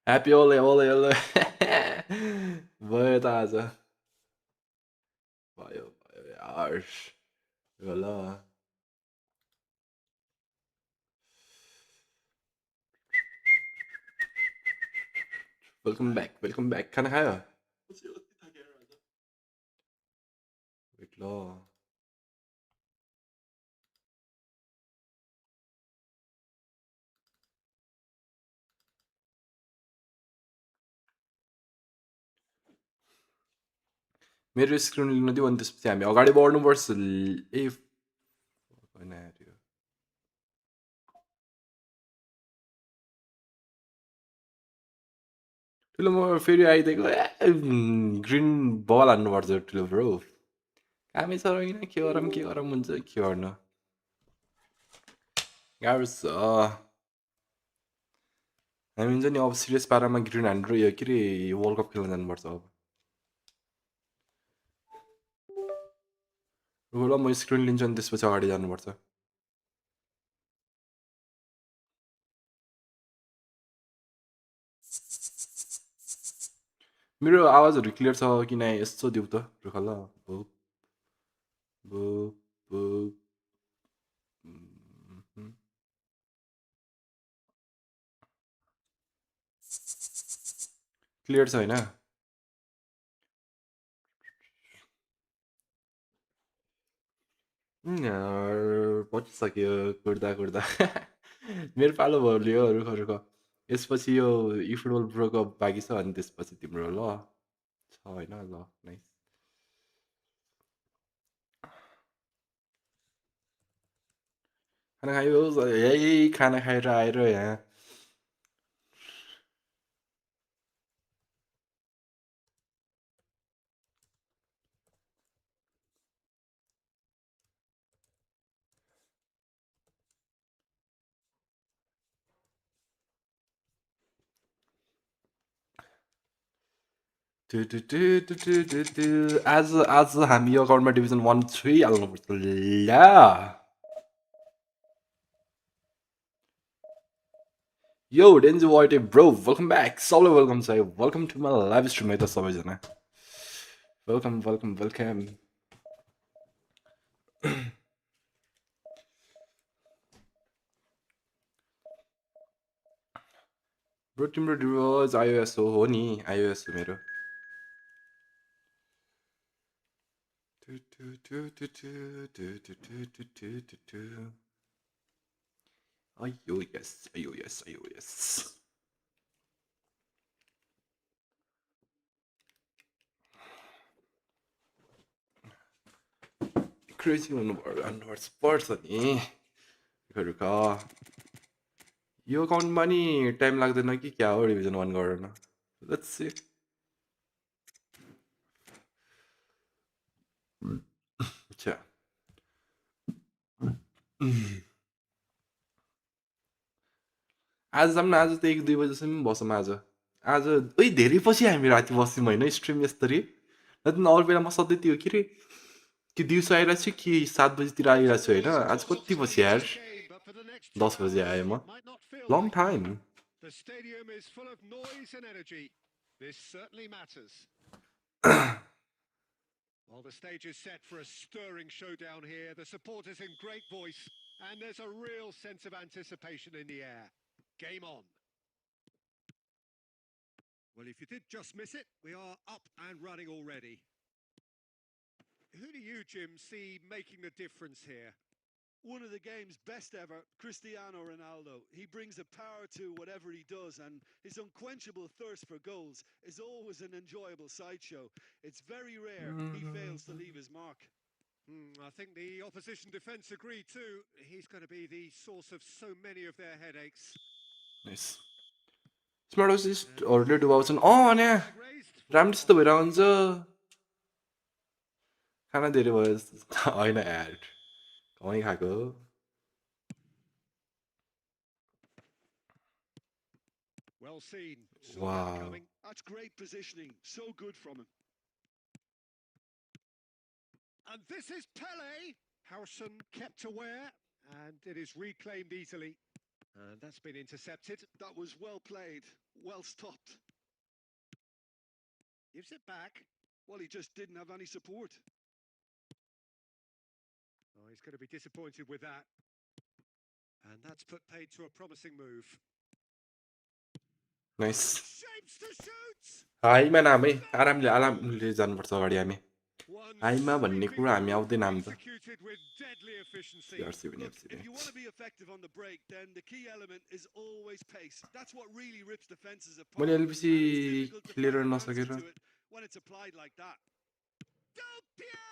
Happy Holi, Holi, Holi. भयो त आज भयो भयो यार ल वेलकम ब्याक खाना खायो वेट ल मेरो स्क्रिन लिन दियो अनि त्यसपछि हामी अगाडि बढ्नुपर्छ ए होइन आयो ठुलो म फेरि आइदिएको ग्रिन बल हान्नुपर्छ ठुलो ब्रो कामै छ होइन के गरौँ हुन्छ के गर्नु गाह्रो छ हामी हुन्छ नि अब सिरियस पारामा ग्रिन हानेर यो के अरे वर्ल्ड कप खेल्न जानुपर्छ अब ल म स्क्रिन लिन्छु अनि त्यसपछि अगाडि जानुपर्छ मेरो आवाजहरू क्लियर छ कि नै यस्तो दिउ त रुख ल बुप बुप बुप क्लियर छ होइन पचिसक्यो कुर्दा मेरो पालो भयो रुख यसपछि यो ई फुटबल प्रो कप बाँकी छ अनि त्यसपछि तिम्रो ल छ होइन ल नाइस खाना खायो यही खाना खाएर आएर यहाँ आज हामी यो अकाउन्टमा डिभिजन 1-3 हाल्नुपर्छ ल यो डेन्जो वाइटे ब्रो वेलकम ब्याक सबैलाई वेलकम छ welcome to my live stream है त सबैजना वेलकम ब्रो तिम्रो डिभोर्स आइओएस हो नि आइओएस हो मेरो iOS क्रेजी हुनुभयो अनुहार पर्छ नि रुख यो अकाउन्टमा नि टाइम लाग्दैन कि क्या हो डिभिजन 1 गर्न लेट्स सी अच्छा आज जाऊँ न आज त 1-2 बजीसम्म बसौँ आज ओइ धेरै पछि हामी राति बस्यौँ होइन स्ट्रिम यसरी न अरू बेला म सधैँ त्यो के अरे कि दिउँसो आइरहेको छु कि 7 बजीतिर आइरहेको छु होइन आज कति पछि यार 10 बजी आएँ म लङ time The stadium is full of noise and energy. This certainly matters. Well, the stage is set for a stirring showdown here. The supporters in great voice, and there's a real sense of anticipation in the air. Game on. Well, if you did just miss it, we are up and running already. Who do you, Jim, see making the difference here? One of the game's best ever, Cristiano Ronaldo. He brings a power to whatever he does, and his unquenchable thirst for goals is always an enjoyable sideshow. It's very rare he fails to leave his mark. I think the opposition defence agreed too. He's going to be the source of so many of their headaches. Nice. Smart assist अरूले डुबाउँछन् अनि राम्रोसित भइरहन्छ खाना धेरै भयो होइन यार कमाइ खाएको Well seen. Wow. That's great positioning. So good from him. And this is Pele. Howson kept aware, and it is reclaimed easily. And that's been intercepted. That was well played, well stopped. Gives it back. Well, he just didn't have any support. Oh, he's going to be disappointed with that. And that's put paid to a promising move. Nice. Shapes to shoot. हाईमा नामै आरामले जानुपर्छ अगाडि हामी हाईमा भन्ने कुरा हामी आउँदैन हामी त If you want to be effective on the break, then the key element is always pace. That's what really rips defenses apart. मैले एलबिसी खेलेर नसकेर When it's applied like that.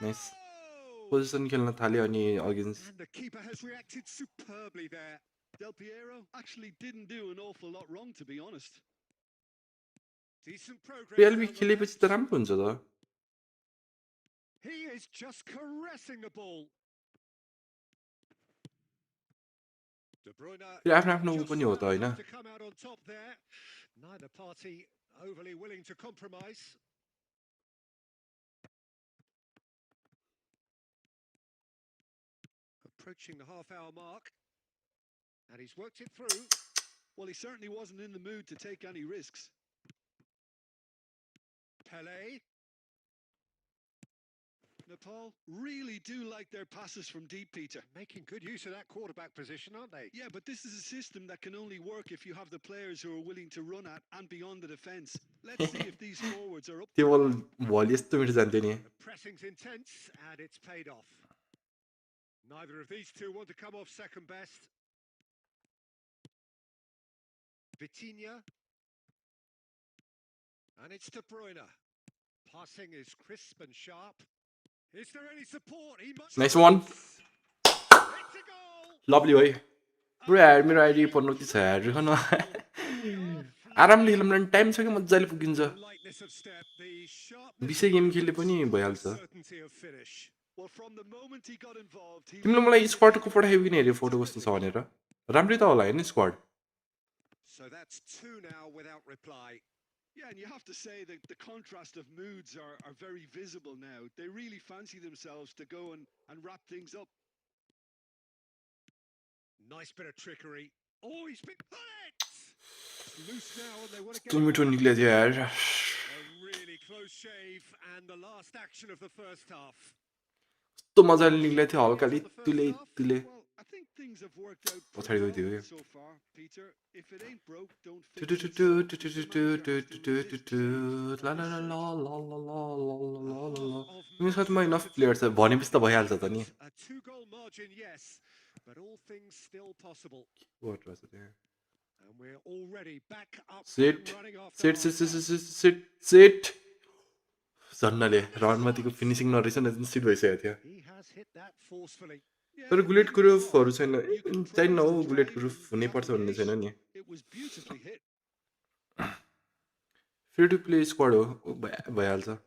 Nice position खेल्न थाल्यो अनि against And the keeper has reacted superbly there. Del Piero actually didn't do an awful lot wrong, to be honest. Decent progress. LB खेलेपछि त राम्रो हुन्छ त He is just caressing the ball. De Bruyne आफ्नो पनि हो त हैन to come out on top there. Neither party overly willing to compromise. Approaching the half-hour mark, and he's worked it through. Well, he certainly wasn't in the mood to take any risks. Pele. Nepal really do like their passes from deep, Peter. Making good use of that quarterback position, aren't they? Yeah, but this is a system that can only work if you have the players who are willing to run at and beyond the defense. Let's see if these forwards are up. केवल भोलि यस्तो मिठो जान्थ्यो नि The pressing's intense, and it's paid off. Neither of these two want to come off second best. Vitinha. And it's De Bruyne. Passing is crisp and sharp. Is there any support? He must. Nice one. It's a goal. Lovely है पुरो यार मेरो ID पनौती छ यार खन आरामले खेल्न पनि टाइम छ कि मजाले पुगिन्छ Lightness of step, the sharpness. 20 game खेले पनि भइहाल्छ Certainty of finish. Well, from the moment he got involved, he तिमीले मलाई स्क्वाडको पठाइयो कि हेरे फोटो कस्तो छ भनेर राम्रै त होला हैन squad So that's two now without reply. Yeah, and you have to say that the contrast of moods are very visible now. They really fancy themselves to go and wrap things up. Nice bit of trickery. Oh, he's been it! It's loose now, and they want to get त्यो मिठो निक्ले थियो यार a really close shave, and the last action of the first half. कस्तो मजाले निक्ले थियो हल्काले तिले Well, I think things have worked out पछाडि pretty गइदियो well के so far, Peter. If it ain't broke, don't fix it. ला ला ला ला ला ला ला ला मेरो साथमा enough player छ भनेपछि त भइहाल्छ त नि A two-goal margin, yes, but all things still possible. What was it there? And we're already back up Sit. and running after Sit, half sit, sit, time. sit, sit, sit. झन्नाले राउन्डमाथिको finishing नरहेछ न seat भइसकेको थियो He has hit that forcefully. Yeah, तर it bullet really was. प्रुफहरू छैन You can चाहिन्न praise हो the bullet drive proof and हुनै पर्छ भन्ने छैन नि It was beautifully hit. Free to play squad हो भइहाल्छ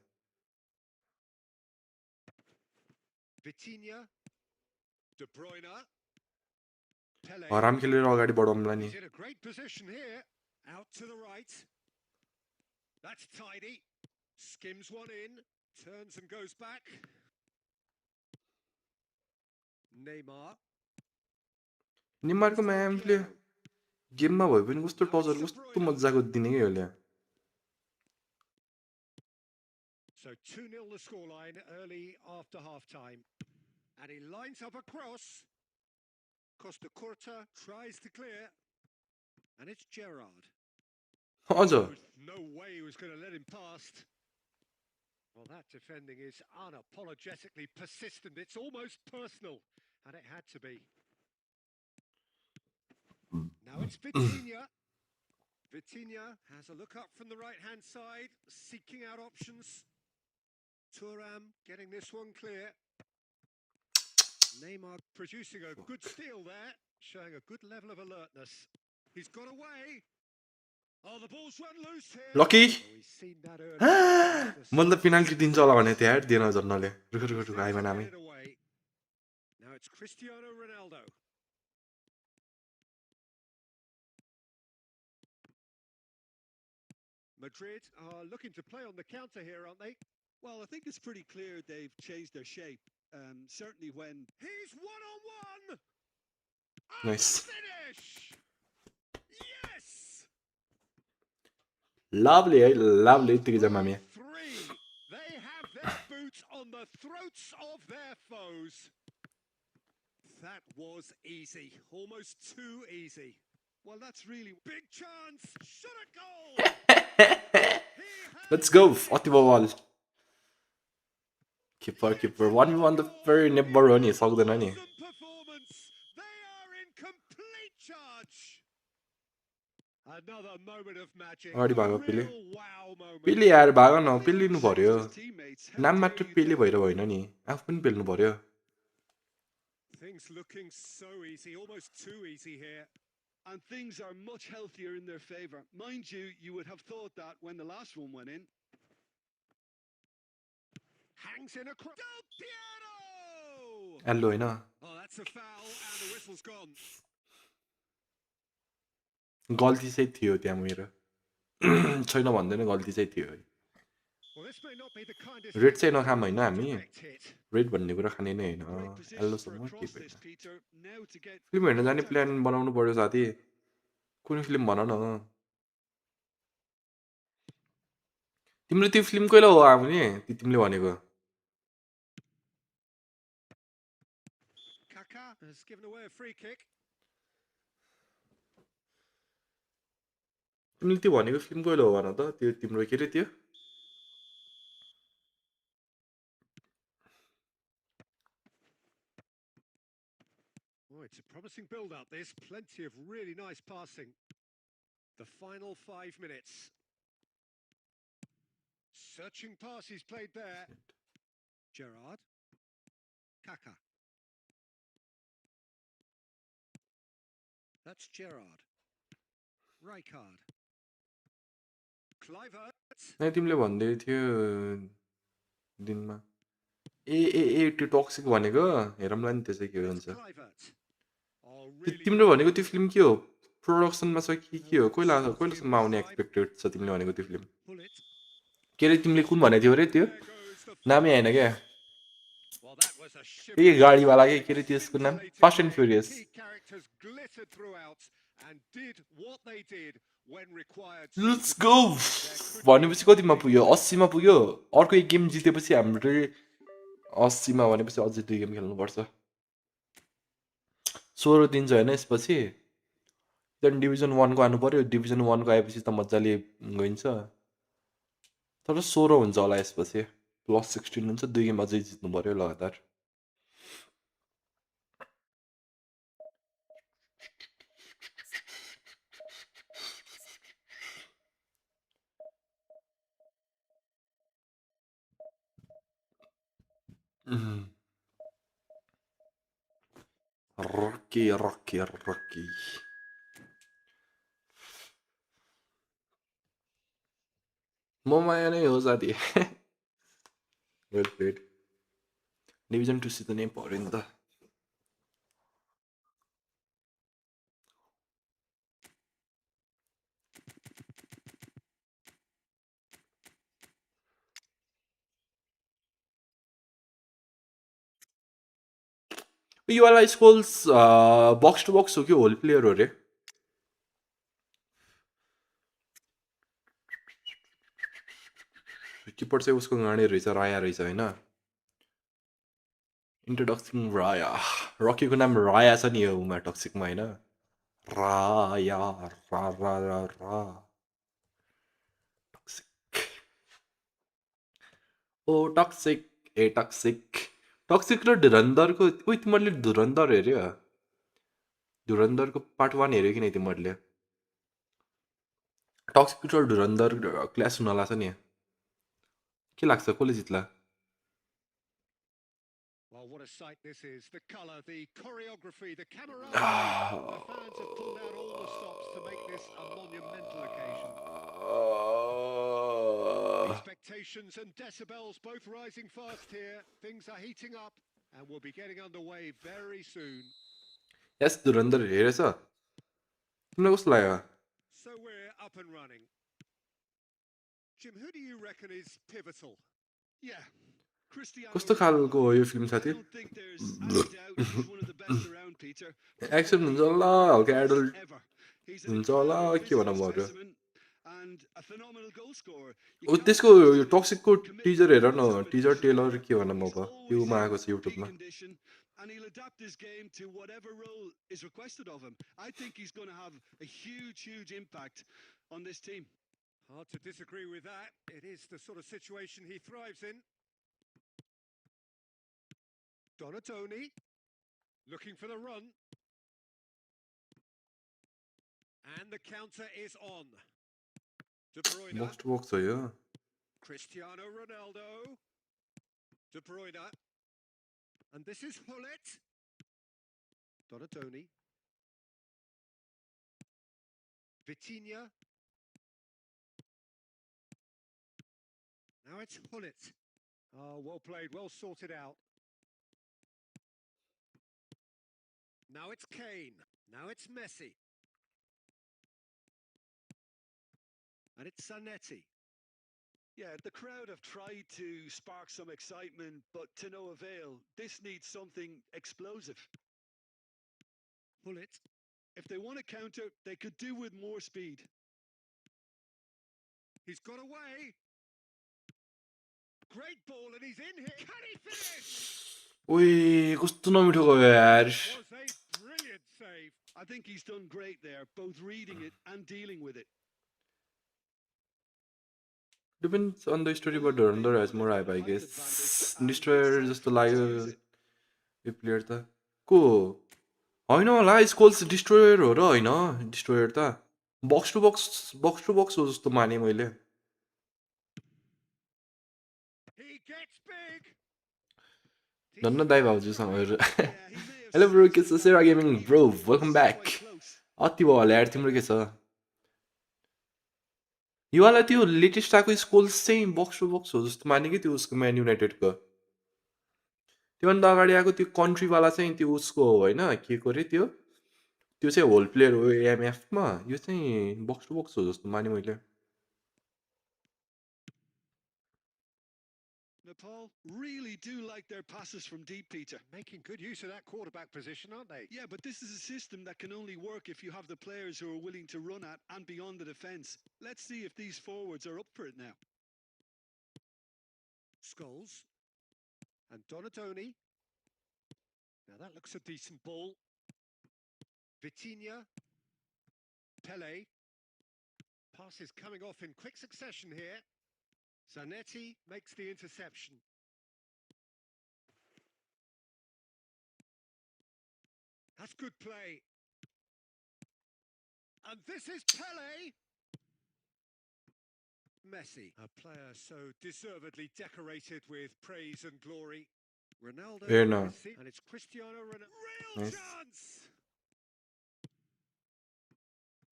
Vitinha, De Bruyne, Pele. हराम खेलेर अगाडि बढाउँला नि He's in a great position here. Out to the right. That's tidy. Skims one in. Turns and goes back. Neymar. निमार्को म्यामले गेममा भए पनि कस्तो टचहरू कस्तो मजाको दिने क्या यसले So 2-0 the scoreline early after half-time. And he lines up a cross. Costa Curta tries to clear. And it's Gerrard. अझ No way he was going to let him past. Well, that defending is unapologetically persistent. It's almost personal. And it had to be. Now it's Vitinha. Vitinha has a look up from the right-hand side, seeking out options. Thuram getting this one clear. Neymar producing a good steal there, showing a good level of alertness. He's got away. Oh, the ball's run loose here. Lucky. Oh, he's seen that early. मतलब penalty दिन्छ होला भने त्यहाँ दिएन झन्नले रुख रुख रुख आइमा नामै Now it's Cristiano Ronaldo. Madrid are looking to play on the counter here, aren't they? Well, I think it's pretty clear they've changed their shape. Certainly when He's one-on-one. Nice. Finish. Yes. Lovely, lovely यतिकै जम्मा मे Three. They have their boots on the throats of their foes. That was easy, almost too easy. well, that's really Big chance. Shot a goal. Let's go अति बवाल किपर 1v1 त very never हो नि सक्दैन नि Performance. They are in complete charge. Another moment of magic. अगाडि भागो A Pele real wow moment. पेले यार भाग न पेलिनु पर्यो his teammates. How नाम dare मात्र you पेले do भएर होइन नि आफू पनि पेल्नु पर्यो Things looking so easy, almost too easy here. And things are much healthier in their favour. Mind you, you would have thought that when the last one went in. Hangs in across. Del Piero! Yellow होइन Oh, that's a foul, and the whistle's gone. गल्ती चाहिँ थियो त्यहाँ मेरो छैन भन्दैन गल्ती चाहिँ थियो Well, this may not be the kindest red चाहिँ नखाम होइन हामी direct hit. रेड भन्ने कुरा खाने नै होइन Great position for एल्लोसम्म a के cross होइन this, Peter. Now to get film हेर्न जाने प्लान बनाउनु पर्यो साथी कुन फिल्म भन न तिम्रो त्यो फिल्म कहिले हो आउने तिमीले भनेको Kaká has given away a free kick. तिमीले त्यो भनेको फिल्म कहिले हो भन त त्यो तिम्रो के रे त्यो Oh, it's a promising build-up. There's plenty of really nice passing. The final 5 minutes. Searching pass he's played there. Gerrard. Kaká. That's Gerrard. Rijkaard. Kluivert. नै तिमीले भन्दै थियो दिनमा ए ए ए त्यो टक्सिक भनेको हेरौँला नि त्यो चाहिँ के हुन्छ Kluivert. Oh, त्यो really तिम्रो भनेको त्यो फिल्म के हो प्रोडक्सनमा छ के हो कहिलेसम्म आउने एक्सपेक्टेड छ तिमीले भनेको त्यो फिल्म pull it. के रे तिमीले कुन भनेको थियो रे त्यो There goes the नामै आएन क्या Well, that was a ए गाडीवाला के रे त्यसको नाम fast end furious Key characters glittered throughout and did what they did when required. Let's go भनेपछि कतिमा पुग्यो 80 मा पुग्यो अर्को एक गेम जितेपछि हाम्रो 80 मा भनेपछि अझै 2 गेम खेल्नुपर्छ 16 दिन छ हैन यसपछि त्यहाँ डिभिजन 1 को आउनु पर्यो डिभिजन 1 को आएपछि त मज्जाले गइन्छ तर 16 हुन्छ होला यसपछि प्लस 16 हुन्छ 2 गेम अझै जित्नु पर्यो लगातार Rocky. ममाया नै हो साथी वेट डिभिजन 2 सित नै पर्यो नि त यो वाला स्कुल्स बक्स टु बक्स हो कि होल प्लेयर हो रे किपर चाहिँ उसको गाडी रहेछ राया रहेछ हैन इन्ट्रोडक्सन राया रकीको नाम राया छ नि यो उमा टक्सिकमा हैन राया रा रा रा रा टक्सिक ओ टक्सिक ए टक्सिक टक्सिक र धुरन्धरको उही तिमीहरूले धुरन्धर हेऱ्यो धुरन्धरको पार्ट 1 हेऱ्यो कि नै तिमीहरूले टक्सिक र धुरन्धर क्ल्यास हुन लाग्छ नि के लाग्छ कसले जित्ला Well, what a sight this is. The colour, the choreography, the camaraderie. The fans have pulled out all the stops to make this a monumental occasion. Expectations and decibels both rising fast here. Things are heating up and we'll be getting underway very soon. यस धुरन्धर हेरेछ तिमीलाई कस्तो लाग्यो So we're up and running. Jim, who do you reckon is pivotal? Yeah, Cristiano कस्तो खालको हो यो film I साथी don't think there's any doubt he's one of the best around, Peter. Action हुन्छ होला हल्का एडल्ट Ever. He's an हुन्छ होला incredible के भनौँ physical अरू specimen and a phenomenal goal scorer. ऊ त्यसको यो टक्सिकको टिजर हेर न टिजर टेलर के भनौँ अब त्योमा आएको छ युट्युबमा Condition, and he'll adapt his game to whatever role is requested of him. I think he's going to have a huge impact on this team. Hard to disagree with that. It is the sort of situation he thrives in. Donatoni, looking for the run. And the counter is on. De Bruyne, box to box हो यो Cristiano Ronaldo. De Bruyne. And this is Hullet. Donatoni. Vitinha. Now it's Hullet. Oh, well played, well sorted out. Now it's Kane. Now it's Messi. And it's Zanetti. Yeah, the crowd have tried to spark some excitement, but to no avail. This needs something explosive. Hullet. If they want to counter, they could do with more speed. He's got away. Great ball and he's in here. Can he finish? उही कस्तो नमिठो गयो यार Was a brilliant save. I think he's done great there, both reading it and dealing with it. Depends on the story but धुरन्धर has more hype I guess destroyer जस्तो लाग्यो यो player त को होइन होला स्कोल्स डिस्ट्रोयर हो र होइन destroyer त box to box हो जस्तो माने मैले He gets big. धन्न दाइ भाउजूसँग हेलो ब्रो के छ सेरा गेमिङ ब्रो वेलकम ब्याक अति भयो होला यार तिम्रो के छ योवाला त्यो लेटेस्ट आएको स्कोल्स चाहिँ बक्स टु बक्स हो जस्तो माने कि त्यो उसको म्यान युनाइटेडको त्योभन्दा अगाडि आएको त्यो कन्ट्रीवाला चाहिँ त्यो उसको हो होइन के को रे त्यो चाहिँ होल प्लेयर हो एएमएफमा यो चाहिँ बक्स टु बक्स हो जस्तो माने मैले Nepal really do like their passes from deep, Peter. Making good use of that quarterback position, aren't they? Yeah, but this is a system that can only work if you have the players who are willing to run at and beyond the defence. Let's see if these forwards are up for it now. Scholes. And Donatoni. Now that looks a decent ball. Vitinha. Pele. Passes coming off in quick succession here. Zanetti makes the interception. That's good play. And this is Pele. Messi, a player so deservedly decorated with praise and glory. Ronaldo, Here now. and it's Cristiano Ronaldo. Real Nice. chance!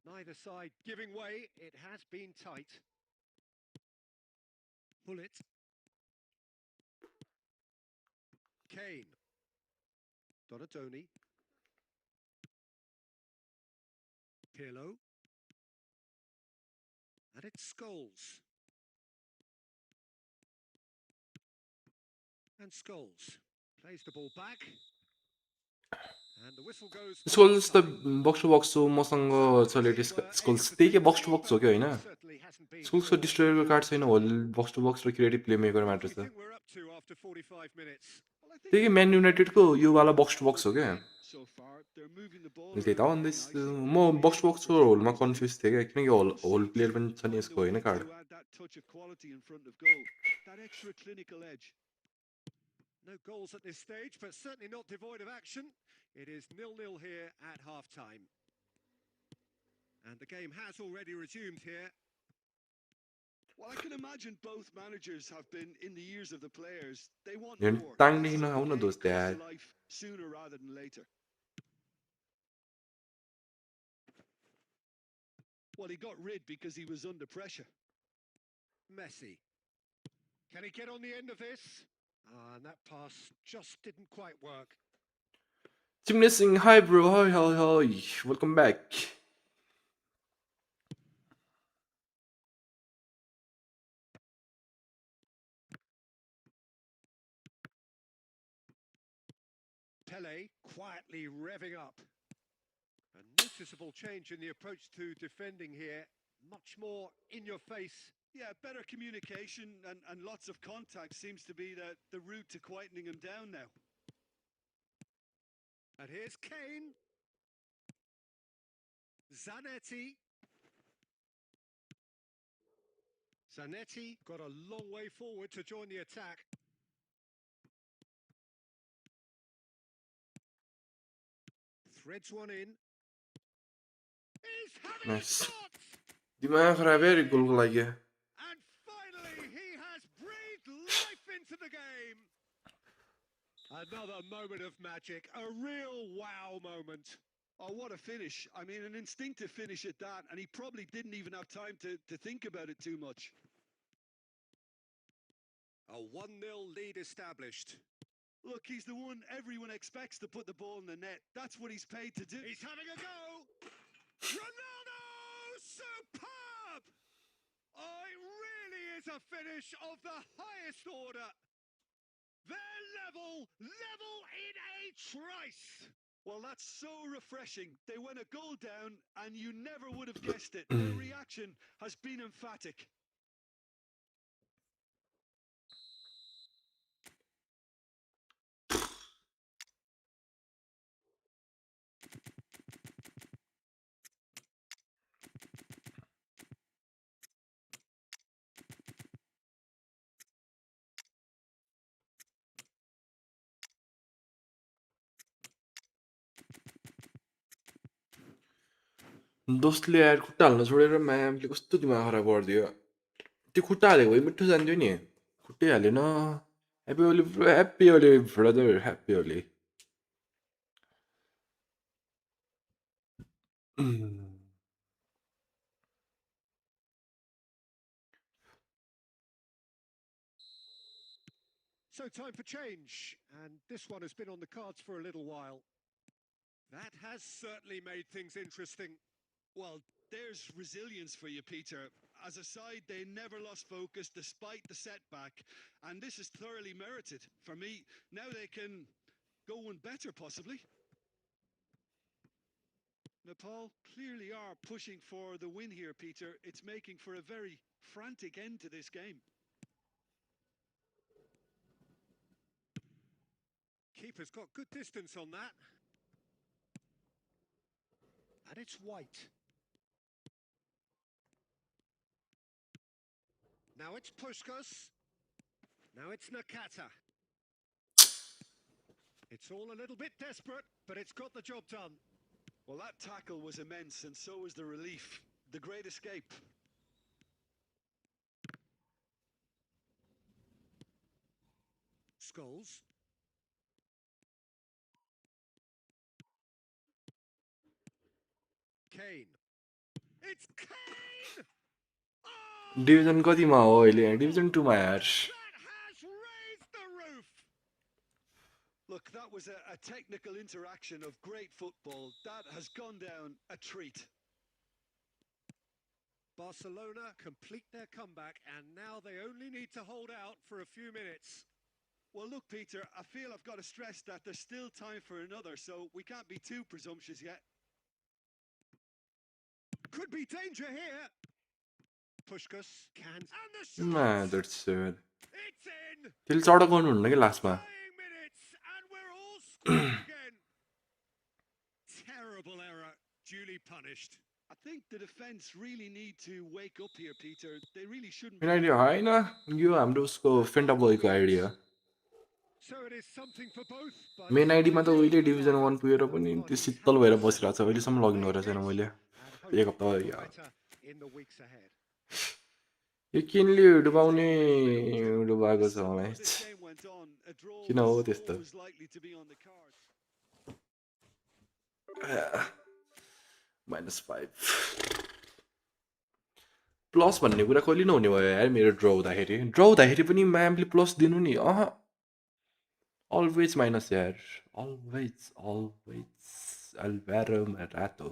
Neither side giving way. It has been tight. Hullet. Kane. Donatoni. Pirlo. And it's Scholes. And Scholes plays the ball back. And the whistle goes. Scholes त box to box हो मसँग छ latest Scholes त्यही के बक्स to box हो कि होइन स्कोल्सको डिस्ट्रोयरको कार्ड छैन होल बक्स टु बक्स र क्रिएटिभ प्ले मेकर मात्र छ त्यही कि म्यान युनाइटेडको योवाला बक्स टु बक्स हो क्या त्यही त भन्दैछ म बक्स टु बक्सको होलमा कन्फ्युज थिएँ क्या किनकि होल प्लेयर पनि छ नि यसको होइन card No goals at this stage, but certainly not devoid of action. It is 0-0 here at half-time. And the game has already resumed here. Well, I can imagine both managers have been in the ears of the players. They want Yan more. tang They din hope na the una game dos comes dad. to life sooner rather than later. Well, he got rid because he was under pressure. Messi. Can he get on the end of this? And that pass just didn't quite work. Chimney Singh, hi bro, hi. Welcome back. Pele quietly revving up. A noticeable change in the approach to defending here. Much more in your face. Yeah, better communication and lots of contact seems to be the route to quietening him down now. And here's Kane. Zanetti. Zanetti got a long way forward to join the attack. Threads one in. He's having Nice. a shot! Dimag खराब है गोल को लागि. And finally, he has breathed life into the game. Another moment of magic, a real wow moment. Oh, what a finish. I mean, an instinctive finish at that, and he probably didn't even have time to think about it too much. A 1-0 lead established. Look, he's the one everyone expects to put the ball in the net. That's what he's paid to do. He's having a go. Ronaldo! Superb! Oh, it really is a finish of the highest order. They're level in a trice. Well, that's so refreshing. They went a goal down, and you never would have guessed it. Their reaction has been emphatic. दोस्तले यार खुट्टा हाल्न छोडेर म्यामले कस्तो दिमाग खराब गरिदियो. त्यो खुट्टा हालेको भए मिठो जान्थ्यो नि. खुट्टै हालेन. Happy Holi brother, happy Holi. So time for change, and this one has been on the cards for a little while. That has certainly made things interesting. Well, there's resilience for you, Peter. As a side, they never lost focus despite the setback, and this is thoroughly merited. For me, now they can go one better, possibly. Nepal clearly are pushing for the win here, Peter. It's making for a very frantic end to this game. Keeper's got good distance on that. And it's White. Now it's Puskas. Now it's Nakata. It's all a little bit desperate, but it's got the job done. Well, that tackle was immense, and so was the relief. The great escape. Scholes. Kane. It's Kane! Oh, division कतिमा हो अहिले? Division 2 मा यार. that has raised the roof! Look, that was a technical interaction of great football. That has gone down a treat. Barcelona complete their comeback, and now they only need to hold out for a few minutes. Well, look, Peter, I feel I've got to stress that there's still time for another, so we can't be too presumptuous yet. Could be danger here. Puskas can. And the shot! Nah, that's it. It's in! त्यसले चढ गर्नुहुन्न कि लास्टमा. Dying minutes, and we're all square again. Terrible error, duly punished. I think the defence really need to wake up here, Peter. They really shouldn't मेरो idea होइन, यो हाम्रो उसको फेन्टा बोयको idea. So it is something for both, but main आइडीमा त उहिले ideally for division 1 neither. पुगेर पनि त्यो Bodies शीतल haven't भएर developed बसिरहेको छ अहिलेसम्म लगइन quite गरेको छैन yet, मैले and एक hopefully हप्ता it भयो will यार better in the weeks ahead. यो किनले डुबाउने डुबाएको छ So मलाई this game went on. A draw किन हो was त्यस्तो always likely to be on the cards. -5 plus भन्ने कुरा कहिले नहुने भयो यार मेरो ड्र हुँदाखेरि पनि म्यामले प्लस दिनु नि अलवेज माइनस यार अलवेज Alvaro Marato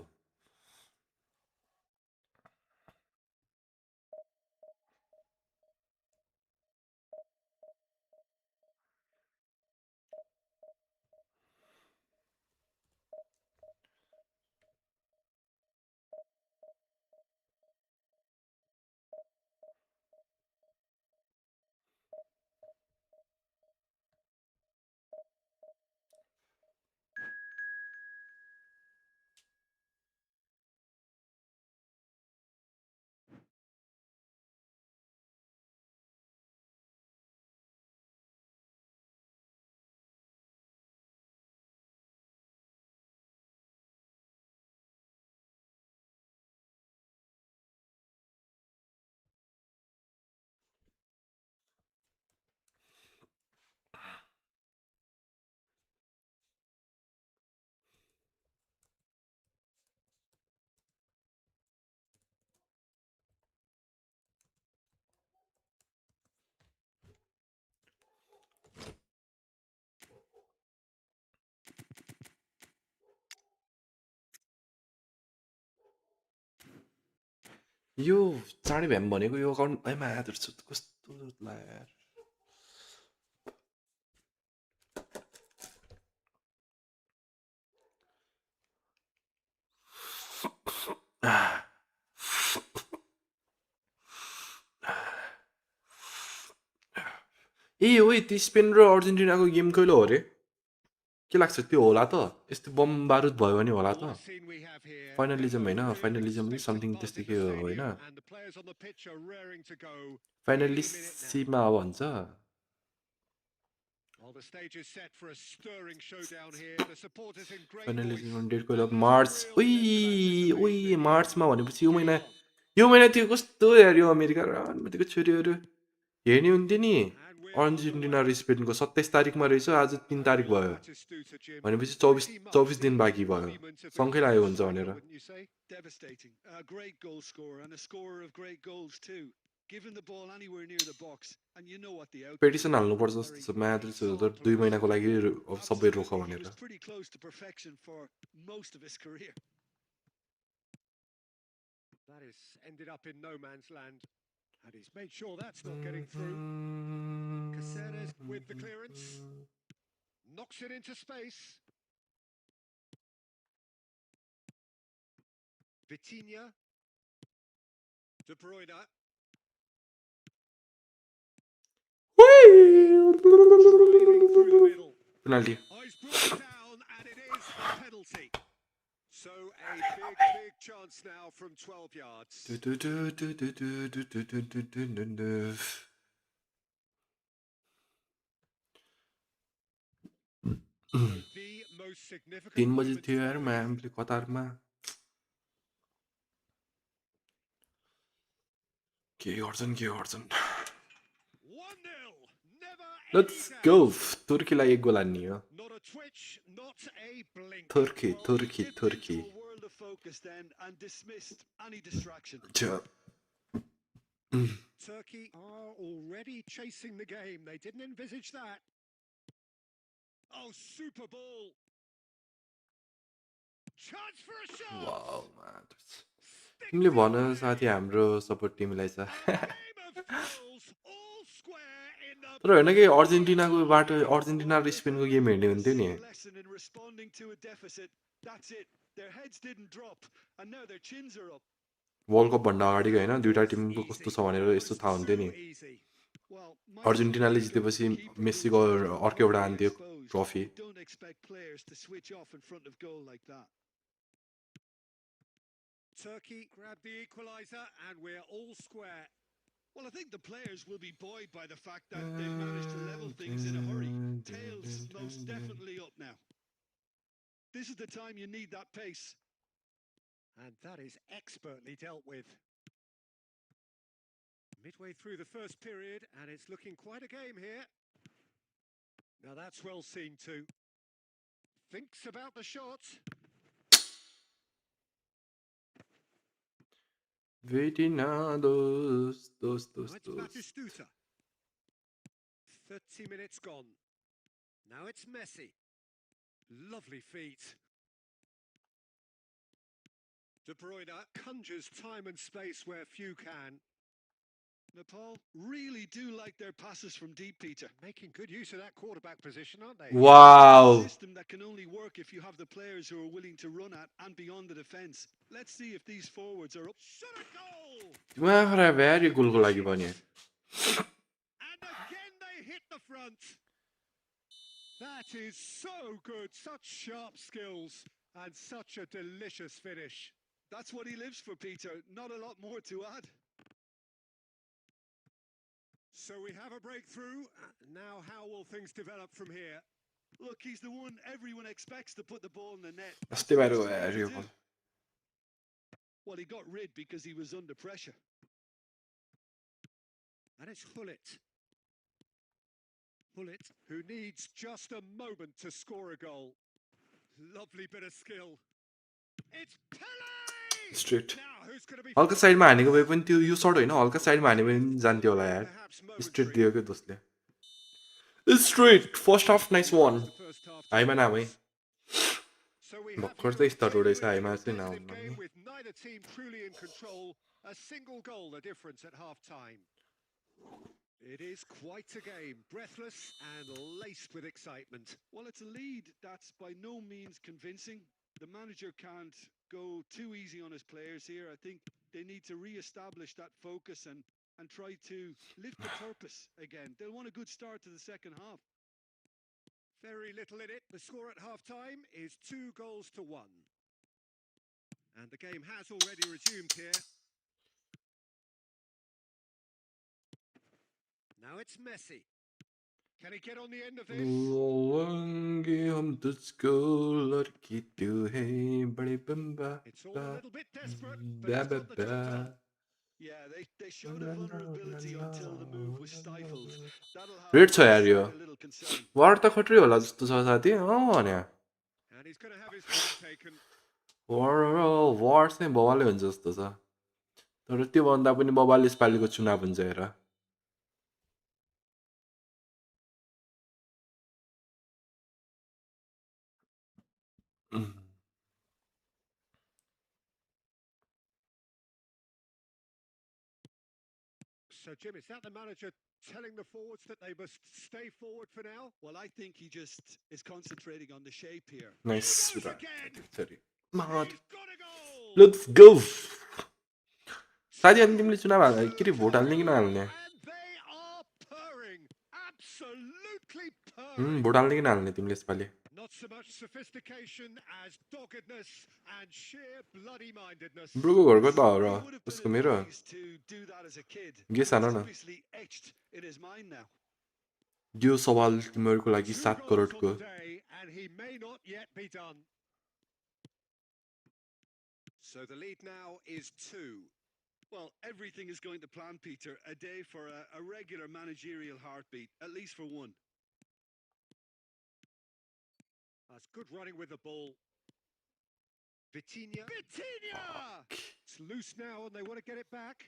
यो चाँडै भ्याम भनेको यो अकाउन्ट कस्तो यार ए ओइ त्यो स्पेन र अर्जेन्टिनाको गेम कहिले हो रे के लाग्छ त्यो होला त यस्तो बम बारुद भयो भने होला The त last scene we have here, फाइनलिजम there's a होइन really फाइनलिजम कि expectant समथिङ buzz त्यस्तो in के the हो होइन stadium, and the players on the pitch are raring to go any minute now. फाइनलिस्टमा अब भन्छ Well, the stage is set for a stirring showdown here. The supporters in great voice, फाइनलिजम date and कहिले there's March real sense of anticipation उही in the air. मार्चमा भनेपछि Game on. यो महिना त्यो कस्तो यार यो अमेरिका र अमेरिकाको छोरीहरू हेर्ने हुन्थ्यो नि And we're Argentina raw underway. स्पेनको 27 तारिकमा रहेछ आज 3 तारिक Hopefully भयो that is Stuta Jim. भनेपछि 24 Pretty much 24 the दिन बाँकी भयो embodiment of a सँगै true लागेको हुन्छ striker, भनेर wouldn't you say? Devastating. A great goal scorer and a scorer of great goals too. Giving the ball anywhere near the box, and you know what the outcome petition will be. हाल्नुपर्छ Very जस्तो छ म्याड्रिडहरू त 2 exemplary महिनाको stuff. लागि अब सबै रोक Absolutely, he भनेर was pretty close to perfection for most of his career. That is ended up in no man's land, and he's made sure that's not getting through. Caceres with the clearance, knocks it into space. Vitinha, De Bruyne, driving through the middle. Penalty Oh, he's brought it down, and it is a penalty. So a big chance now from 12 yards. So the most significant 3 बजी moment थियो of यार the week. म्यामले कतारमा के गर्छन् 1-0. Never any let's go doubt. तुर्कीलाई एक गोल हान्ने हो Not a twitch, not a blink. तुर्की Well, he तुर्की dipped तुर्की into a world of focus then and dismissed any distraction. Turkey are already chasing the game. They didn't envisage that. Oh, super ball. Chance for a shot. Wow Sticks तिमीले it भन away. साथी हाम्रो support टिमलाई छ A game of thrills, all square in the तर होइन कि middle of the अर्जेन्टिनाकोबाट action. अर्जेन्टिना र स्पेनको गेम हेर्ने A हुन्थ्यो नि simple lesson in responding to a deficit. That's it. Their heads didn't drop, and now their chins are up. World cup भन्दा अगाडिको होइन दुईवटा Was टिमको easy. कस्तो छ भनेर It यस्तो was थाहा हुन्थ्यो too नि easy. Well, my अर्जेन्टिनाले sympathies go to जितेपछि the keeper who मेस्सीको was left अर्को एउटा completely हान्थ्यो exposed. Trophy You don't expect players to switch off in front of goal like that. Turkey grabbed the equaliser, and we're all square. Well, I think the players will be buoyed by the fact that they've managed to level things in a hurry. Tails most definitely up now. This is the time you need that pace. And that is expertly dealt with. Midway through the first period, and it's looking quite a game here. Now that's well seen too. Thinks about the shot. Vitina dos. It's Batistuta. 30 minutes gone. Now it's Messi. Lovely feet. De Bruyne conjures time and space where few can. Nepal really do like their passes from deep, Peter. Making good use of that quarterback position, aren't they? A Wow. system that can only work if you have the players who are willing to run at and beyond the defence. Let's see if these forwards are up. Shot a goal! तिमीलाई भेरी गोलको लागि भने And again they hit the front. That is so good. Such sharp skills and such a delicious finish. That's what he lives for, Peter. Not a lot more to add. So we have a breakthrough. Now how will things develop from here? Look, he's the one everyone expects to put the ball in the net. अस्ति बाहिर गयो यार Well, he got rid because he was under pressure. And it's Hullet. Hullet, who needs just a moment to score a goal. Lovely bit of skill. It's Pele! Straight. Now who's going to be हल्का साइडमा हानेको भए पनि त्यो यो shirt होइन हल्का साइडमा हाने पनि जान्थ्यो होला यार स्ट्रेट दियो के दोस्ले straight first half nice one हाइमा नामै भर्खर चाहिँ स्टार्ट हुँदैछ हाइमा चाहिँ नआउनु with neither team truly in control. A single goal the difference at half time. It is quite a game, breathless and laced with excitement. Well, it's a lead that's by no means convincing. The manager can't go too easy on his players here. I think they need to re-establish that focus and try to lift the purpose again. They'll want a good start to the second half. Very little in it. The score at half-time is 2-1. And the game has already resumed here. Now it's Messi. Can he get on the end of this? It's all a little bit desperate, but he's got the job done. Yeah, they showed a vulnerability until the move was stifled. That'll have red छ यार यो a little concern. वार त खत्रै होला जस्तो छ साथी भने And he's going to have his point taken. वार चाहिँ बवालै हुन्छ जस्तो छ तर त्यो भन्दा पनि बवाल यसपालिको चुनाव हुन्छ हेर So, Jim, is that the manager telling the forwards that they must stay forward for now? Well, I think he just is concentrating on the shape here. Nice He goes again. सरी He's got a goal. Let's go साथी अनि तिमीले चुनाव हाल्ने के रे vote हाल्ने कि नहाल्ने And they are purring. Absolutely purring. Vote हाल्ने कि नहाल्ने तिमीले यसपालि Not so much sophistication as doggedness and sheer bloody-mindedness. ब्रोको घरको त हो र He would have उसको been मेरो advised to do that as a kid. Guess हान It's न obviously etched in his mind now. यो सवाल तिमीहरूको लागि 2 7 goals करोडको on the day, and he may not yet be done. So the lead now is 2. Well, everything is going to plan, Peter. A day for a regular managerial heartbeat, at least for one. That's good running with the ball. Vitinha! It's loose now and they want to get it back.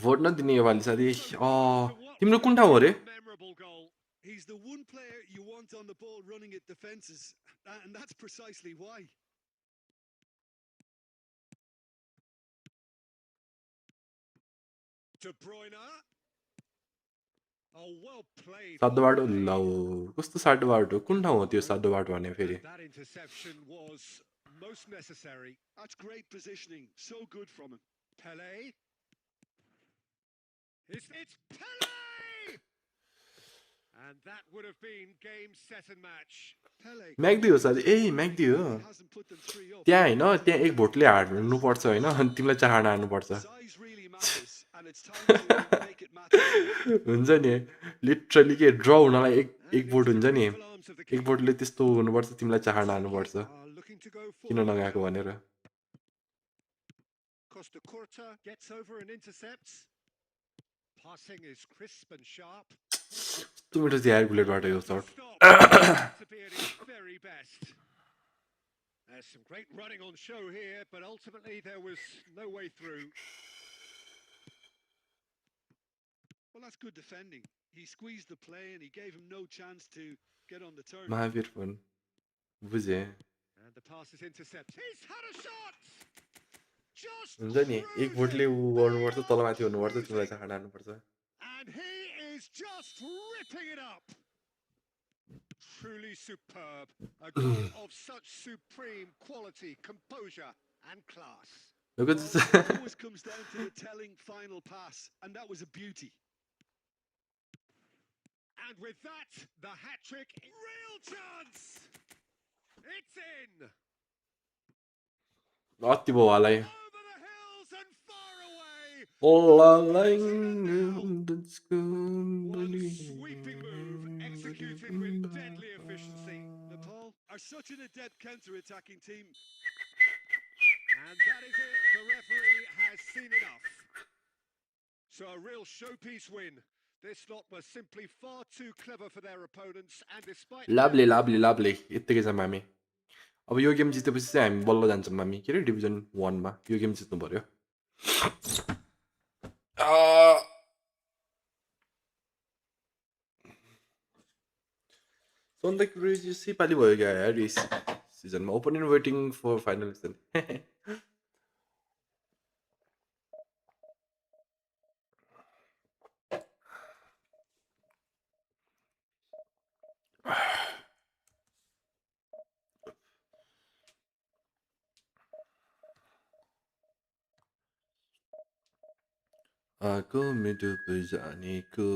Vote नदिने योपालि साथी तिम्रो कुन ठाउँ हो रे Memorable goal. He's the one player you want on the ball running at defences, and that's precisely why. De Bruyne. Oh, well played. सातो बाटो लौ कस्तो सातो बाटो कुन ठाउँ हो त्यो सातो बाटो भने फेरि That interception was most necessary. That's great positioning. So good from him. Pele. It's Pele! And that would have been game, set and match. Pele. Myagdi हो साथी ए म्याग्दी हो Hasn't put them 3 up. त्यहाँ होइन त्यहाँ एक भोटले हार्नुपर्छ होइन अनि तिमीलाई 4 हार्नुपर्छ Size really matters, and it's time to make it matter more. हुन्छ नि लिटरली के ड्र हुनलाई एक And बोर्ड into हुन्छ the नि beautiful arms of the एक keeper. बोर्डले त्यस्तो हुनुपर्छ तिमीलाई चाहना हान्नुपर्छ Are looking to go किन forward नगएको now. भनेर Costa Curta gets over and intercepts. Passing is crisp and sharp. कस्तो मिठो थियो यार बुलेटबाट यो Full सर्ट stop. To be at his very best. There's some great running on show here, but ultimately there was no way through. Well, that's good defending. He squeezed the play and he gave him no chance to get on the turn. Mahavir phone बुझेँ And the pass is intercepted. He's had a shot! Just हुन्छ नि एक बोर्डले ऊ गर्नुपर्छ तलमाथि हुनुपर्छ तिमीलाई cruising. चाहना हान्नुपर्छ And he is just ripping it up. Truly superb. A goal of such supreme quality, composure, and class. Look at Well, this. it always comes down to the telling final pass, and that was a beauty. And with that, the hat-trick, real chance! It's in! अति भयो हालै Over the hills and far away! One sweeping move, executed with deadly efficiency. Nepal are such an adept counter-attacking team. And that is it. The referee has seen enough. So a real showpiece win. This lot was simply far too clever for their opponents, and despite लाभले लाभले लाभले यत्तिकै छ मामी अब यो game जितेपछि चाहिँ हामी बल्ल जान्छौँ मामी के अरे डिभिजन 1 मा यो गेम जित्नु पर्यो सन्ता क्रुज सिपाली भयो क्या यार यस सिजनमा ओपोनेन्ट वेटिङ फर final season Aku minta berjaniku.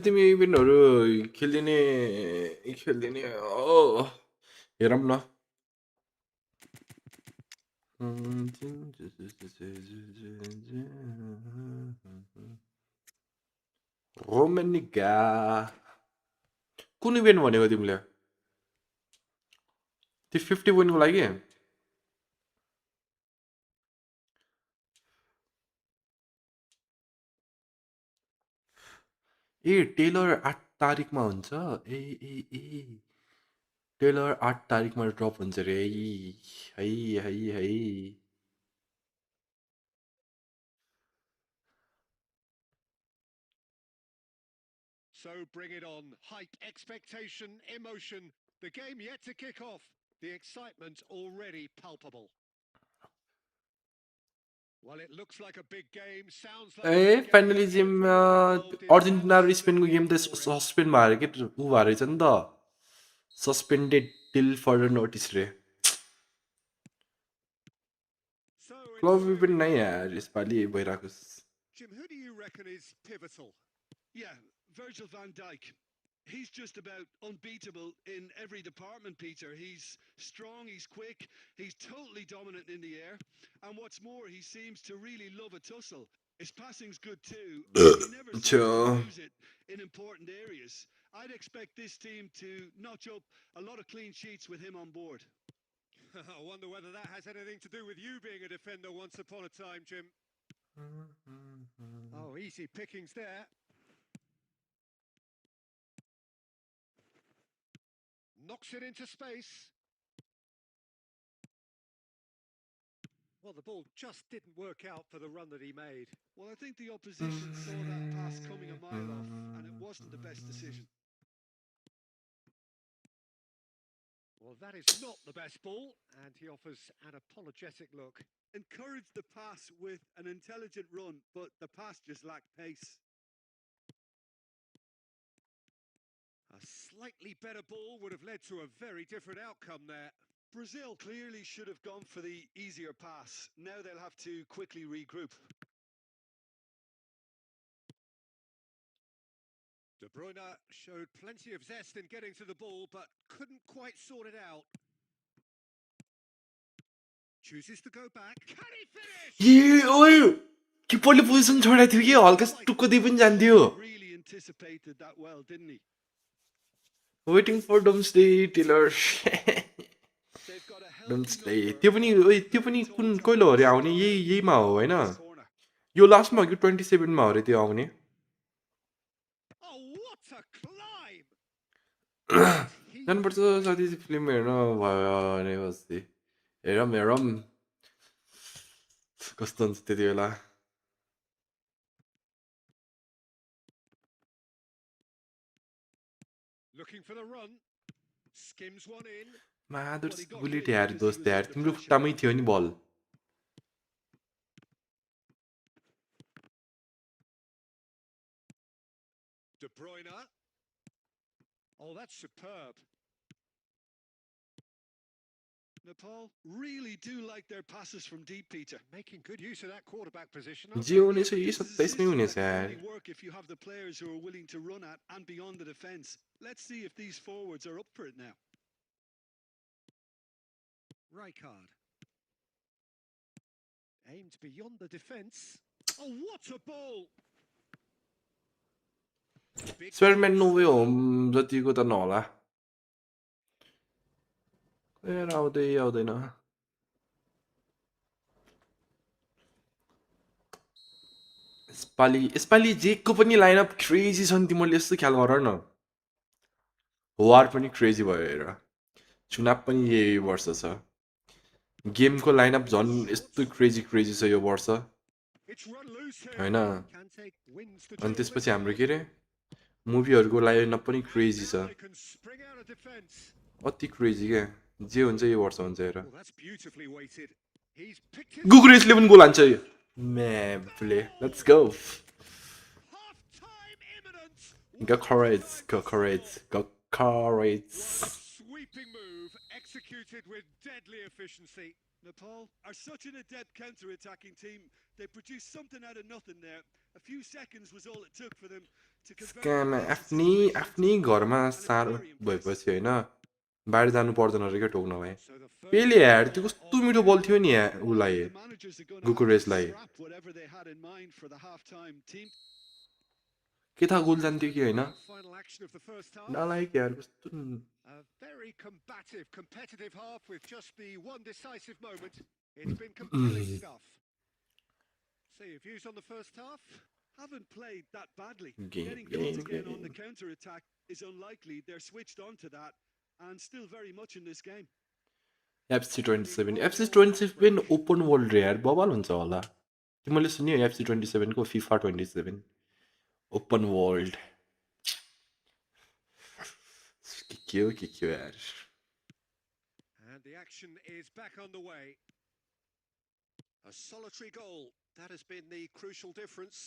तिमी इभेन्टहरू खेलिदिने हेरौँ न रोमेनिका कुन इभेन्ट भनेको तिमीले त्यो 50 विनको लागि ए टेलर 8 तारिकमा हुन्छ ए ए ए टेलर 8 तारिकमा ड्रप हुन्छ रे है है है So bring it on. Hype, expectation, emotion. The game yet to kick off. The excitement already palpable. Well, it looks like a big game. Sounds like A finally gym Argentina र स्पेनको game त suspend भयो के उ भएर रहेछ नि त सस्पेन्डेड टिल फर्दर नोटिस रे क्लब इभेन्ट नै यार यसपालि भइरहेको Jim, who do you reckon is pivotal? Yeah, Virgil van Dijk. He's just about unbeatable in every department, Peter. He's strong, he's quick, he's totally dominant in the air. And what's more, he seems to really love a tussle. His passing's good too. He never seems to lose it in important areas. I'd expect this team to notch up a lot of clean sheets with him on board. I wonder whether that has anything to do with you being a defender once upon a time, Jim. Oh, easy pickings there. Knocks it into space. Well, the ball just didn't work out for the run that he made. Well, I think the opposition saw that pass coming a mile off, and it wasn't the best decision. Well, that is not the best ball, and he offers an apologetic look. Encouraged the pass with an intelligent run, but the pass just lacked pace. A slightly better ball would have led to a very different outcome there. Brazil clearly should have gone for the easier pass. Now they'll have to quickly regroup. De Bruyne showed plenty of zest in getting to the ball, but couldn't quite sort it out. Chooses to go back. Can he finish? ए ओए किपरले position छोडेको थियो कि हल्का टुक्को दिइ पनि जान्थ्यो Really anticipated that well, didn't he? Waiting for doomsday टेलर They've got a healthy doomsday number त्यो पनि कुन कहिले हो अरे आउने यहीमा हो होइन corner. यो लास्टमा हो कि 27 मा हो अरे त्यो आउने Oh, what a climb! जानुपर्छ साथी फिल्म हेर्न भयो भनेपछि हेरौँ कस्तो हुन्छ त्यति बेला Looking for the run. Skims one in. मादुर बुलेट यार दोस्त यार तिम्रो खुट्टामै थियो नि बल De Bruyne. Oh, that's superb. Nepal really do like their passes from deep, Peter. Making good use of that quarterback position. जे हुनेछ यही This is a 27 मै system हुनेछ that can यार only work if you have the players who are willing to run at and beyond the defence. Let's see if these forwards are up for it now. Rijkaard. Aimed beyond the defence. Oh, what a ball! स्पेयरम्यान no way home जतिको त नहोला यार आउँदैन यसपालि जेको पनि lineup crazy छ नि तिमीले यस्तो ख्याल गर न वार पनि क्रेजी भयो हेर चुनाव पनि यही वर्ष छ गेमको लाइनअप झन् यस्तो क्रेजी छ यो वर्ष होइन अनि त्यसपछि हाम्रो के अरे मुभीहरूको लाइनअप पनि क्रेजी छ अति क्रेजी क्या जे हुन्छ यो वर्ष हुन्छ हेर गुगुरेसले पनि गोल हान्छ म्यापले let's go Go courage. Sweeping move executed with deadly efficiency. Nepal are such an adept counter-attacking team. They produced something out of nothing there. A few seconds was all it took for them to convert. आफ्नै घरमा साह्रो भएपछि होइन बाहिर जानु पर्दैन रहेछ क्या टोक्नलाई पेले यार त्यो कस्तो मिठो बल थियो नि उसलाई गुकुरेसलाई के थाहा गोल जान्थ्यो कि होइन नलायक यार कस्तो A very combative, competitive half with just the one decisive moment. It's been compelling stuff. So your views on the first half? Haven't played that badly. Game. Getting goals again on the counter-attack is unlikely. They're switched on to that and still very much in this game. FC27 open world रे यार बवाल हुन्छ होला तिमीले सुन्यो FC27 को FIFA 27 open world के हो यार And the action is back on the way. A solitary goal. That has been the crucial difference.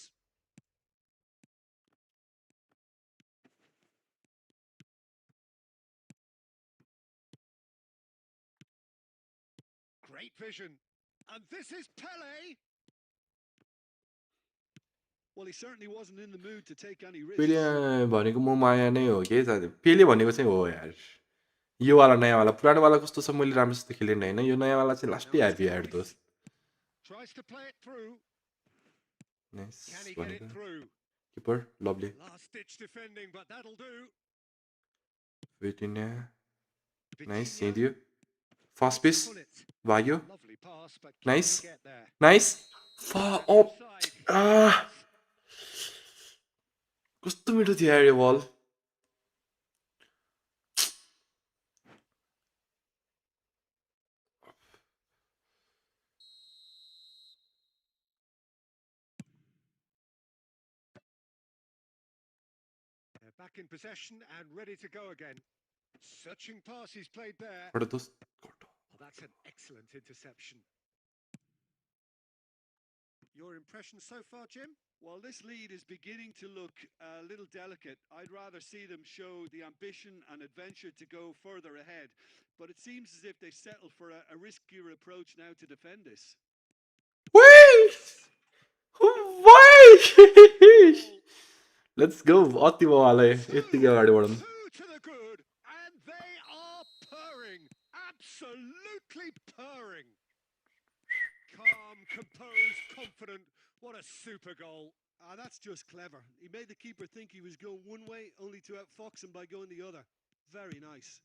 Great vision. And this is Pele. Well, he certainly wasn't in the mood to take any risks. पेले भनेको म माया नै हो के पेले भनेको चाहिँ हो यार यो वाला नयाँ वाला पुरानो वाला कस्तो छ मैले राम्रोसित खेलेन हैन यो नयाँ वाला चाहिँ लास्टै ह्यापी यार दोस्त Tries to play it through. Nice Can he get it through? Keeper lovely Last ditch defending, but that'll do. वेटिना नाइस सिदियो फर्स्ट पिस भाग्यो Lovely pass, but nice can't get there. Nice अप कस्तो मिठो थियो यार यो बल They're back in possession and ready to go again. Searching pass he's played there. एउटा दोस्त Oh, that's an excellent interception. Your impression so far, Jim? Well, this lead is beginning to look a little delicate. I'd rather see them show the ambition and adventure to go further ahead. But it seems as if they've settled for a riskier approach now to defend this. Wait! Wait! Let's go. अति बवाल है यतिकै अगाडि बढौँ Two to the good, and they are purring. Absolutely purring. Calm, composed, confident. What a super goal. That's just clever. He made the keeper think he was going one way, only to outfox him by going the other. Very nice.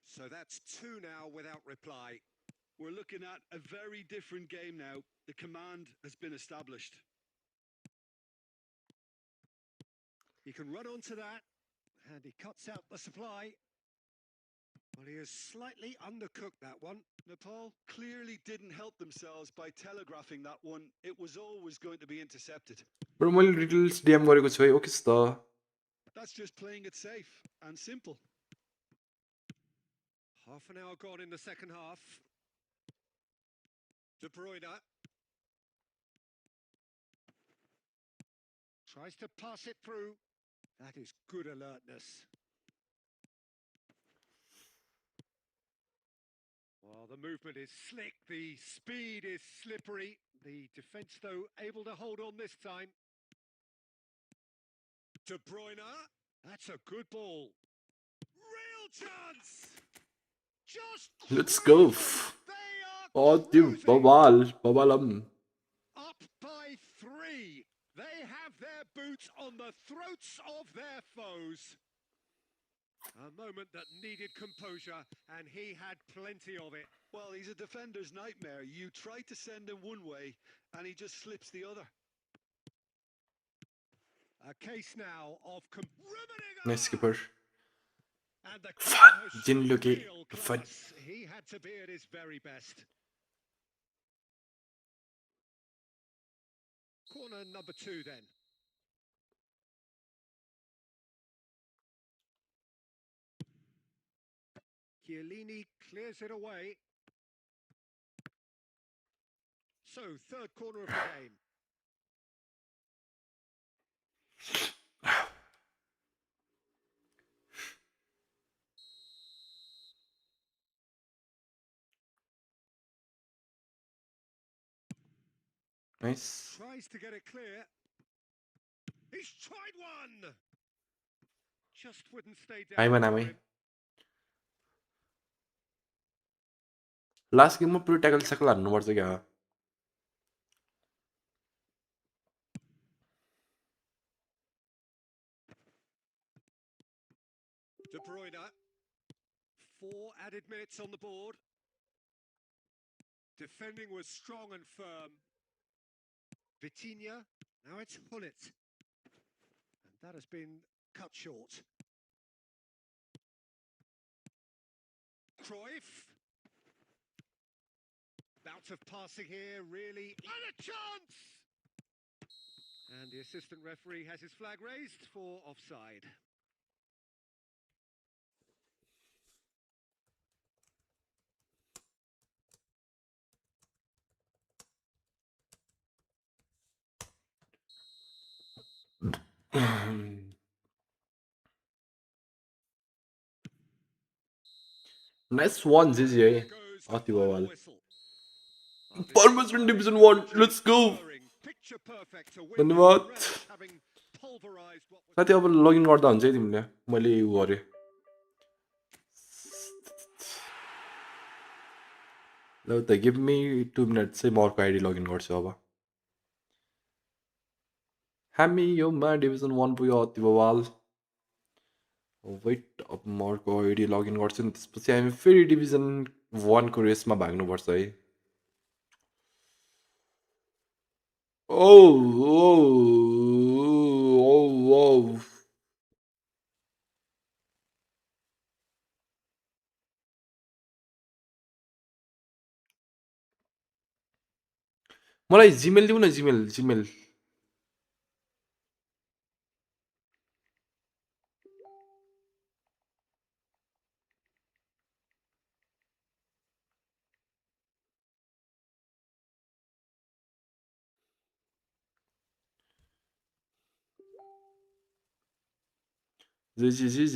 So that's two now without reply. We're looking at a very different game now. The command has been established. He can run onto that, and he cuts out the supply. Well, he has slightly undercooked that one. Nepal clearly didn't help themselves by telegraphing that one. It was always going to be intercepted. बरु मैले details DM गरेको छु है okay त That's just playing it safe and simple. Half an hour gone in the second half. De Bruyne tries to pass it through. That is good alertness. Well, the movement is slick, the speed is slippery. The defence, though, able to hold on this time. De Bruyne, that's a good ball. Real chance! Just Let's go. They are अति cruising. बवालम Up by 3. They have their boots on the throats of their foes. A moment that needed composure, and he had plenty of it. Well, he's a defender's nightmare. You try to send him one way, and he just slips the other. A case now of Nice skipper. And the Fuck, keeper has didn't shown look it. real Fuck. class. He had to be at his very best. Corner number 2 then. Chiellini clears it away. So, third corner of the game. Nice. Tries to get it clear. He's tried one! Just wouldn't stay down. Aima for नामै him. Last गेममा पुरो tackle स्याकल हान्नुपर्छ क्या De Bruyne. 4 added minutes on the board. Defending was strong and firm. Vitinha. Now it's Hullet. And that has been cut short. Cruyff. Bout of passing here, really. And a chance! And the assistant referee has his flag raised for offside. Nice one जिजी है There goes the अति final बवाल whistle. Well, this परमेश्वर is division purring, 1 let's go purring, picture perfect to win धन्यवाद the relish, having pulverized what was साथै अब login गर्दा हुन्छ है तिमीले मैले उ गरे ल त गिभ मी 2 मिनट्स चाहिँ म अर्को आइडी लगइन गर्छु अब हामी यो मा डिभिजन 1 पुग्यो अति बवाल वेट अब म अर्को आइडी लगइन गर्छु नि त्यसपछि हामी फेरि डिभिजन 1 को रेसमा भाग्नुपर्छ है ओ ओ ओ ओ मलाई जिमेल दिउ न जिमेल Zizi,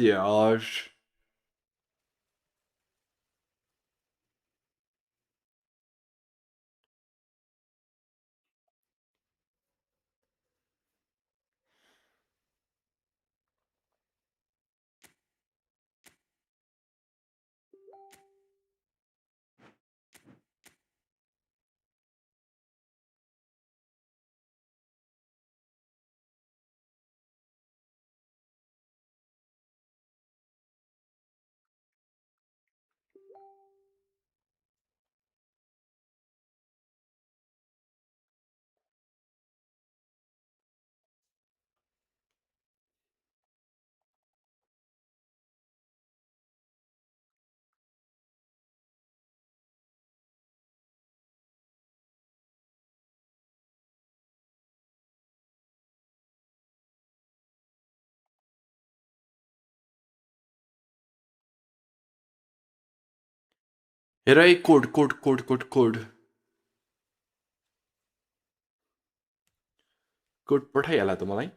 हेर है कोड पठाइहाल त मलाई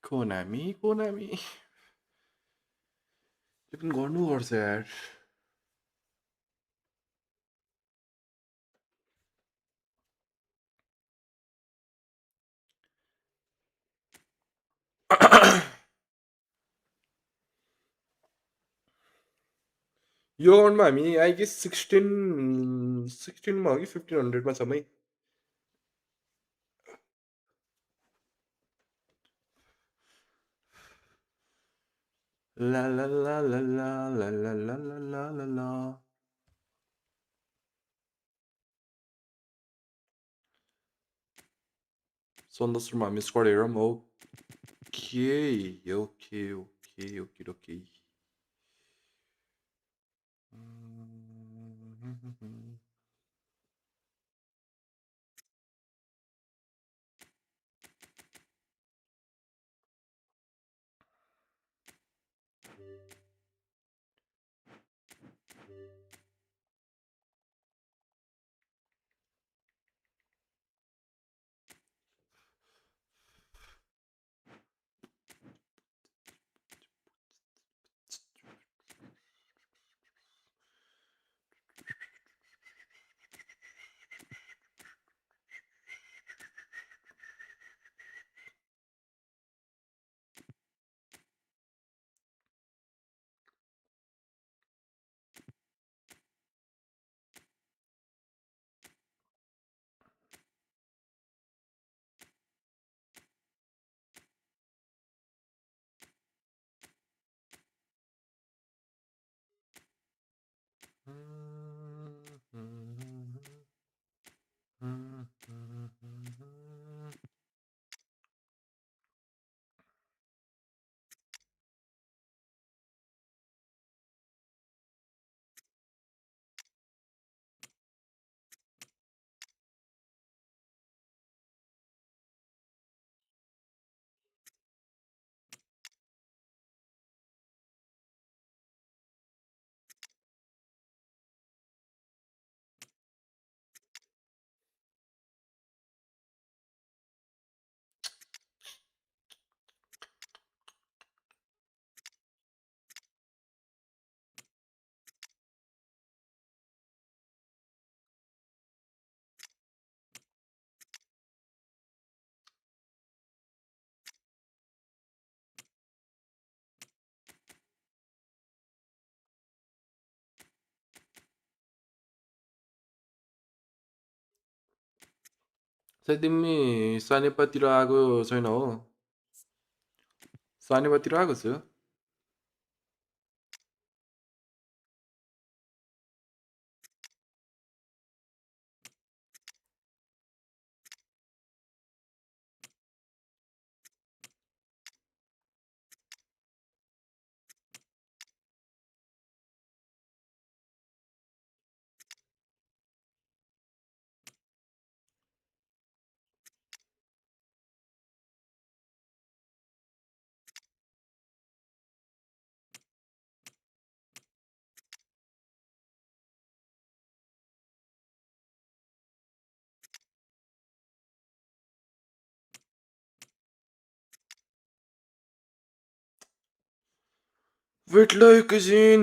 कोनामी त्यो पनि गर्नुपर्छ यार यो अकाउन्टमा हामी आई गेस 16 मा हो कि 1500 मा छौँ है ला ला ला ला ला ला ला ला ला ला ला ला सन्दर्शमा हामी स्क्वाड हेरौँ ओके सायद तिमी सानेपातिर आएको छैन हो सानेपातिर आएको छु Wait lang एकैछिन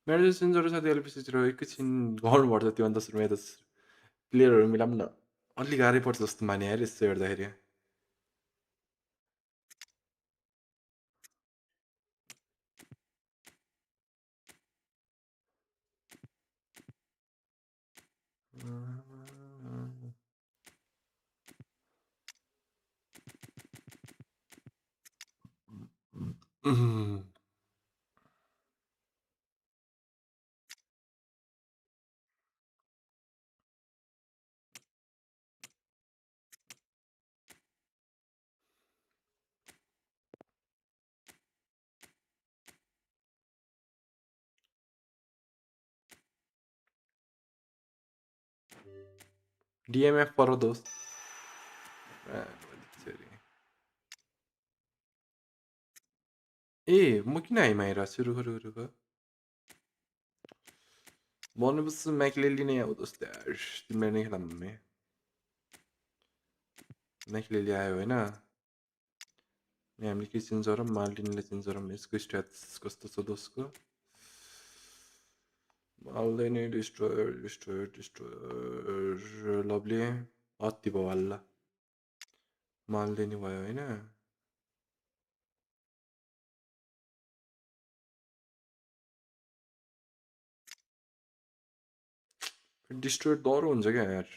मेरो सेन्जर साथीहरूले पछितिर एकैछिन गर्नुपर्छ त्यो अन्त सुरुमा त प्लेयरहरू मिलाउन अलि गाह्रै पर्छ जस्तो माने यार यसो हेर्दाखेरि DMF पर दोस्त ए म किन हाइमा आइरहेको छु रुख रुख रुख भनेपछि म्याकलेली नै आऊ दोस्त यार तिमीलाई नै खेला मम्मी म्याकलेली आयो होइन हामीले के चेन्ज गरौँ मार्लिनले चेन्ज गरौँ यसको स्ट्याट्स कस्तो छ दोस्तको माल्दैन डिस्ट्रोयर डिस्ट्रोयर डिस्ट्रोयर लभली अति भयो हल्ला माल्दैन भयो होइन डिस्ट्रोयर डह्रो हुन्छ क्या यार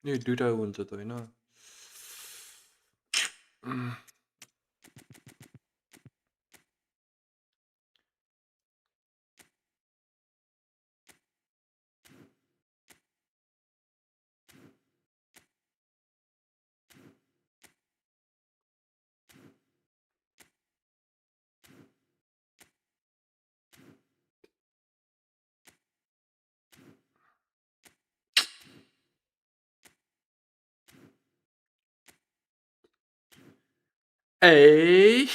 ए दुइटा हुन्छ त होइन ए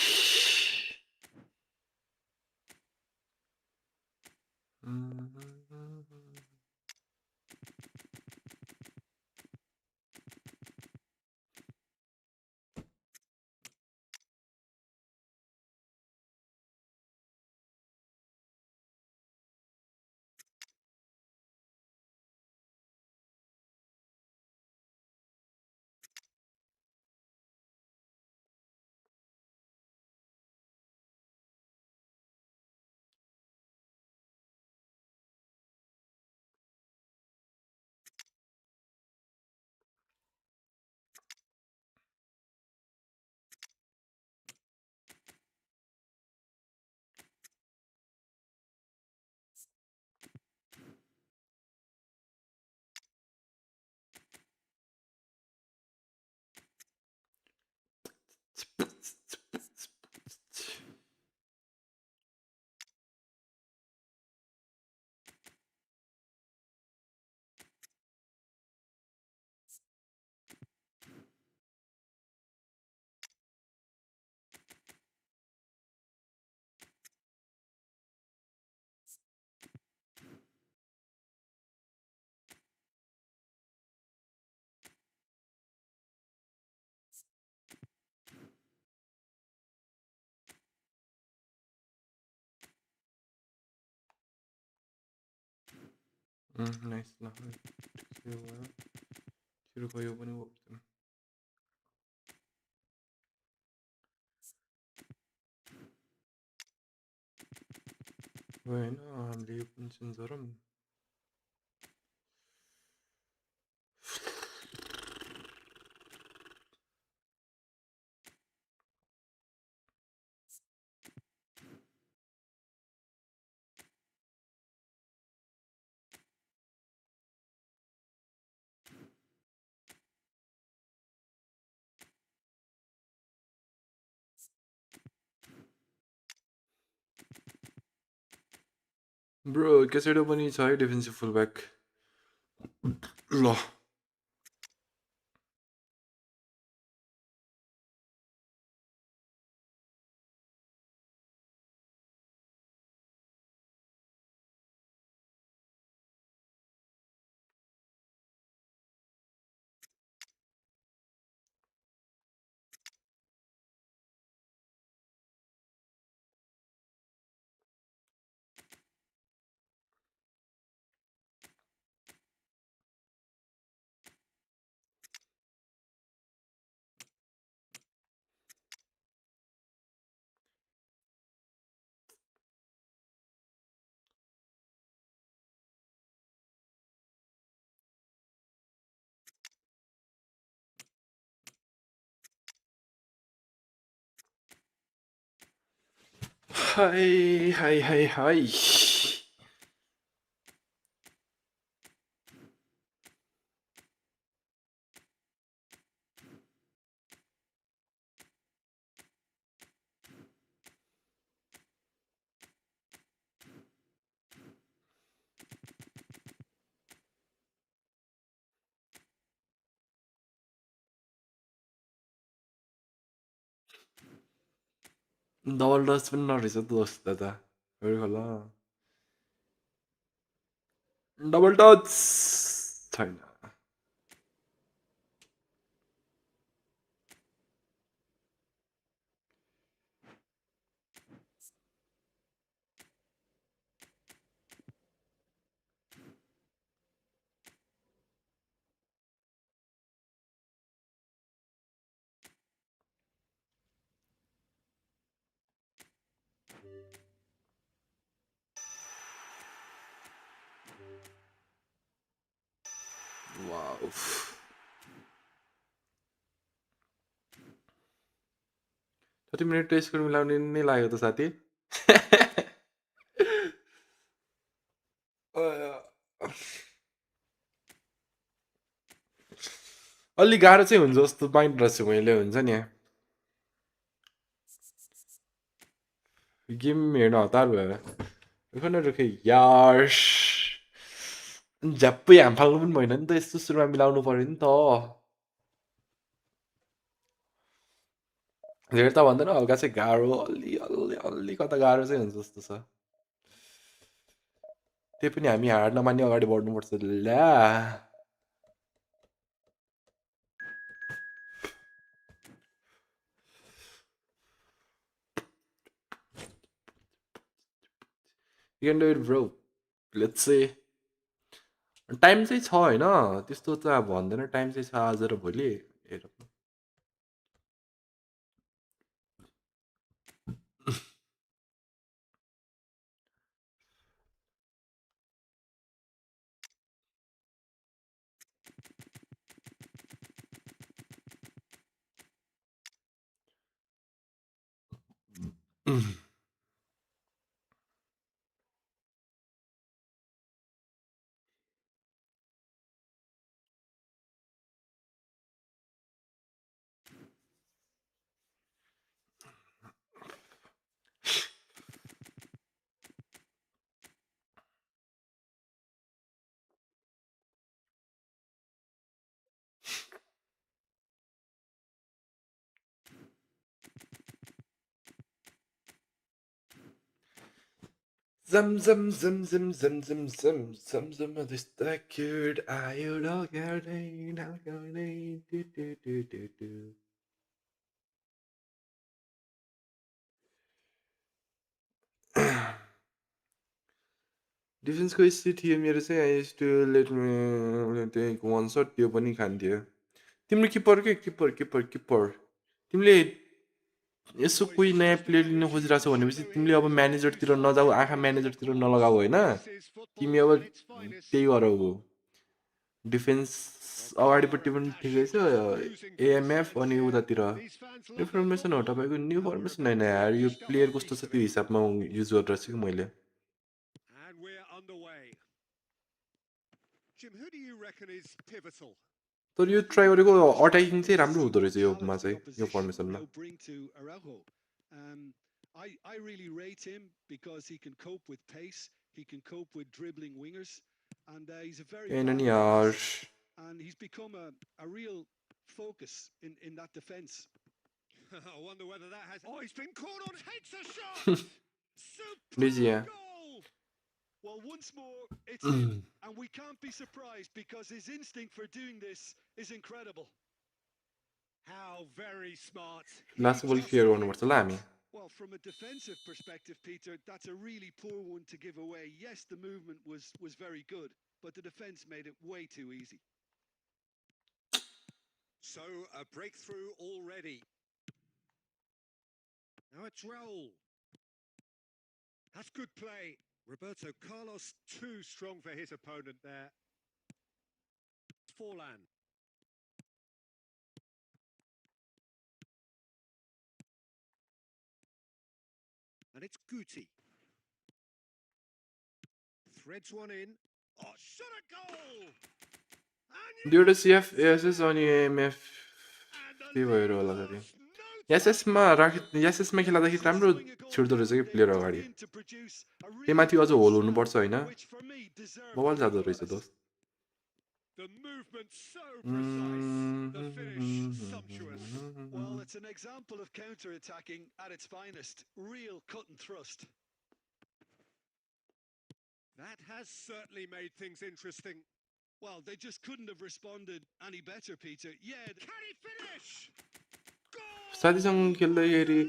नाइस ल त्यो भयो तिम्रो यो पनि भयो होइन हामीले यो पनि चेन्ज गरौँ ब्रो क्यासेडो पनि छ है डिफेन्सिभ फुलब्याक ल high high high high double Dutch पनि नरहेछ दोस्त दादा ल डबल टच छैन वाउ 30 मिनट टेस्ट स्कोर मिलाउने नै लाग्यो त साथी अलि गाह्रो चाहिँ हुन्छ जस्तो पाइरहेको छु मैले हुन्छ नि गेम हेर्न हतार भयो रुख न रुखे यार झ्याप्पै हाम फाल्नु पनि भएन नि त यस्तो सुरुमा मिलाउनु पर्यो नि त धेरै त भन्दैन हल्का चाहिँ गाह्रो अलि अलि अलि कता गाह्रो चाहिँ हुन्छ जस्तो छ त्यही पनि हामी हार नमान्ने अगाडि बढ्नुपर्छ ल्या You can do it, bro. Let's say time चाहिँ छ होइन त्यस्तो त अब भन्दैन टाइम चाहिँ छ आज र भोलि हेरौँ Zam distacted आयो ढल्काउँदै टु डिफेन्सको यस्तै थियो मेरो चाहिँ I used to let me त्यही वान सट त्यो पनि खान्थ्यो तिम्रो किपर तिमीले यसो कोही नयाँ प्लेयर लिन खोजिरहेको छौ भनेपछि तिमीले अब म्यानेजरतिर नजाऊ आँखा म्यानेजरतिर नलगाऊ होइन तिमी अब त्यही गर डिफेन्स अगाडिपट्टि पनि ठिकै छ एएमएफ अनि उतातिर न्यू फर्मेसन हो तपाईँको न्यू फर्मेसन होइन यार यो प्लेयर कस्तो छ त्यो हिसाबमा युज गरिरहेको छु कि मैले And we're underway. Jim, who do you reckon is pivotal? तर यो ट्राई गरेको अट्याकिङ चाहिँ राम्रो हुँदो रहेछ योमा चाहिँ यो फर्मेसनमा I really rate him because he can cope with pace, he can cope with dribbling wingers, and he's a very And balanced यार player, and he's become a real focus in that defense. I wonder whether that has. Oh, he's been caught on. Takes a shot. Busy, Superb yeah. goal. Well, once more, it's him, and we can't be surprised because his instinct for doing this is incredible. How very smart. Last बल clear गर्नुपर्छ ल हामी Well, from a defensive perspective, Peter, that's a really poor one to give away. Yes, the movement was very good, but the defense made it way too easy. So a breakthrough already. Now it's Raul. That's good play. Roberto Carlos too strong for his opponent there. It's Forlan. And it's Guti. Threads one in. Oh, shot a goal! दुईवटा सिएफ ASS अनि AMF त्यही भएर होला फेरि एसएसमा खेल्दाखेरि राम्रो छिर्दो रहेछ कि player अगाडि त्यही माथि अझ होल हुनुपर्छ होइन बवाल जाँदो रहेछ दोस्त The movement so precise, the finish sumptuous. Well, it's an example of counter-attacking at its finest. Real cut and thrust. That has certainly made things interesting. Well, they just couldn't have responded any better, Peter. Yeah. Can he finish? Goal! साथीसँग खेल्दाखेरि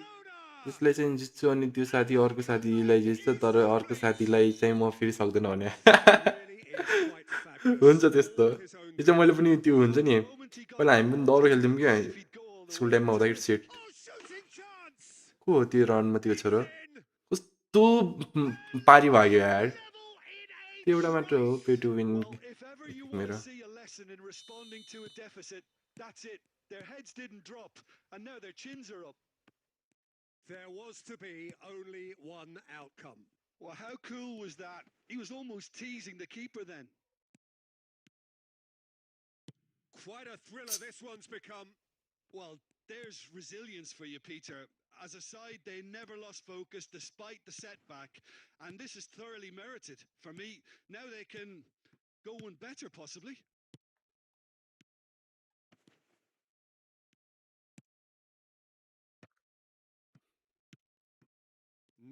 त्यसलाई चाहिँ जित्छु अनि त्यो साथी अर्को साथीलाई जित्छ तर अर्को साथीलाई चाहिँ म फेरि सक्दैन भने हुन्छ त्यस्तो यो चाहिँ मैले पनि त्यो हुन्छ नि पहिला हामी पनि दौरो खेल्थ्यौँ कि स्कुल टाइममा हुँदाखेरि सेट को हो त्यो राउन्डमा त्यो छोरो कस्तो पारी भाग्यो यार त्यो एउटा मात्र हो पे टु विन मेरो That's it. Their heads didn't drop, and now their chins are up. There was to be only one outcome. Well, how cool was that? He was almost teasing the keeper then. Quite a thriller this one's become. Well, there's resilience for you, Peter. As a side, they never lost focus despite the setback, and this is thoroughly merited. For me, now they can go one better, possibly.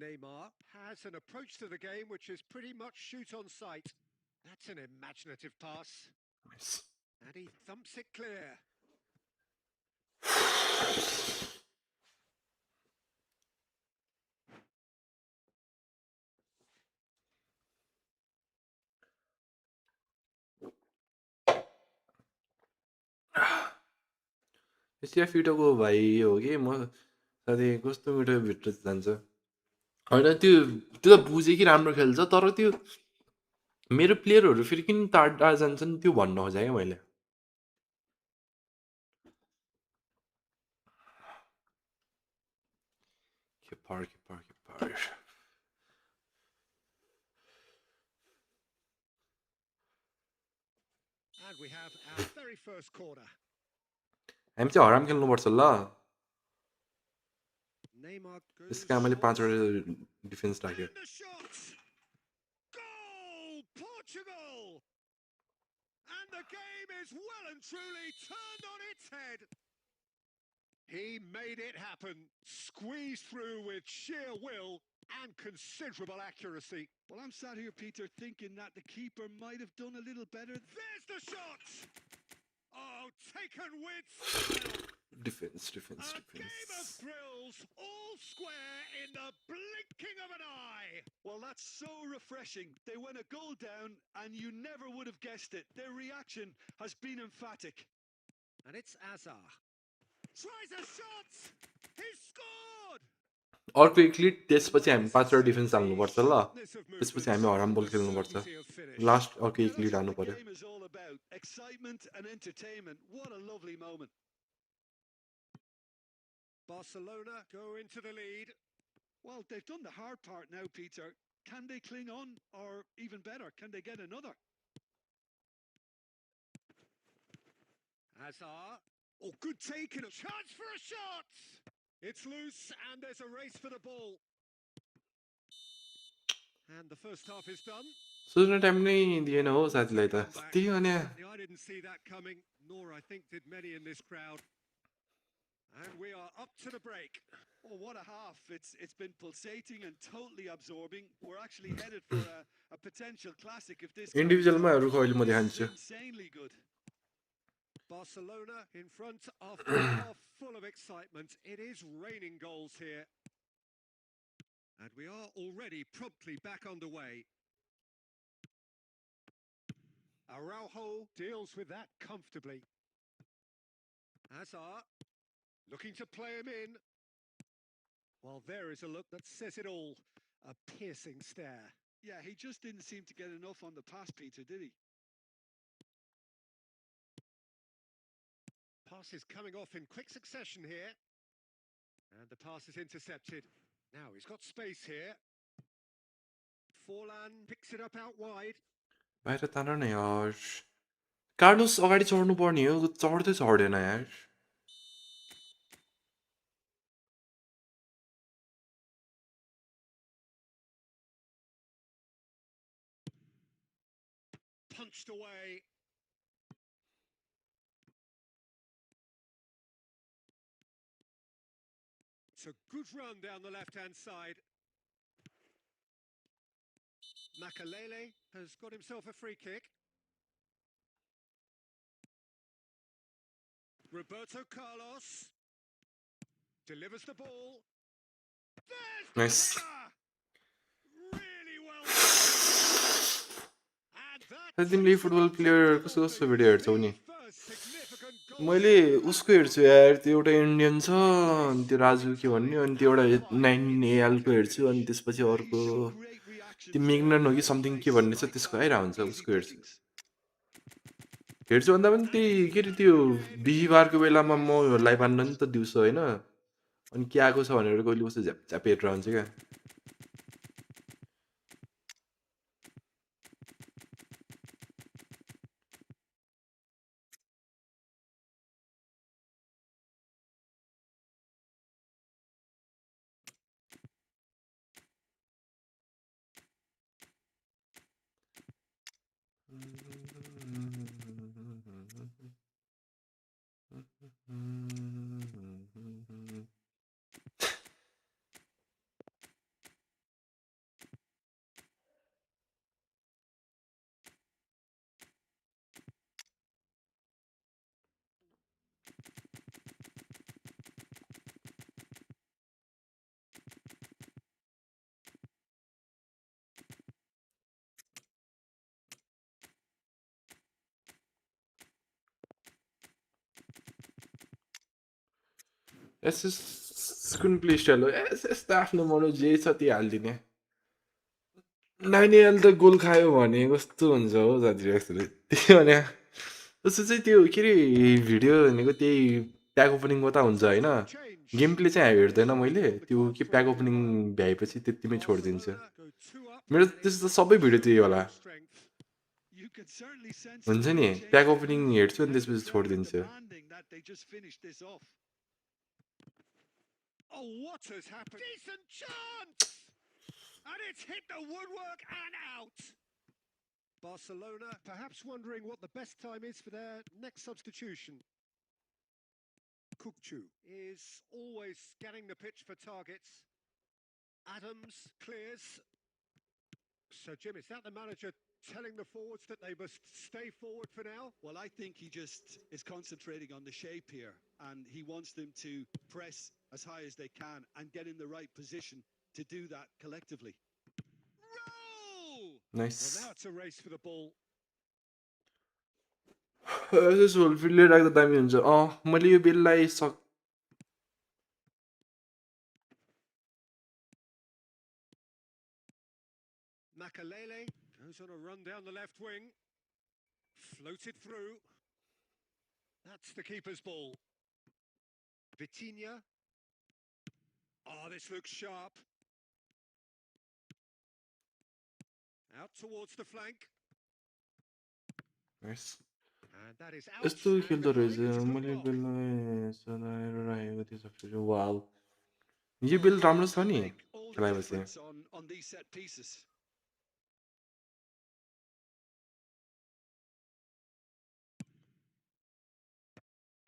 Neymar has an approach to the game which is pretty much shoot on sight. That's an imaginative pass. Nice. And he thumps it clear. एसिया फिटोको भाइ हो कि म साथी कस्तो मिठो भित्र जान्छ होइन त्यो त बुझेँ कि राम्रो खेल्छ तर त्यो मेरो प्लेयरहरू फेरि किन टाढा जान्छन् त्यो भन्न खोजेँ क्या मैले किपर And we have our very first corner. हामी चाहिँ हराम खेल्नुपर्छ ल Neymar goes. त्यस कारण मैले 5 वटा डिफेन्स राखेँ And the shot! Goal! Portugal! And the game is well and truly turned on its head. He made it happen, squeezed through with sheer will and considerable accuracy. Well, I'm sat here, Peter, thinking that the keeper might have done a little better. There's the shot! Oh, taken with style. Defense. A game of thrills, all square in the blinking of an eye. Well, that's so refreshing. They went a goal down, and you never would have guessed it. Their reaction has been emphatic. And it's Azar. Tries a shot. He scored. अर्को एक क्लिट त्यसपछि हामी 5 वटा defence हाल्नुपर्छ ल त्यसपछि हामी हराम बल खेल्नुपर्छ लास्ट अर्को एक क्लिट हाल्नु पर्यो Game is all about excitement and entertainment. What a lovely moment. Barcelona go into the lead. Well, they've done the hard part now, Peter. Can they cling on, or even better, can they get another? Azar. Oh, good taking. Chance for a shot. It's loose, and there's a race for the ball. And the first half is done. सोच्ने time नै दिएन हो साथीलाई त त्यही हो नि I didn't see that coming, nor I think did many in this crowd. And we are up to the break. Oh, what a half. It's been pulsating and totally absorbing. We're actually headed for a potential classic if this इन्डिभिजुअलमा हरू अहिले म देखान्छु insanely good. Barcelona in front after a half full of excitement. It is raining goals here. And we are already promptly back underway. Araujo deals with that comfortably. Azar looking to play him in. Well, there is a look that says it all. A piercing stare. Yeah, he just didn't seem to get enough on the pass, Peter, did he? Pass is coming off in quick succession here. And the pass is intercepted. Now he's got space here. Forlan picks it up out wide. बाहिर तान न यार Carlos अगाडि चढ्नु पर्ने हो चढ्दै चढेन यार Punched away. It's a good run down the left-hand side. Makalele has got himself a free kick. Roberto Carlos delivers the ball. There's the Nice. header! Really well done. And that तिमीले football player कस्तो कस्तो video हेर्छौ नि first significant goal. मैले उसको हेर्छु यार त्यो एउटा इन्डियन छ अनि त्यो राजु के भन्ने अनि त्यो एउटा 9AL को हेर्छु अनि त्यसपछि अर्को Great reactions त्यो there. मेग्नन हो कि समथिङ के भन्ने छ त्यसको आइरहेको हुन्छ उसको हेर्छु भन्दा पनि त्यही के अरे त्यो बिहिबारको बेलामा म लाइभ हान्न नि त दिउँसो होइन अनि के आएको छ भनेर कहिले कस्तो झ्याप हेरेर हुन्छ क्या कुन प्ले स्टाइल हो यस्तो आफ्नो मन जे छ त्यही हालिदिने 9AL त गोल खायो भने कस्तो हुन्छ हो साथीहरू त्यही भने जस्तो चाहिँ त्यो के अरे भिडियो भनेको त्यही प्याक ओपनिङ मात्रै हुन्छ होइन गेम प्ले चाहिँ हेर्दैन मैले त्यो के प्याक ओपनिङ भ्याएपछि त्यतिमै छोडिदिन्छु मेरो त्यस्तो सबै भिडियो त्यही होला You could certainly sense हुन्छ the नि change pack in opening mood. हेर्छु अनि And त्यसपछि it's very छोडिदिन्छु demanding that they just finish this off. Oh, what has happened? Decent chance! And it's hit the woodwork and out. Barcelona perhaps wondering what the best time is for their next substitution. Kukcu is always scanning the pitch for targets. Adams clears. So, Jim, is that the manager telling the forwards that they must stay forward for now. Well, I think he just is concentrating on the shape here, and he wants them to press as high as they can and get in the right position to do that collectively. Roll! Well, Nice. now it's a race for the ball. यसो होलफिल्डले राख्दा दामी हुन्छ मैले यो बेललाई Makalele goes on a run down the left wing. Floated through. That's the keeper's ball. Vitinha. Oh, this looks sharp. Out towards the flank. Nice. And that is out. यस्तो And खेल्दो the रहेछ line is मैले hooked off. बेललाई सदाएर राखेको थिएँ सबैले wow यो Well, bell goals राम्रो छ can नि make all the खेलाएपछि difference on these set pieces.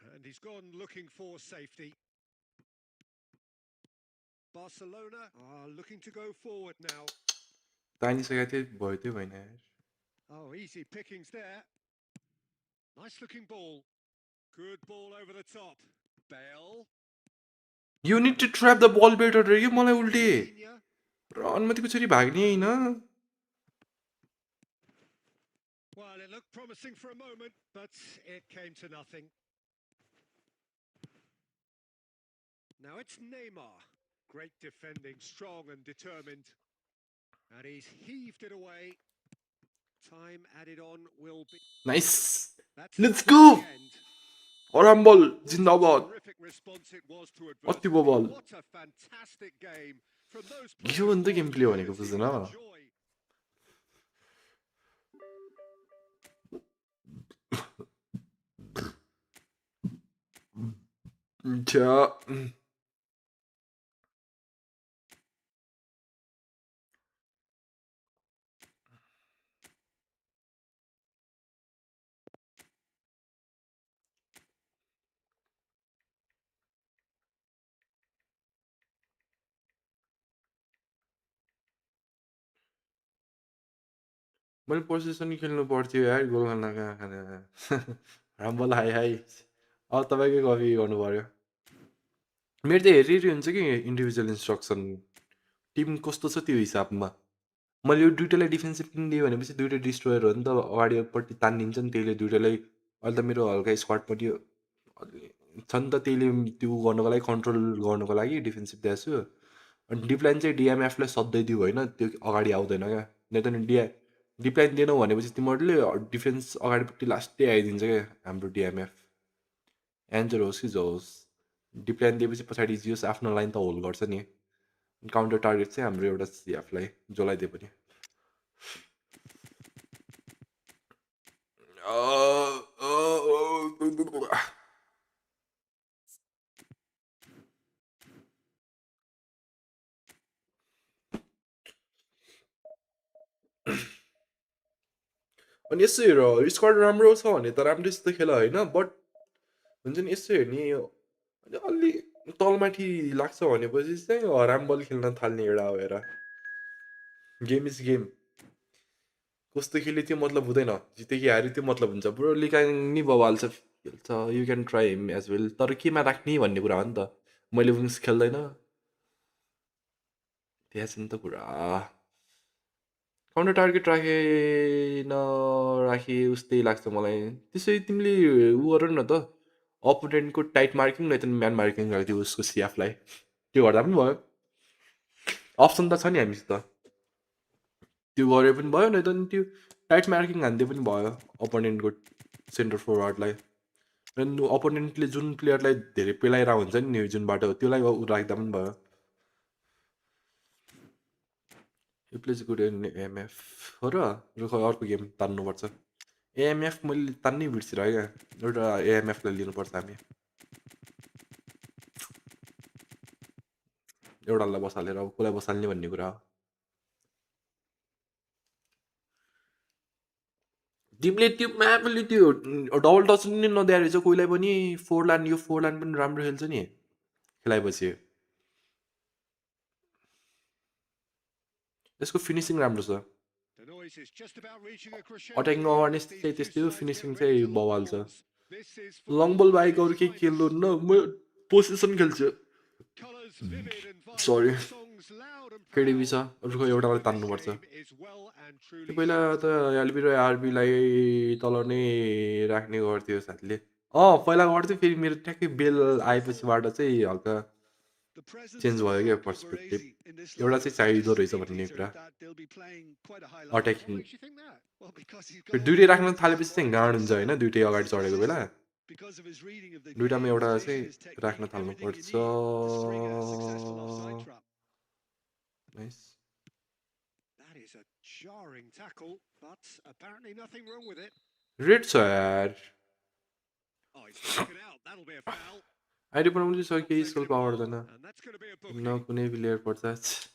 And he's gone looking for safety. Barcelona are looking to go forward now. तानिसकेको थिएँ भयो त्यो भएन यार Oh, easy pickings there. Nice looking ball. Good ball over the top. Bell. You need to trap the ball better रे के मलाई उल्टे Vitinha. रनमा त्यो कसरी भाग्ने हैन Well, it looked promising for a moment, but it came to nothing. Now it's Neymar. Great defending, strong and determined. And he's heaved it away. Time added on will be... nice That's Let's the go! end. अराम्बल Zindabad Terrific response it was to अति बो बल What a fantastic game from those यो अन्त game play भनेको बुझ्दैन मैले position खेल्नु पर्थ्यो यार गोल खान खाना राम्बल हाई हाई अब तपाईँकै कपी गर्नु पर्यो मेरो त हेरी हुन्छ कि इन्डिभिजुअल इन्स्ट्रक्सन टिम कस्तो छ त्यो हिसाबमा मैले यो दुइटालाई डिफेन्सिभ किनिदिएँ भनेपछि दुइटा डिस्ट्रोयर हो नि त अगाडिपट्टि तानिदिन्छ नि त्यहीले दुइटालाई अहिले त मेरो हल्का स्क्वाड पनि छ नि त त्यहीले त्यो गर्नुको लागि कन्ट्रोल गर्नुको लागि डिफेन्सिभ दिएछु अनि डिपलाइन चाहिँ डिएमएफलाई सधैँ दियो होइन त्यो अगाडि आउँदैन क्या नै त डिपलाइन दिएनौ भनेपछि तिमीहरूले डिफेन्स अगाडिपट्टि लास्टै आइदिन्छ क्या हाम्रो डिएमएफ एन्जर होस् कि जो होस् डिपलाइन दिएपछि पछाडि जियोस् आफ्नो लाइन त होल्ड गर्छ नि काउन्टर टार्गेट चाहिँ हाम्रो एउटा सिएफलाई जसलाई दिए पनि अनि यसो हेर स्क्वाड राम्रो छ भने त राम्रो जस्तो खेल होइन बट हुन्छ नि यसो हेर्ने अलि तलमाथि लाग्छ भनेपछि चाहिँ हराम बल खेल्न थाल्ने एउटा हो हेर गेम इज गेम कस्तो खेल्यो त्यो मतलब हुँदैन जित्यो कि हार्यो त्यो मतलब हुन्छ ब्रो लिकाङ नि बबाल छ खेल्छ you can try him as well तर केमा राख्ने भन्ने कुरा हो नि त मैले विङ्स खेल्दैन त्यहाँ छ नि त कुरा काउन्टर टार्गेट राखे नराखे उस्तै लाग्छ मलाई त्यसै तिमीले उ गर न त अपोनेन्टको टाइट मार्किङ नै त म्यान मार्किङ राखिदियो उसको सिएफलाई त्यो गर्दा पनि भयो अप्सन त छ नि हामीसित त्यो गरे पनि भयो नै त त्यो टाइट मार्किङ हान्दिए पनि भयो अपोनेन्टको सेन्टर फरवार्डलाई अनि अपोनेन्टले जुन प्लेयरलाई धेरै पेलाइरहेको हुन्छ नि जुन बाटो त्यसलाई राख्दा पनि भयो यो प्लेज गुड एएमएफ हो र अर्को गेम तान्नुपर्छ एएमएफ मैले तान्नै बिर्सिरहेँ क्या एउटा एएमएफलाई लिनुपर्छ हामी एउटालाई बसालेर अब कसलाई बसाल्ने भन्ने कुरा हो तिमीले त्यो म्यापले त्यो डबल टच नि नदिएर रहेछ कोहीलाई पनि फोर लाइन यो फोर लाइन पनि राम्रो खेल्छ नि खेलाएपछि यसको फिनिसिङ राम्रो छ The noise is just about reaching a crescendo Attacking here awareness as these चाहिँ two त्यस्तै हो, sides finishing get ready चाहिँ to lock बवाल छ. arms. This is long football बल at बाहेक its अरू केही finest. खेल्नुहुन्न, म पोजिसन खेल्छु. Colours vivid and Sorry. vibrant, songs loud and केडिबी छ, proud. अरूको एउटालाई तान्नुपर्छ. This game is well and truly पहिला set. त एलबी र आरबीलाई तल नै राख्ने गर्थ्यो साथीले. पहिला गर्थ्यो, फेरि मेरो ट्याक्कै बेल आएपछिबाट चाहिँ हल्का The presence चेन्ज of भयो क्या front cover perspective. Azy in this एउटा lineup चाहिँ चाहिदो suggests रहेछ to me, भन्ने Peter, कुरा. that they'll be playing quite a high line. What Attacking. makes you think that? Well, because he's got फेरि all दुइटै the राख्न ability to थालेपछि score चाहिँ at गाँड pace. हुन्छ होइन, दुइटै Because अगाडि of his चढेको बेला. system, because of his reading of the दुइटामा game, एउटा his चाहिँ vision, his technique, राख्न everything you थाल्नुपर्छ. need to string a successful offside trap. Nice. That is a jarring tackle, but apparently nothing wrong with it. Red छ यार. Oh, he's taken out. That'll be a foul. ID बनाउनु चाहिँ Not केही taken school him on, आउँदैन. and that's going to be a न booking. कुनै player पर्छ.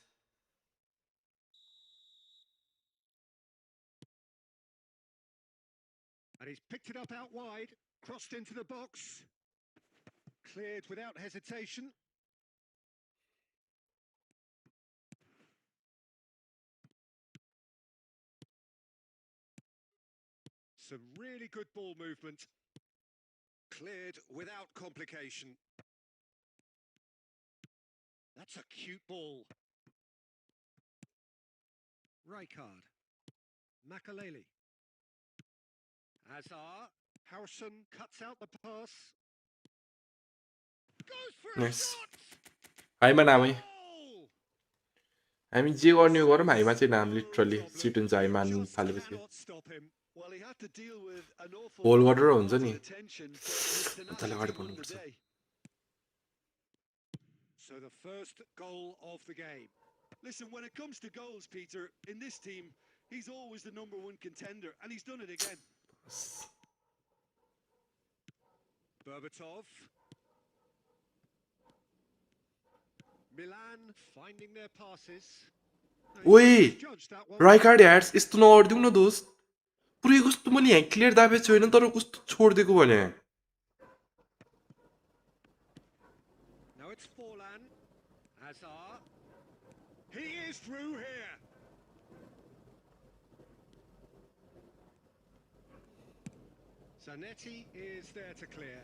And he's picked it up out wide, crossed into the box, cleared without hesitation. Some really good ball movement. Cleared without complication. That's a cute ball. Rijkaard. Makaleli. Hazard. Harrison cuts out the pass. Goes for a Nice. shot! Haima नामै. Goal! हामी जे गर्ने गरौँ, हाइमा चाहिँ नाम literally seat हुन्छ हाइमा हाल्नु Just थालेपछि. cannot stop him. Well, he had to deal with an awful whole lot गरेर of हुन्छ नि. unwanted attention, but his मजाले tenacity अगाडि won the बढ्नुपर्छ. day. So the first goal of the game. Listen, when it comes to goals, Peter, in this team, he's always the number one contender, and he's done it again. Berbatov. Milan finding their passes. Now, ओइ he judged that one. राइकार्ड यार्स यस्तो नगरिदिउ न दोस्त. पुरै कस्तो पनि यहाँ क्लियर दाबेको छैन तर कस्तो छोडिदिएको भने. Now it's Forlan. Hazard. He is through here. Zanetti is there to clear.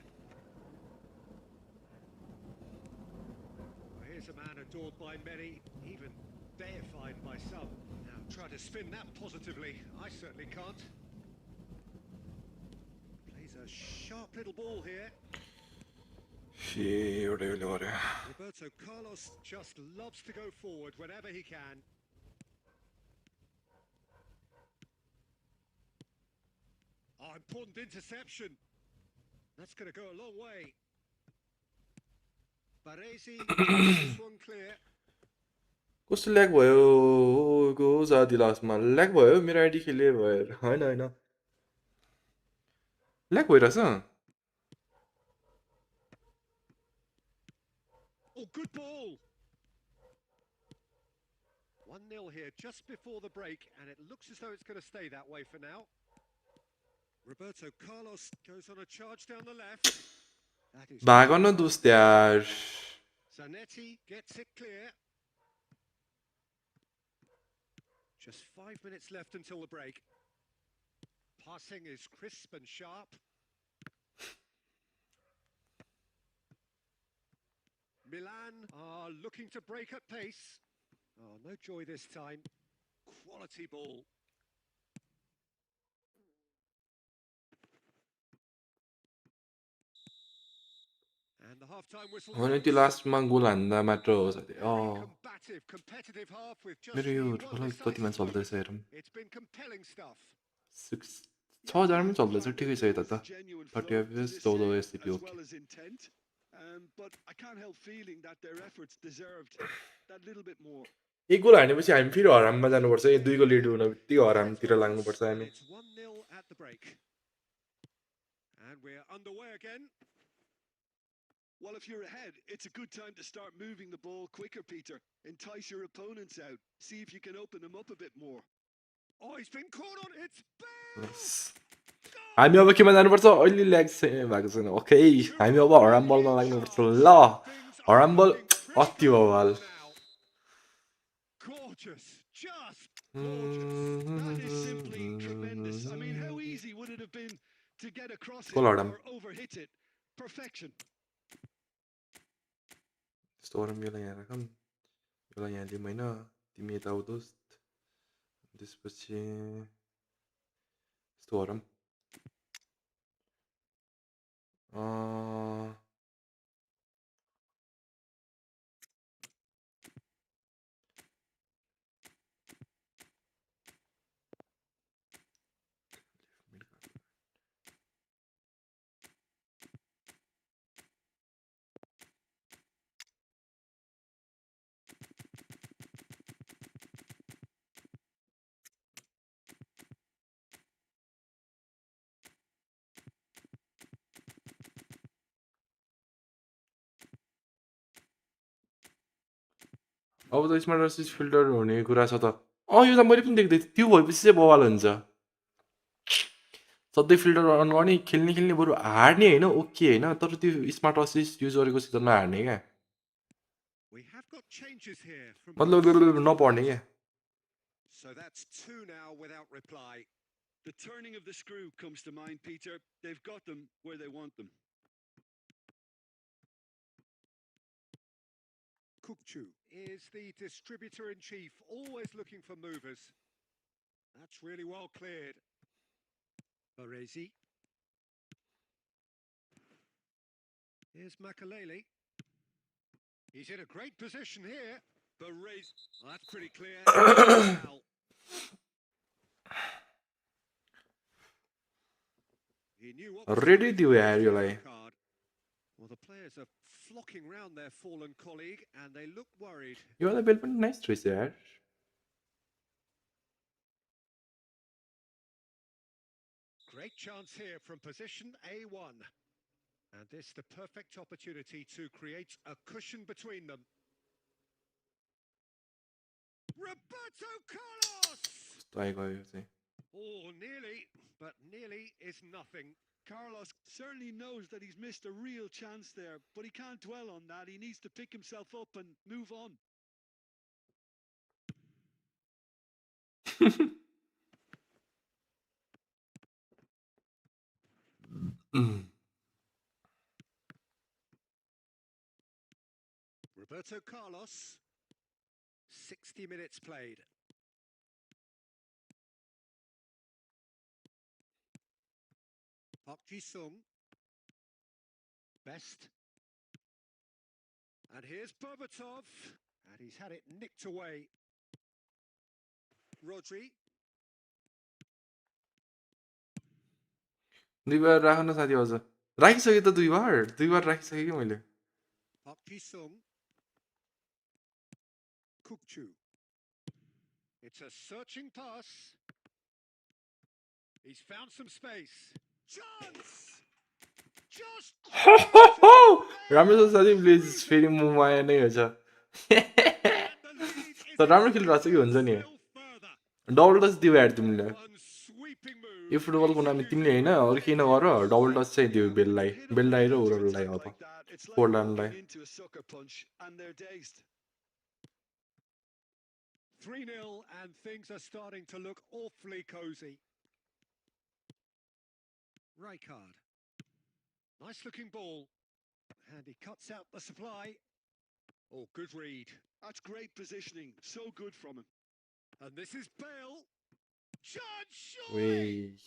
Well, here's a man adored by many, even deified by some. Now try to spin that positively. I certainly can't. Plays a sharp little ball here. एउटा यसले गर्यो. Roberto Carlos just loves to go forward whenever he can. Oh, important interception. That's going to go a long way. Baresi keeps this one clear. कस्तो lag भयो गो जाति लास्टमा lag भयो मेरो ID खेले भएर हैन हैन ल्याग भइरहेछ. Oh, good ball. 1-0 here just before the break, and it looks as though it's going to stay that way for now. Roberto Carlos goes on a charge down the left. That is भाग न दोस्त यार. Zanetti gets it clear. Just 5 minutes left until the break. Passing is crisp and sharp. Milan are looking to break at pace. Oh, no joy this time. Quality ball. And the half-time whistle. भने त्यो लास्टमा गोल हान्दा मात्र हो साथी. Very combative, competitive half with just मेरो the yo one ठुलो कतिमा decisive चल्दैछ moment. हेरौँ. It's been compelling stuff. 6000 मै चल्दैछ ठिकै छ है त. Genuine 30 flow to FPS this 14 game, SCP as okay. well as intent. But I can't help feeling that their efforts deserved that little bit more. एक गोल हानेपछि हामी फेरि हराममा जानुपर्छ. यो दुई गोल लिड हुन बित्तिकै हरामतिर लाग्नुपर्छ हामी. It's 1-0 at the break. And we're underway again. Well, if you're ahead, it's a good time to start moving the ball quicker, Peter. Entice your opponents out. See if you can open them up a bit more. Oh, he's been caught on. It's bang! हामी अब केमा जानुपर्छ अहिले lag चाहिँ भएको छैन. Okay हामी अब हराम बलमा लाग्नुपर्छ. ल हराम बल अति बवाल. Gorgeous. Just Gorgeous. That is simply tremendous. I mean, how easy would it have been to get across it Colorado. or overhit it? Perfection. Storm yo यहाँ राखौँ यसलाई यहाँ दिउँ होइन तिमी यता आउँदोस् त्यसपछि यस्तो गरौँ अब त स्मार्ट असिस्ट फिल्टर हुने कुरा छ त यो त मैले पनि देख्दै थिएँ त्यो भएपछि चाहिँ बवाल हुन्छ सधैँ फिल्टर अन गर्ने खेल्ने बरु हार्ने होइन ओके होइन तर त्यो स्मार्ट असिस्ट युज गरेको सिजनमा हार्ने क्या We have got changes here from मतलब नपढ्ने क्या So that's two now without reply. The turning of the screw comes to mind, Peter. They've got them where they want them. Kukchu is the distributor-in-chief, always looking for movers. That's really well cleared. Baresi. Here's Makalele. He's in a great position here. Baresi. Oh, that's pretty clear. Foul. He knew what was ready coming दियो from यार the यसलाई yellow card. Well, the players are flocking round their fallen colleague, and they look worried. यो वाला bell पनि nice रहेछ यार Great chance here from position A1. And this the perfect opportunity to create a cushion between them. Roberto Carlos! यस्तो आइगयो यो चाहिँ Oh, nearly, but nearly is nothing. Carlos certainly knows that he's missed a real chance there, but he can't dwell on that. He needs to pick himself up and move on. Roberto Carlos, 60 minutes played. Park Ji-sung, Best. And here's Berbatov, and he's had it nicked away. Rodri. दुई बार राख्न साथी अझ राखिसकेँ त दुई बार राखिसकेँ कि मैले Park Ji-sung. Kukchu. It's a searching pass. He's found some space. Chance! Just राम्रो छ साथी प्लिज फेरि म माया नै हुन्छ तर राम्रो खेलिरहेको छ कि हुन्छ नि डबल टच दियो यार तिमीले यो फुटबलको नाम तिमीले होइन अरू केही नगर डबल टच चाहिँ दियो बेललाई र उरललाई अब फोर्लानलाई 3-0 and things are starting to look awfully cozy. Rijkaard. Nice looking ball. And he cuts out the supply. Oh, good read. That's great positioning. So good from him. And this is Bale. Judge Wait.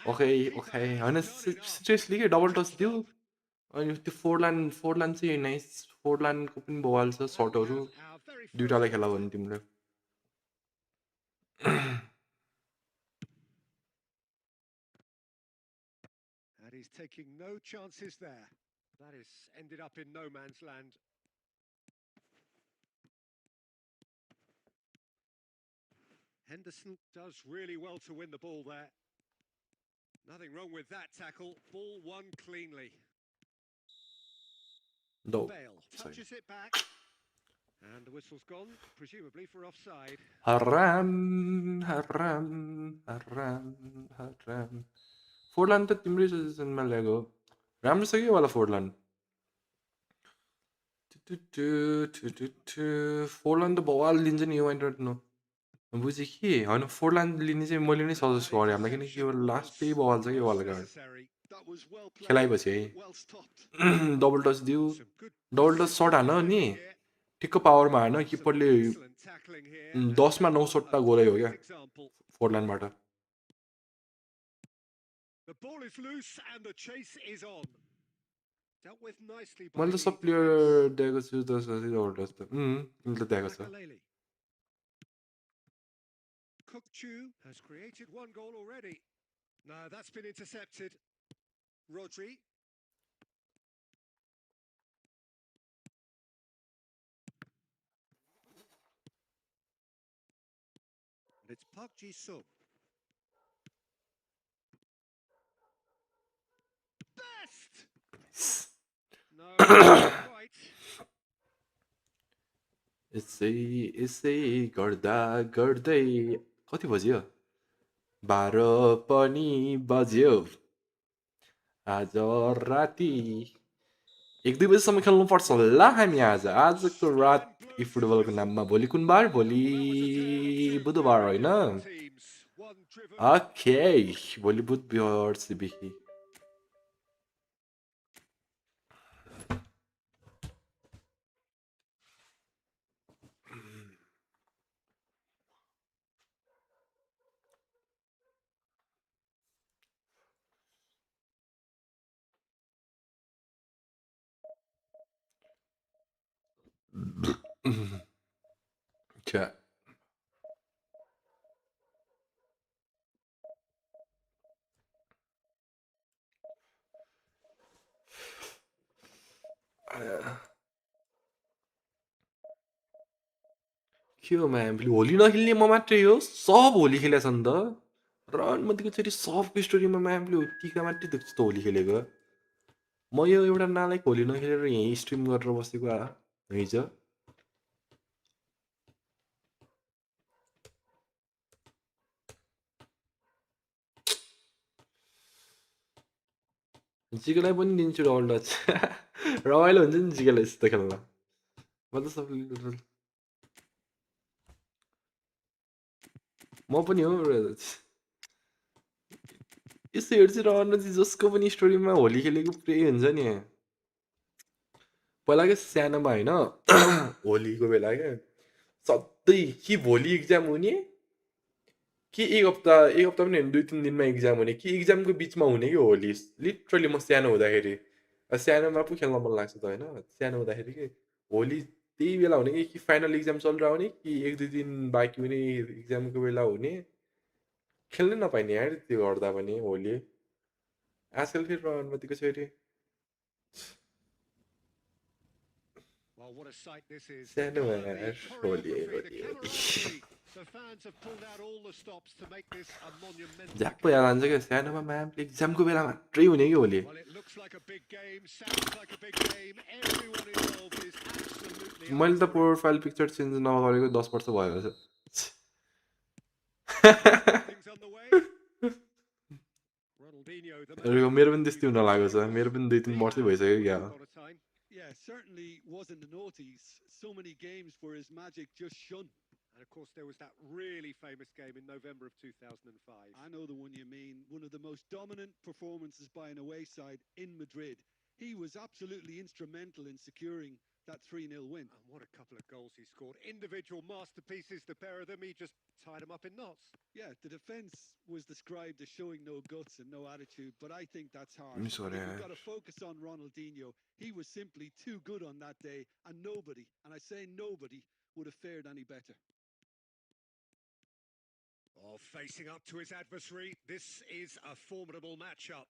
surely. Okay होइन seriously के double touch दियो अनि त्यो Forlan चाहिँ nice फोरलानको पनि बवाल छ सर्टहरू दुइटालाई खेला भने तिमीले And he's taking no chances there. That has ended up in no man's land. Henderson does really well to win the ball there. Nothing wrong with that tackle. Ball won cleanly. Bale touches it back. And the whistle's gone, presumably for offside. Haram. Forlan त तिम्रै सजेसनमा ल्याएको राम्रो छ कि वाला Forlan Forlan त बवाल दिन्छ नि यो वाइन्ट नो बुझेँ कि होइन फोरल्यान्ड लिने चाहिँ मैले नै सजेस्ट गरेँ हामीलाई किनकि यो लास्टै बल छ कि wild card That was well played, खेलाएपछि है but well stopped. Double touch दियो Some good डबल टच सर्ट हान नि defending here. ठिक्क पावरमा हान Some किपरले excellent tackling here. and 10मा 9 now सट्टा a गोलै हो क्या perfect example. फोरल्यान्डबाट The ball is loose and the chase is on. Dealt with nicely by मैले त the सब प्लेयर defense. दिएको छु त डबल टच त तिमीले त दिएको छ Makalele. Kukchu has created one goal already. No, that's been intercepted. Rodri. And it's Park Ji-sung. Best! No, not quite. यसै यसै गर्दा गर्दै कति बज्यो 12 पनि बज्यो आज राति 1-2 बजीसम्म खेल्नुपर्छ होला हामी आजको रात And यी blows his फुटबलको whistle. नाममा भोलि कुन बार भोलि Well, that was a tale of two बुधबार very होइन different teams. One driven. Okay भोलि बुधबार सिबिही अच्छा के हो म्याम होली नखेल्ने म मात्रै हो सब होली खेलेछ नि त रणमतीको छोरी सबको स्टोरीमा म्यामले टिका मात्रै देख्छु त होली खेलेको म यो एउटा नालायक होली नखेलेर यहीँ स्ट्रिम गरेर बसेको हिजो जिगेलाई पनि दिन्छु डबल टच रमाइलो हुन्छ नि जिगेलाई यस्तो खेल्न म त सब म पनि हो यस्तो हेर्छु रणमती जसको पनि स्टोरीमा होली खेलेको पुरै हुन्छ नि पहिला क्या सानोमा होइन होलीको बेला क्या सधैँ कि भोलि इक्जाम हुने कि एक हप्ता पनि होइन 2-3 दिनमा इक्जाम हुने कि इक्जामको बिचमा हुने कि होली लिटरली म सानो हुँदाखेरि सानोमा पो खेल्न मन लाग्छ त होइन सानो हुँदाखेरि कि होली त्यही बेला हुने कि फाइनल इक्जाम चलेर आउने कि 1-2 दिन बाँकी हुने इक्जामको बेला हुने खेल्नै नपाइने यार त्यो गर्दा पनि होली आजकल फेरि अनुमतिको छोरी Well, what a sight this is. The सानो colour, the यार Holi choreography, the Holi Holi camaraderie. The fans have pulled out all the stops to make this a monumental झ्याप्पो याद occasion. आउँछ क्या सानोमा म्यामले इक्जामको बेला मात्रै हुने कि Holi Well, it looks like a big game, sounds like a big game. Everyone involved is absolutely up मैले त for it. Profile picture change नगरेको 10 वर्ष भयो Things on the way. Ronaldinho, the yo man मेरो पनि who त्यस्तै हुन लाग्यो छ मेरो पनि 2-3 वर्षै भइसक्यो क्या a lot of time. Yeah, certainly wasn't the noughties. So many games where his magic just shone. And of course, there was that really famous game in November of 2005. I know the one you mean. One of the most dominant performances by an away side in Madrid. He was absolutely instrumental in securing that 3-0 win. And what a couple of goals he scored. Individual masterpieces, the pair of them. He just tied them up in knots. Yeah, the defence was described as showing no guts and no attitude, but I think that's harsh. Ni sorry, I think we've yaar. got to focus on Ronaldinho. He was simply too good on that day, and nobody, and I say nobody, would have fared any better. Oh, facing up to his adversary, this is a formidable matchup.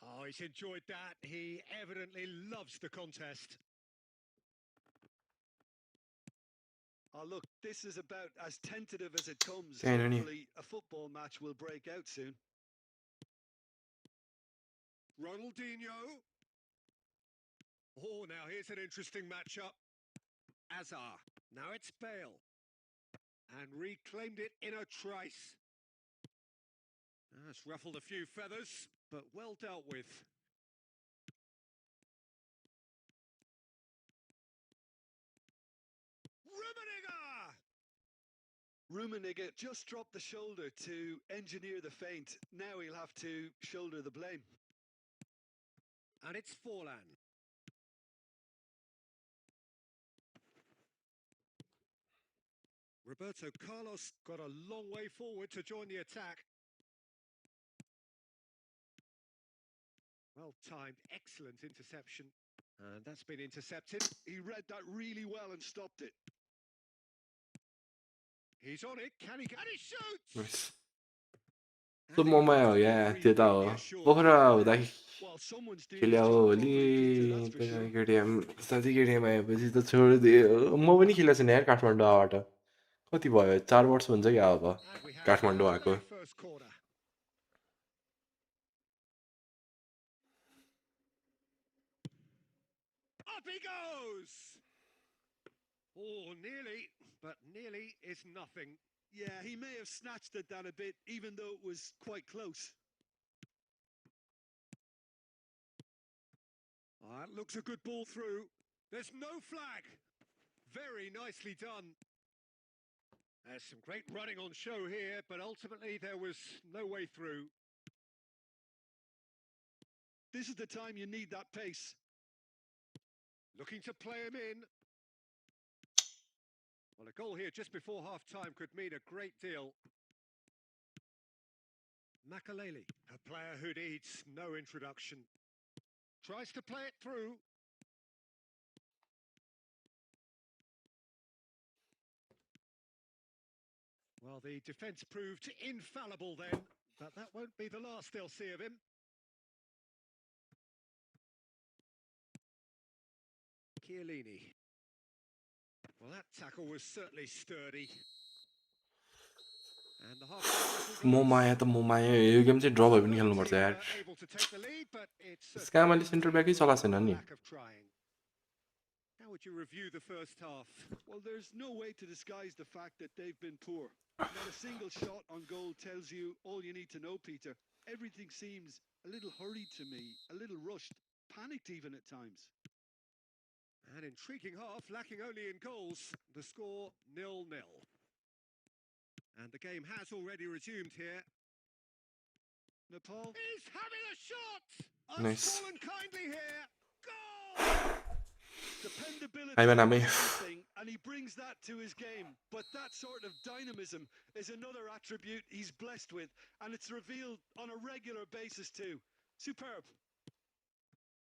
Oh, he's enjoyed that. He evidently loves the contest. Oh, look, this is about as tentative as it comes. Saying any- Hopefully, a football match will break out soon. Ronaldinho. Oh, now here's an interesting matchup. Azar. Now it's Bale. And reclaimed it in a trice. It's ruffled a few feathers, but well dealt with. Rummenigge just dropped the shoulder to engineer the feint. Now he'll have to shoulder the blame. And it's Forlan. Roberto Carlos got a long way forward to join the attack. Well timed, excellent interception. And that's been intercepted. He read that really well and stopped it. He's on it. Can he get... And he shoots! Nice. And 또 he 뭐마요? got 야, really, त्यो त really हो. assured. पोखरा हुँदा Well, someone's doing खेल्या his हो job Holi properly, Peter, that's for sure. KTM साथी KTM आएपछि त छोडिदियो म पनि खेलेको छु नि यार काठमाडौँ आबाट कति भयो 4 वर्ष हुन्छ कि अब And we have Kathmandu our आएको very first corner. Up he goes! Oh, nearly, but nearly is nothing. Yeah, he may have snatched it down a bit, even though it was quite close. That looks a good ball through. There's no flag. Very nicely done. There's some great running on show here, but ultimately there was no way through. This is the time you need that pace. Looking to play him in. Well, a goal here just before half-time could mean a great deal. Makaleli, a player who needs no introduction. Tries to play it through. Well, the defence proved infallible then, but that won't be the last they'll see of him. Chiellini. Well, that tackle was certainly sturdy. And the half मोमाया त मोमाया यो game चाहिँ ड्र भए पनि खेल्नुपर्छ यार able to take the lead, but it's स्क्यामले centre ब्याकै चलाएको छैन नि lack of trying. How would you review the first half? Well, there's no way to disguise the fact that they've been poor. Not a single shot on goal tells you all you need to know, Peter. Everything seems a little hurried to me, a little rushed, panicked even at times. An intriguing half, lacking only in goals. The score 0-0. And the game has already resumed here. Nepal. He's having a shot! Nice. Fallen kindly here. Goal! Dependability Ayman is Ami. everything, and he brings that to his game. But that sort of dynamism is another attribute he's blessed with, and it's revealed on a regular basis too. Superb.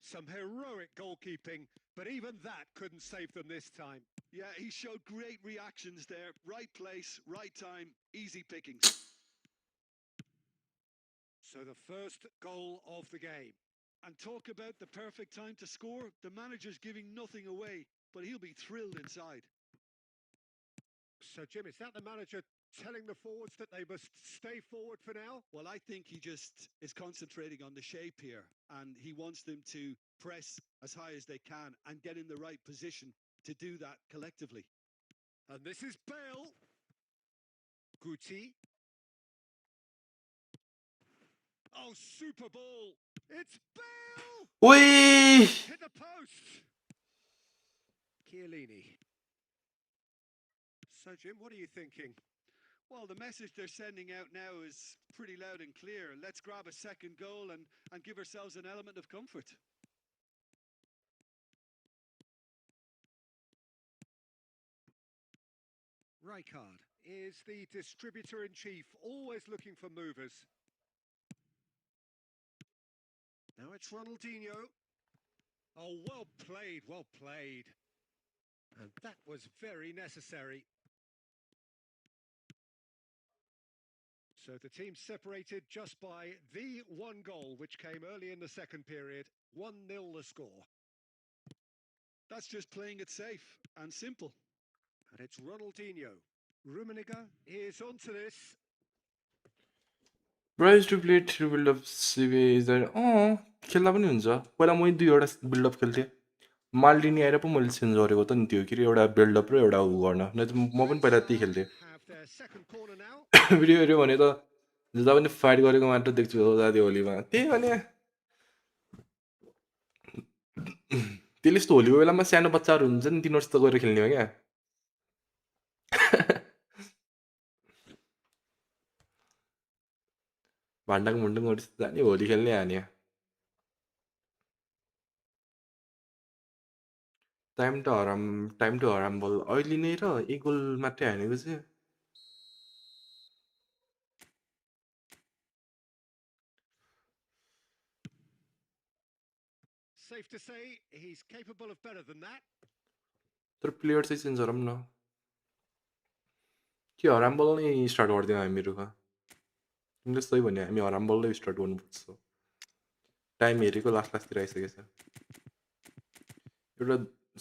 Some heroic goalkeeping, but even that couldn't save them this time. Yeah, he showed great reactions there. Right place, right time, easy pickings. So the first goal of the game. And talk about the perfect time to score. The manager's giving nothing away, but he'll be thrilled inside. So, Jim, is that the manager telling the forwards that they must stay forward for now? Well, I think he just is concentrating on the shape here, and he wants them to press as high as they can and get in the right position to do that collectively. And this is Bale. Guti. Oh, super ball. It's Bale! Ui! Hit the post. Chiellini. So, Jim, what are you thinking? Well, the message they're sending out now is pretty loud and clear. Let's grab a second goal and give ourselves an element of comfort. Rijkaard is the distributor-in-chief, always looking for movers. Now it's Ronaldinho. Oh, well played, well played. And that was very necessary. So the team separated just by the one goal, which came early in the second period. 1-0 the score. That's just playing it safe and simple. And it's Ronaldinho. Rummenigge is onto this. Bryce to play through build-up CV is that खेल्दा पनि हुन्छ पहिला मैले दुईवटा buildup खेल्थेँ माल्डिनी आएर पो मैले change गरेको त नि त्यो के अरे एउटा बिल्डअप र एउटा उ गर्न न त म पनि पहिला त्यही खेल्थेँ Have their second corner now. Video हेऱ्यो भने त जता पनि फाइट गरेको मात्र देख्छु दादी होलीमा त्यही भने त्यसले यस्तो होलीको बेलामा सानो बच्चाहरू हुन्छ नि तिनीहरूसित गएर खेल्ने हो क्या भान्डाङ मुन्डुङ गरिस् जाने होली खेल्ने हान्यो टाइम टु हराम बल अहिले नै र एक गोल मात्रै हानेको चाहिँ Safe to say he's capable of better than that. तर प्लेयर चाहिँ चेन्ज गरौँ न के हराम बल नै स्टार्ट गरिदिउँ हामीहरू तिमीले सही भने हामी हराम बलले स्टार्ट गर्नुपर्छ टाइम हेरेको लास्टतिर आइसकेको छ एउटा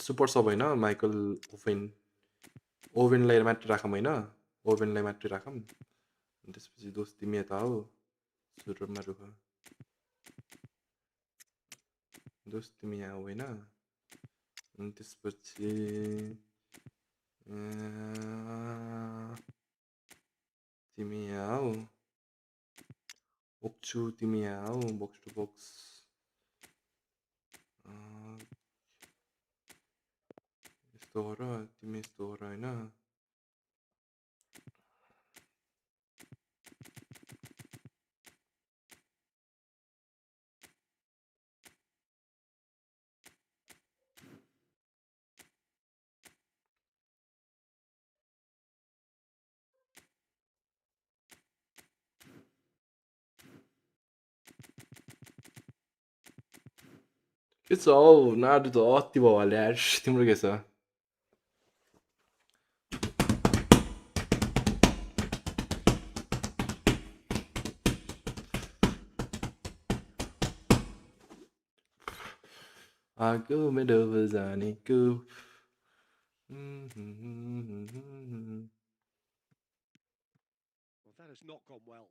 सुपर सब होइन माइकल ओभेनलाई मात्रै राखौँ होइन ओभेनलाई मात्रै राखौँ त्यसपछि दोस्त तिमी यता हो सुरुमा रुख दोस्त तिमी यहाँ हो होइन अनि त्यसपछि तिमी यहाँ हो ओक्छु तिमी यहाँ हो बक्स टु बक्स यस्तो गर तिमी यस्तो गर होइन के छ हौ नाडु त अति भयो होला यार तिम्रो के छ आगो मेरो जानेको Well, that has not gone well.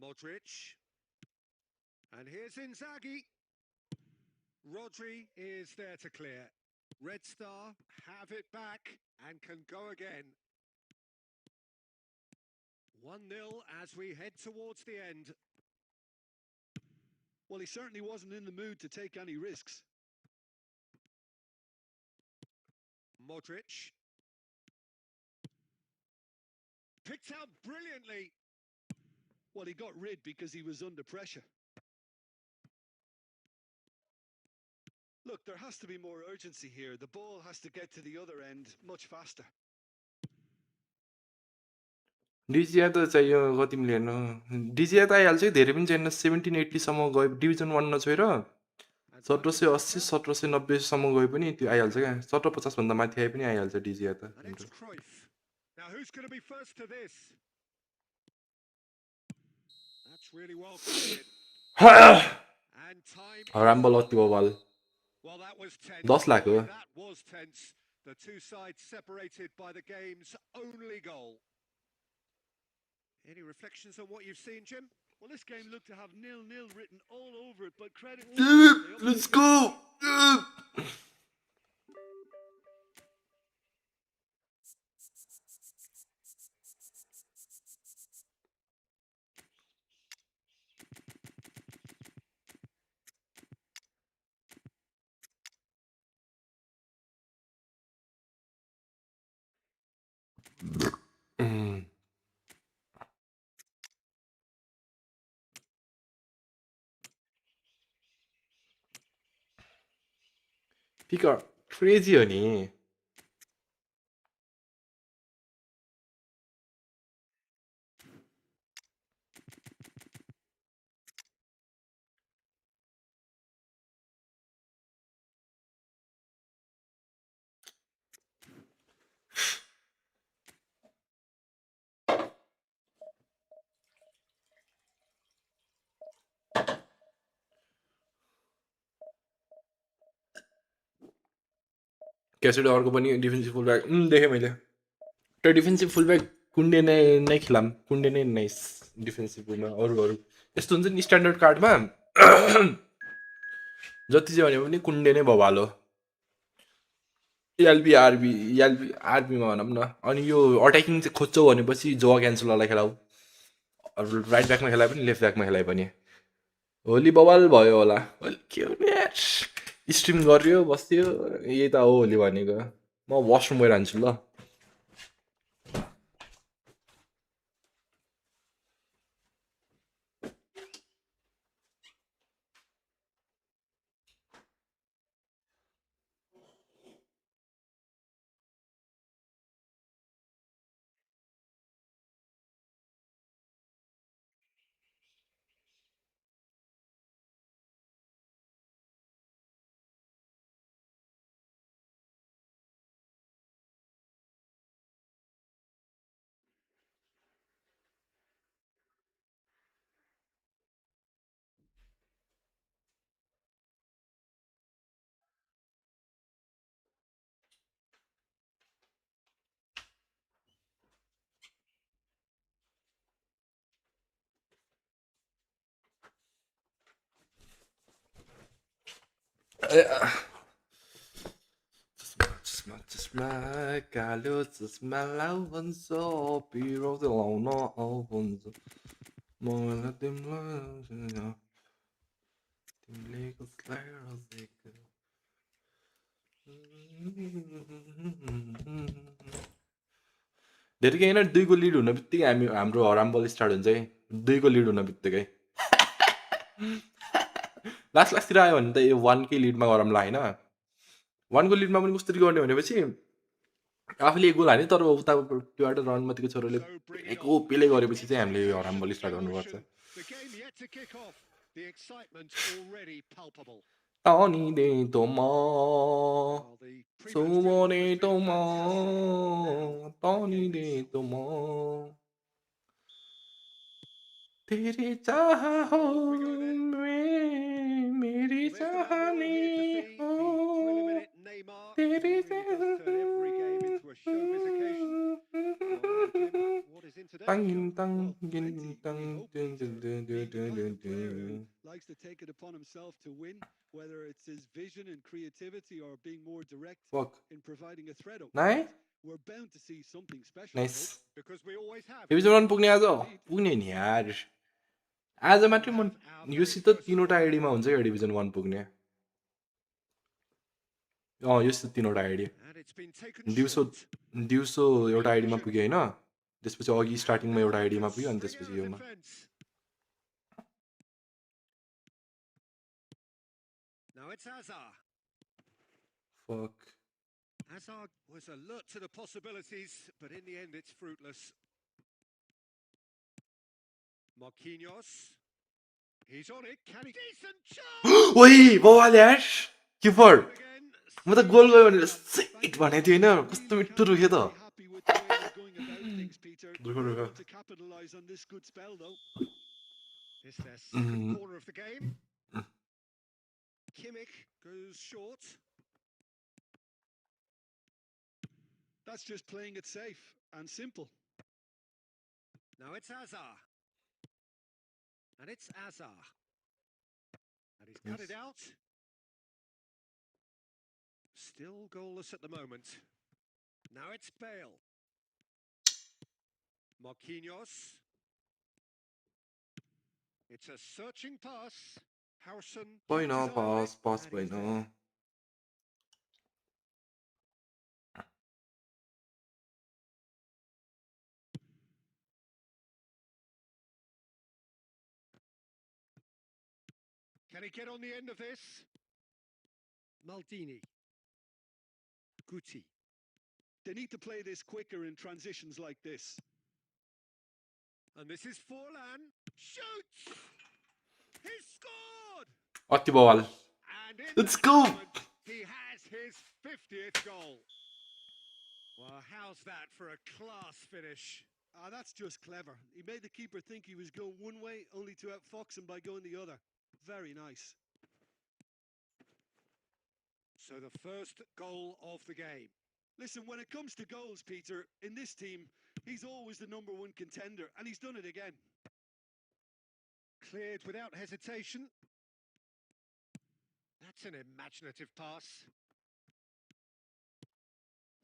Modric. And here's Inzaghi. Rodri is there to clear. Red Star have it back and can go again. 1-0 as we head towards the end. Well, he certainly wasn't in the mood to take any risks. Modric. Picked out brilliantly. Well, he got rid because he was under pressure. Look, there has to be more urgency here. The ball has to get to the other end much faster. डिजिया त चाहियो कति million डिजिया त आइहाल्छ कि धेरै पनि छैन 1780 सम्म गयो डिभिजन 1 नछोएर 1780 1790 गए पनि त्यो आइहाल्छ क्या 1750 भन्दा माथि आए पनि आइहाल्छ डिजिया त Now who's going to be first to this? That's really well cleared. And time. हराम अति बल Well, that was tense. 10 lakh हो That was tense. The two sides separated by the game's only goal. Any reflections on what you've seen, Jim? Well, this game looked to have 0-0 written all over it, but credit. Let's go! Picker crazy हो नि cassette अर्को पनि defensive fullback देखेँ मैले त्यो defensive fullback कुन्डे नै खेलाम कुन्डे नै nice डिफेन्सिभमा अरू यस्तो हुन्छ नि स्ट्यान्डर्ड कार्डमा जति चाहिँ भने पनि कुन्डे नै भवालो आरबीमा भनौँ न अनि यो अट्याकिङ चाहिँ खोज्छौ भनेपछि जोवा क्यान्सलरलाई खेलाऊ राइट ब्याकमा खेलाए पनि लेफ्ट ब्याकमा खेलाए पनि होली बवाल भयो होला के स्ट्रिम गर्यो बस्थ्यो यही त हो होली भनेको म वासरुम गएर हान्छु ल चस्मा कालो चस्मा लाउ भन्छ पिरो लाउन आउ भन्छ मलाई तिमीलाई तिमीले कसलाई रजेको धेरै केही होइन 2 को लिड हुन बित्तिकै हाम्रो हराम बल स्टार्ट हुन्छ है 2 को लिड हुन बित्तिकै लास्टतिर आयो भने त यो 1 कै लिडमा गरौँला होइन 1 को लिडमा पनि कस्तरी गर्ने भनेपछि आफूले एक गोल हाने तर उता त्योबाट रणमतीको छोरोले पेलेको पेले गरेपछि चाहिँ हामीले यो हराम बल स्टार्ट गर्नुपर्छ तनी दे तोमा सुमोने तोमा तनी दे तोमा तेरी चाह हो मेरी चाहनी हो तेरी Likes to take it upon himself to win, whether it's his vision and creativity or being more direct in providing a threat. We're bound to see something special. Nice. Because we always have. Division 1 पुग्ने आज पुग्ने नि यार आज मात्रै म योसित 3वटा आइडीमा हुन्छ यो division 1 पुग्ने योसित 3वटा आइडी दिउँसो एउटा आइडीमा पुग्यो हैन त्यसपछि अघि स्टार्टिङमा एउटा आइडीमा पुग्यो अनि त्यसपछि Yoma Now it's Azar. Fuck. Azar was alert to the possibilities, but in the end it's fruitless. Marquinhos. He's on it. Can he? Decent chance! Oi, bawal yaar. Keeper. म त गोल गयो भनेर सिट भने थियो हैन कस्तो मिठो रुख्यो त To capitalize on this good spell though. Is their second corner of the game? Kimmich goes short. That's just playing it safe and simple. Now it's Azar. And it's Azar. And he's cut it out. Still goalless at the moment. Now it's Bale. Marquinhos. It's a searching pass. Howson. Bueno, pass, bueno. Can he get on the end of this? Maldini. Guti. They need to play this quicker in transitions like this. And this is Forlan. Shoots! He scored! Atti ball. Let's go! He has his 50th goal. Well, how's that for a class finish? That's just clever. He made the keeper think he was going one way, only to outfox him by going the other. Very nice. So the first goal of the game. Listen, when it comes to goals, Peter, in this team, he's always the #1 contender, and he's done it again. Cleared without hesitation. That's an imaginative pass.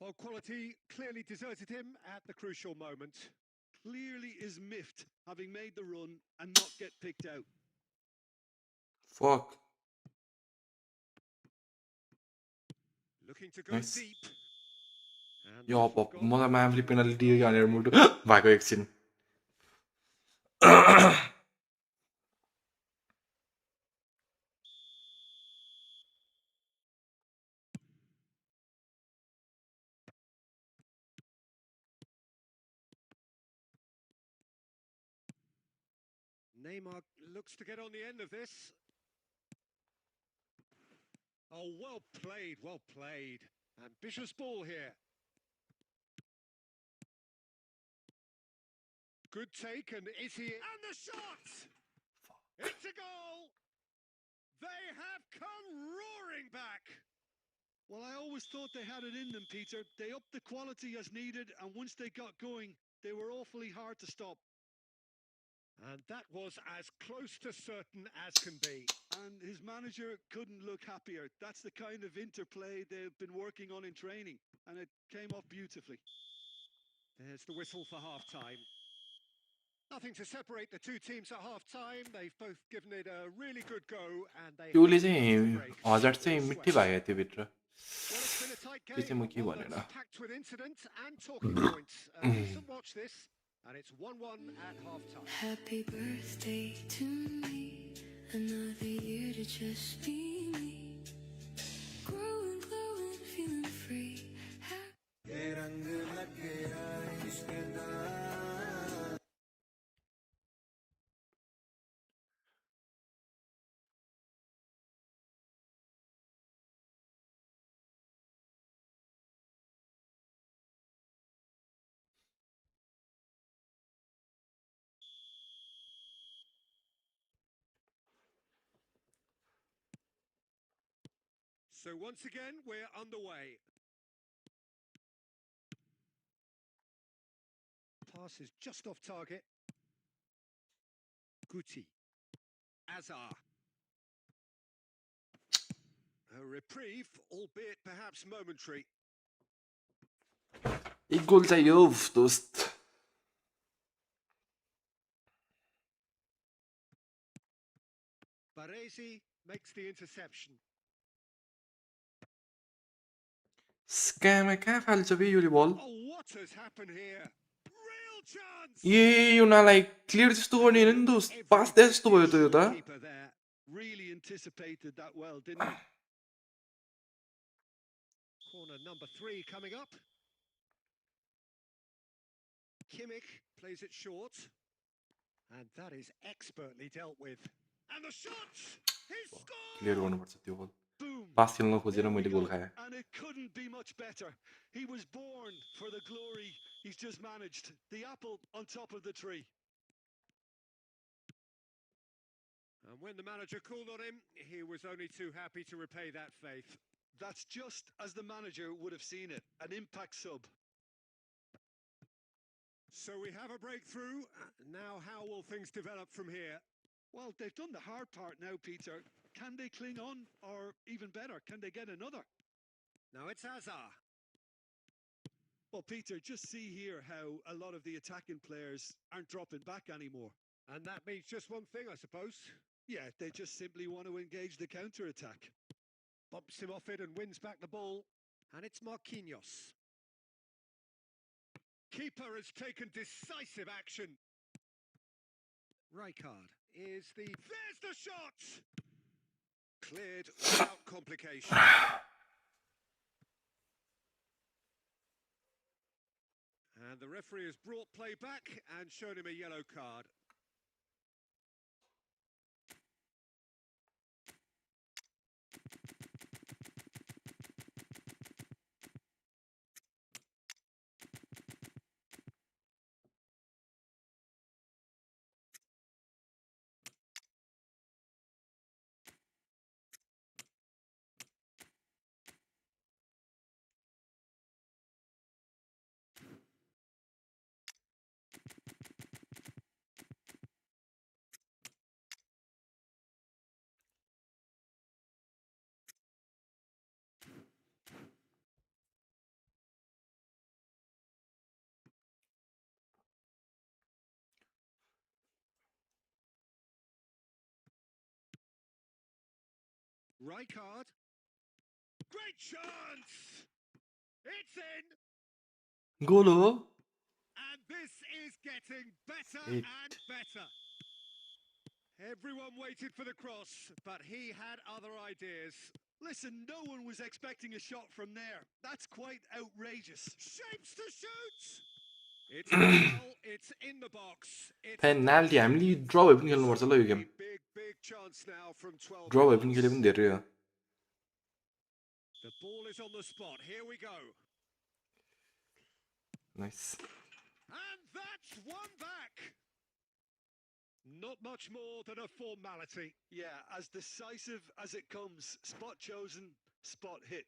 Well, quality clearly deserted him at the crucial moment. Clearly is miffed, having made the run and not get picked out. Fuck. Looking to go deep. Yo, pop, मलाई म्यामले penalty दियो भनेर मुटु भएको एकछिन Neymar looks to get on the end of this. Oh, well played, well played. Ambitious ball here. Good take, and is he? And the shot! It's a goal! They have come roaring back. Well, I always thought they had it in them, Peter. They upped the quality as needed, and once they got going, they were awfully hard to stop. And that was as close to certain as can be. And his manager couldn't look happier. That's the kind of interplay they've been working on in training, and it came off beautifully. There's the whistle for half-time. Nothing to separate the two teams at half-time. They've both given it a really good go, and they त्यसले have चाहिँ the break. हजार चाहिँ All मिठै sweat. भयो त्योभित्र Well, it's been a tight त्यो चाहिँ game, म के one भनेर that's packed with incident and talking points. A decent watch this, and it's 1-1 at half-time. Happy birthday to me, another year to just be me, growing, glowing, feeling free. So once again, we're underway. Pass is just off target. Guti. Azar. A reprieve, albeit perhaps momentary. एक गोल चाहियो दोस्त Baresi makes the interception. स्क्याममा कहाँ फाल्छ बे यो बल Oh, what has happened here? Real chance! ए उनीहरूलाई clear जस्तो गर्ने होइन नि दोस्त पास दिए जस्तो भयो त यो त Keeper there really anticipated that well, didn't he? Corner number 3 coming up. Kimmich plays it short. And that is expertly dealt with. And the shot! He clear scored! गर्नुपर्छ त्यो बल Boom. पास खेल्न खोजेर There we मैले go. गोल खाएँ And it couldn't be much better. He was born for the glory he's just managed. The apple on top of the tree. And when the manager called on him, he was only too happy to repay that faith. That's just as the manager would have seen it. An impact sub. So we have a breakthrough. Now how will things develop from here? Well, they've done the hard part now, Peter. Can they cling on? Or even better, can they get another? Now it's Azar. Well, Peter, just see here how a lot of the attacking players aren't dropping back anymore. And that means just one thing, I suppose. Yeah, they just simply want to engage the counter-attack. Bumps him off it and wins back the ball. And it's Marquinhos. Keeper has taken decisive action. Rijkaard is the... There's the shot! Cleared without complication. And the referee has brought play back and shown him a yellow card. Rijkaard. Great chance! It's in! गोल हो And this is getting better It- and better. Everyone waited for the cross, but he had other ideas. Listen, no one was expecting a shot from there. That's quite outrageous. Shapes to shoot! It's well, it's in the box. It's penalty हामीले ड्र भए पनि खेल्नुपर्छ ल यो game big chance now from 12 ड्र भए पनि yards. खेले पनि धेरै हो The ball is on the spot. Here we go. Nice And that's one back. Not much more than a formality. Yeah, as decisive as it comes. Spot chosen, spot hit.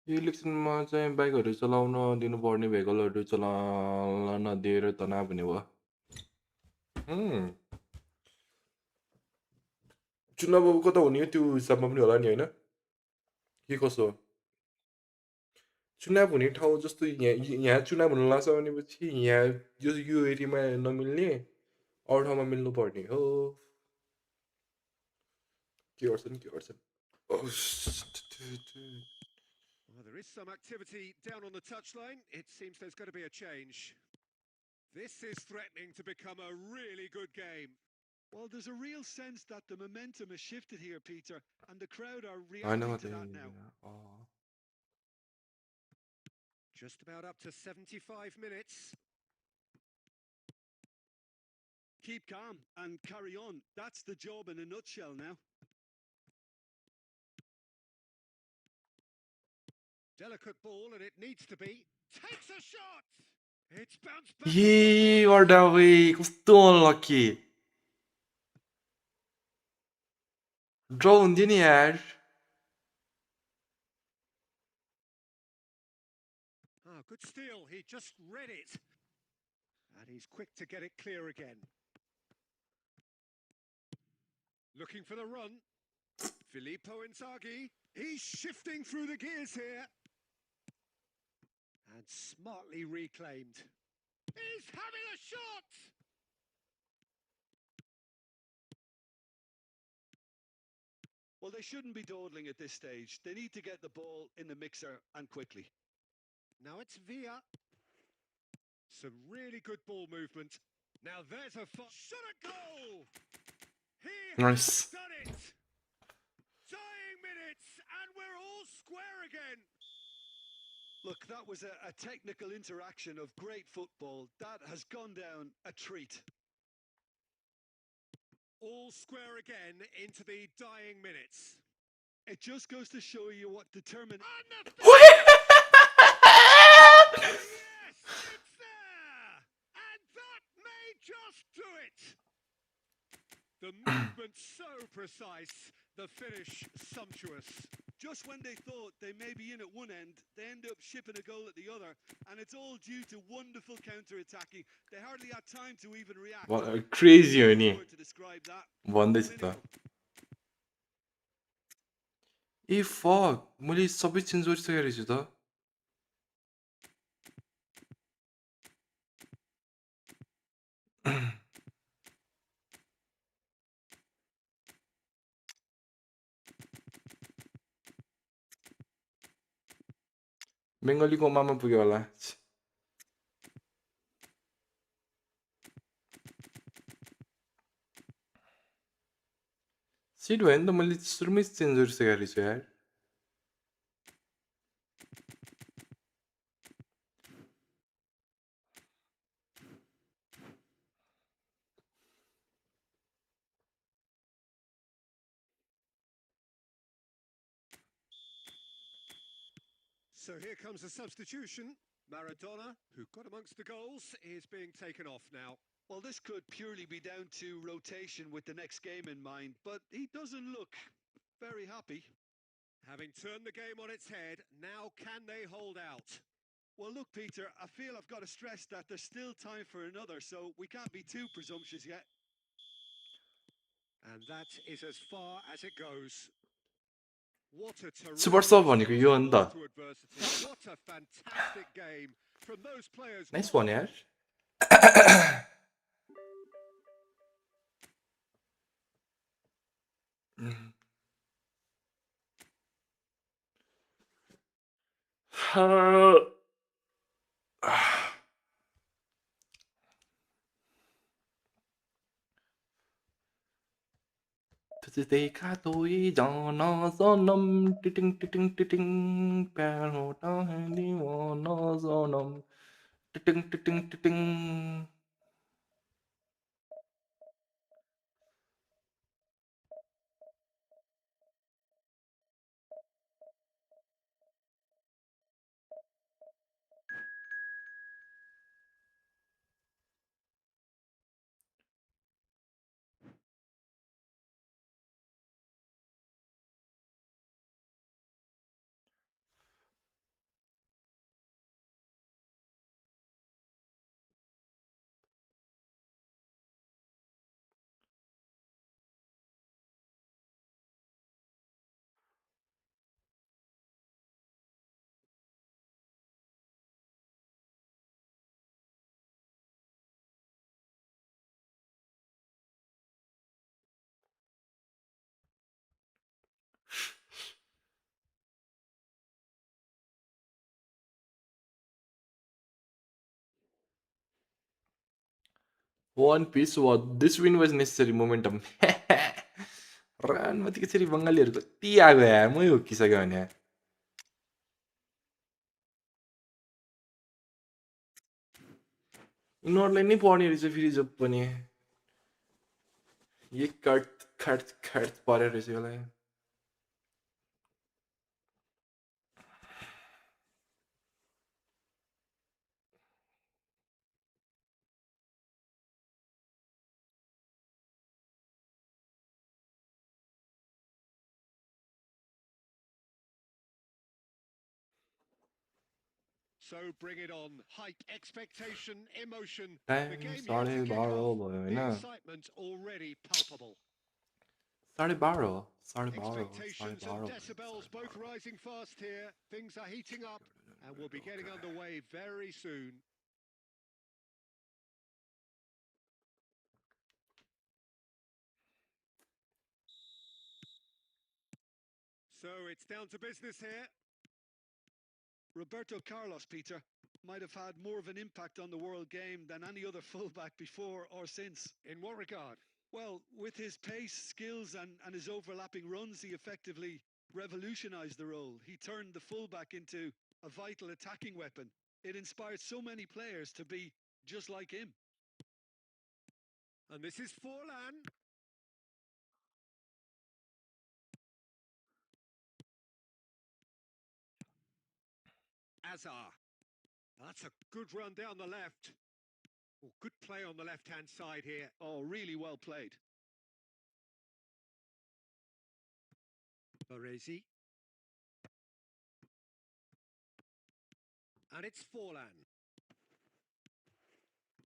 यो इलेक्सनमा चाहिँ बाइकहरू चलाउन दिनुपर्ने भेहिकलहरू चलाउन नदिएर तनाव हुने भयो। चुनाव अब कता हुने हो त्यो हिसाबमा पनि होला नि होइन के कसो चुनाव हुने ठाउँ जस्तो यहाँ चुनाव हुन लाग्छ भनेपछि यहाँ यो एरियामा नमिल्ने अरू ठाउँमा मिल्नु पर्ने हो के गर्छन् Well, there is some activity down on the touchline. It seems there's going to be a change. This is threatening to become a really good game. Well, there's a real sense that the momentum has shifted here, Peter, and the crowd are होइन reacting to that now. Just about up to 75 minutes. Keep calm and carry on. That's the job in a nutshell now. Delicate ball, and it needs to be. Takes a shot! It's bounced back. ए अर्डावे कस्तो unlucky ड्र हुन्थ्यो नि यार Ah, good steal. He just read it. And he's quick to get it clear again. Looking for the run. Filippo Inzaghi. He's shifting through the gears here. And smartly reclaimed. He's having a shot! Well, they shouldn't be dawdling at this stage. They need to get the ball in the mixer and quickly. Now it's Villa. Some really good ball movement. Now there's a shot at goal! He Nice. has done it! Dying minutes, and we're all square again. Look, that was a technical interaction of great football. That has gone down a treat. All square again into the dying minutes. It just goes to show you what determined... Yes, it's there! And that may just do it! The movement so precise, the finish sumptuous. Just when they thought they may be in at one end, they end up shipping a goal at the other, and it's all due to wonderful counter-attacking. They hardly had time to even react. Crazy हो नि To describe that. भन्दैछु त ए fuck मैले सबै change गरिसकेको रहेछु त बेङ्गलीको मामा पुग्यो होला सिट भयो नि त मैले सुरुमै चेन्ज गरिसकेको रहेछु यार So here comes a substitution. Maradona, who got amongst the goals, is being taken off now. Well, this could purely be down to rotation with the next game in mind, but he doesn't look very happy. Having turned the game on its head, now can they hold out? Well, look, Peter, I feel I've got to stress that there's still time for another, so we can't be too presumptuous yet. And that is as far as it goes. What a terrific super सब भनेको यो हो नि त to adversity. What a fantastic game from those players. Nice one यार देखा तो ये जाना सनम टिटिंग टिटिंग टिटिंग प्यार होता है दीवाना सनम टिटिंग टिटिंग टिटिंग One Piece was this win was necessary momentum. रनमा त्यसरी बङ्गालीहरू कति आगो यार मै हुक्किसक्यो भने यिनीहरूलाई नै पर्ने रहेछ फेरि जो पनि एक खट खट खट परेर रहेछ यसलाई So bring it on. Hype, expectation, emotion. The time game here साढे to kick बाह्र off. भयो The होइन excitement already palpable. साढे बाह्र हो साढे बाह्र हो साढे Expectations बाह्र and हो decibels both rising fast here. Things are heating up and we'll be getting underway very soon. So it's down to business here. Roberto Carlos, Peter, might have had more of an impact on the world game than any other fullback before or since. In what regard? Well, with his pace, skills, and his overlapping runs, he effectively revolutionised the role. He turned the fullback into a vital attacking weapon. It inspired so many players to be just like him. And this is Forlan. Azar. That's a good run down the left. Oh, good play on the left-hand side here. Oh, really well played. Baresi. And it's Forlan.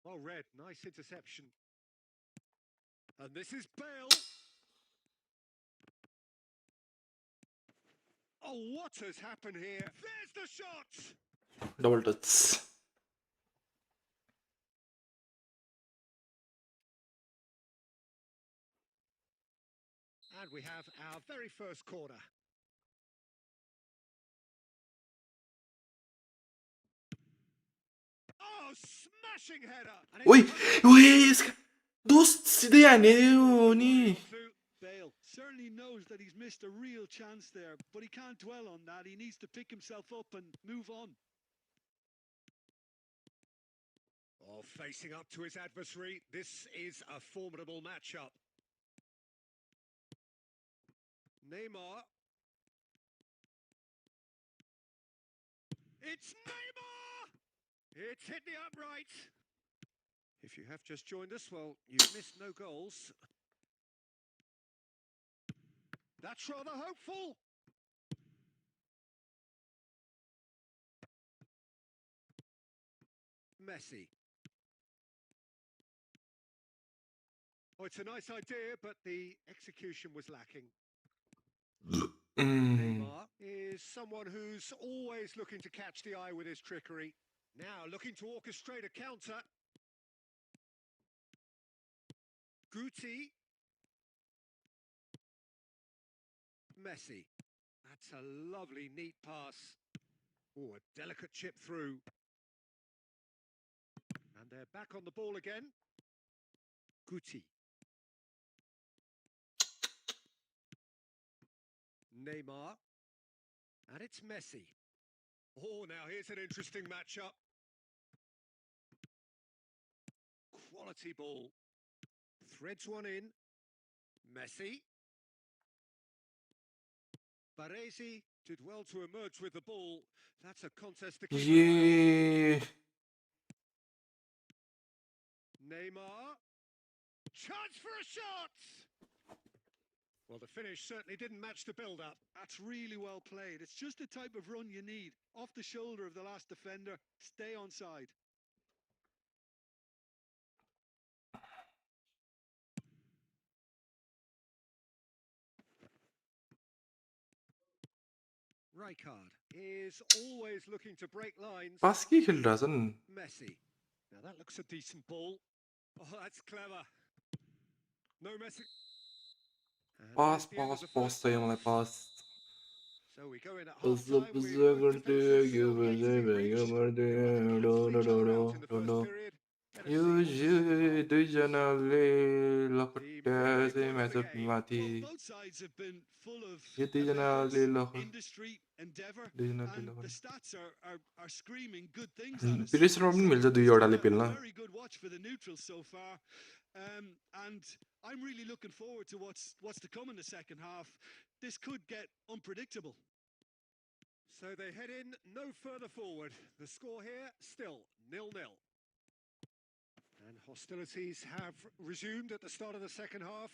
Oh, Red, nice interception. And this is Bale. Oh, what has happened here? There's the shot! Double touch And we have our very first corner. Oh, smashing header! And ओइ it's ओइ यसका दोस्त सिधै हाने हो नि through. Bale certainly knows that he's missed a real chance there, but he can't dwell on that. He needs to pick himself up and move on. Oh, facing up to his adversary. This is a formidable matchup. Neymar. It's Neymar! It's hit the upright. If you have just joined us, well, you've missed no goals. That's rather hopeful. Messi. Oh, it's a nice idea, but the execution was lacking. Neymar is someone who's always looking to catch the eye with his trickery. Now looking to orchestrate a counter. Guti. Messi. That's a lovely, neat pass. Oh, a delicate chip through. And they're back on the ball again. Guti. Neymar. And it's Messi. Oh, now here's an interesting matchup. Quality ball. Threads one in. Messi. Baresi did well to emerge with the ball. That's a contest to keep an eye on. ये Neymar. Chance for a shot! Well, the finish certainly didn't match the build-up. That's really well played. It's just the type of run you need. Off the shoulder of the last defender, stay onside. Rijkaard is always looking to break lines. पास के खेलिरहेको छ नि Messi. Now that looks a decent ball. Oh, that's clever. No Messi. And pass there's the end of pass the pass first चाहियो मलाई half. Pass So we go in at Hızlı half-time with hızlı both gırdı defences still yet to gıbırdı be be reached. gıbırdı They got a do hands-free do do draw do out in the do first do period. यो दुईजनाले लखट्या चाहिँ म्याचअपमाथि Well, both sides have been full of yo दुईजनाले events, industry, endeavour, दुईजनाले and the लखट्या stats are screaming good things at us. पिरेसरमा पनि So मिल्छ it's been दुईवटाले a पेल्न very good watch for the neutrals so far. And I'm really looking forward to what's to come in the second half. This could get unpredictable. So they head in no further forward. The score here still 0-0. And hostilities have resumed at the start of the second half.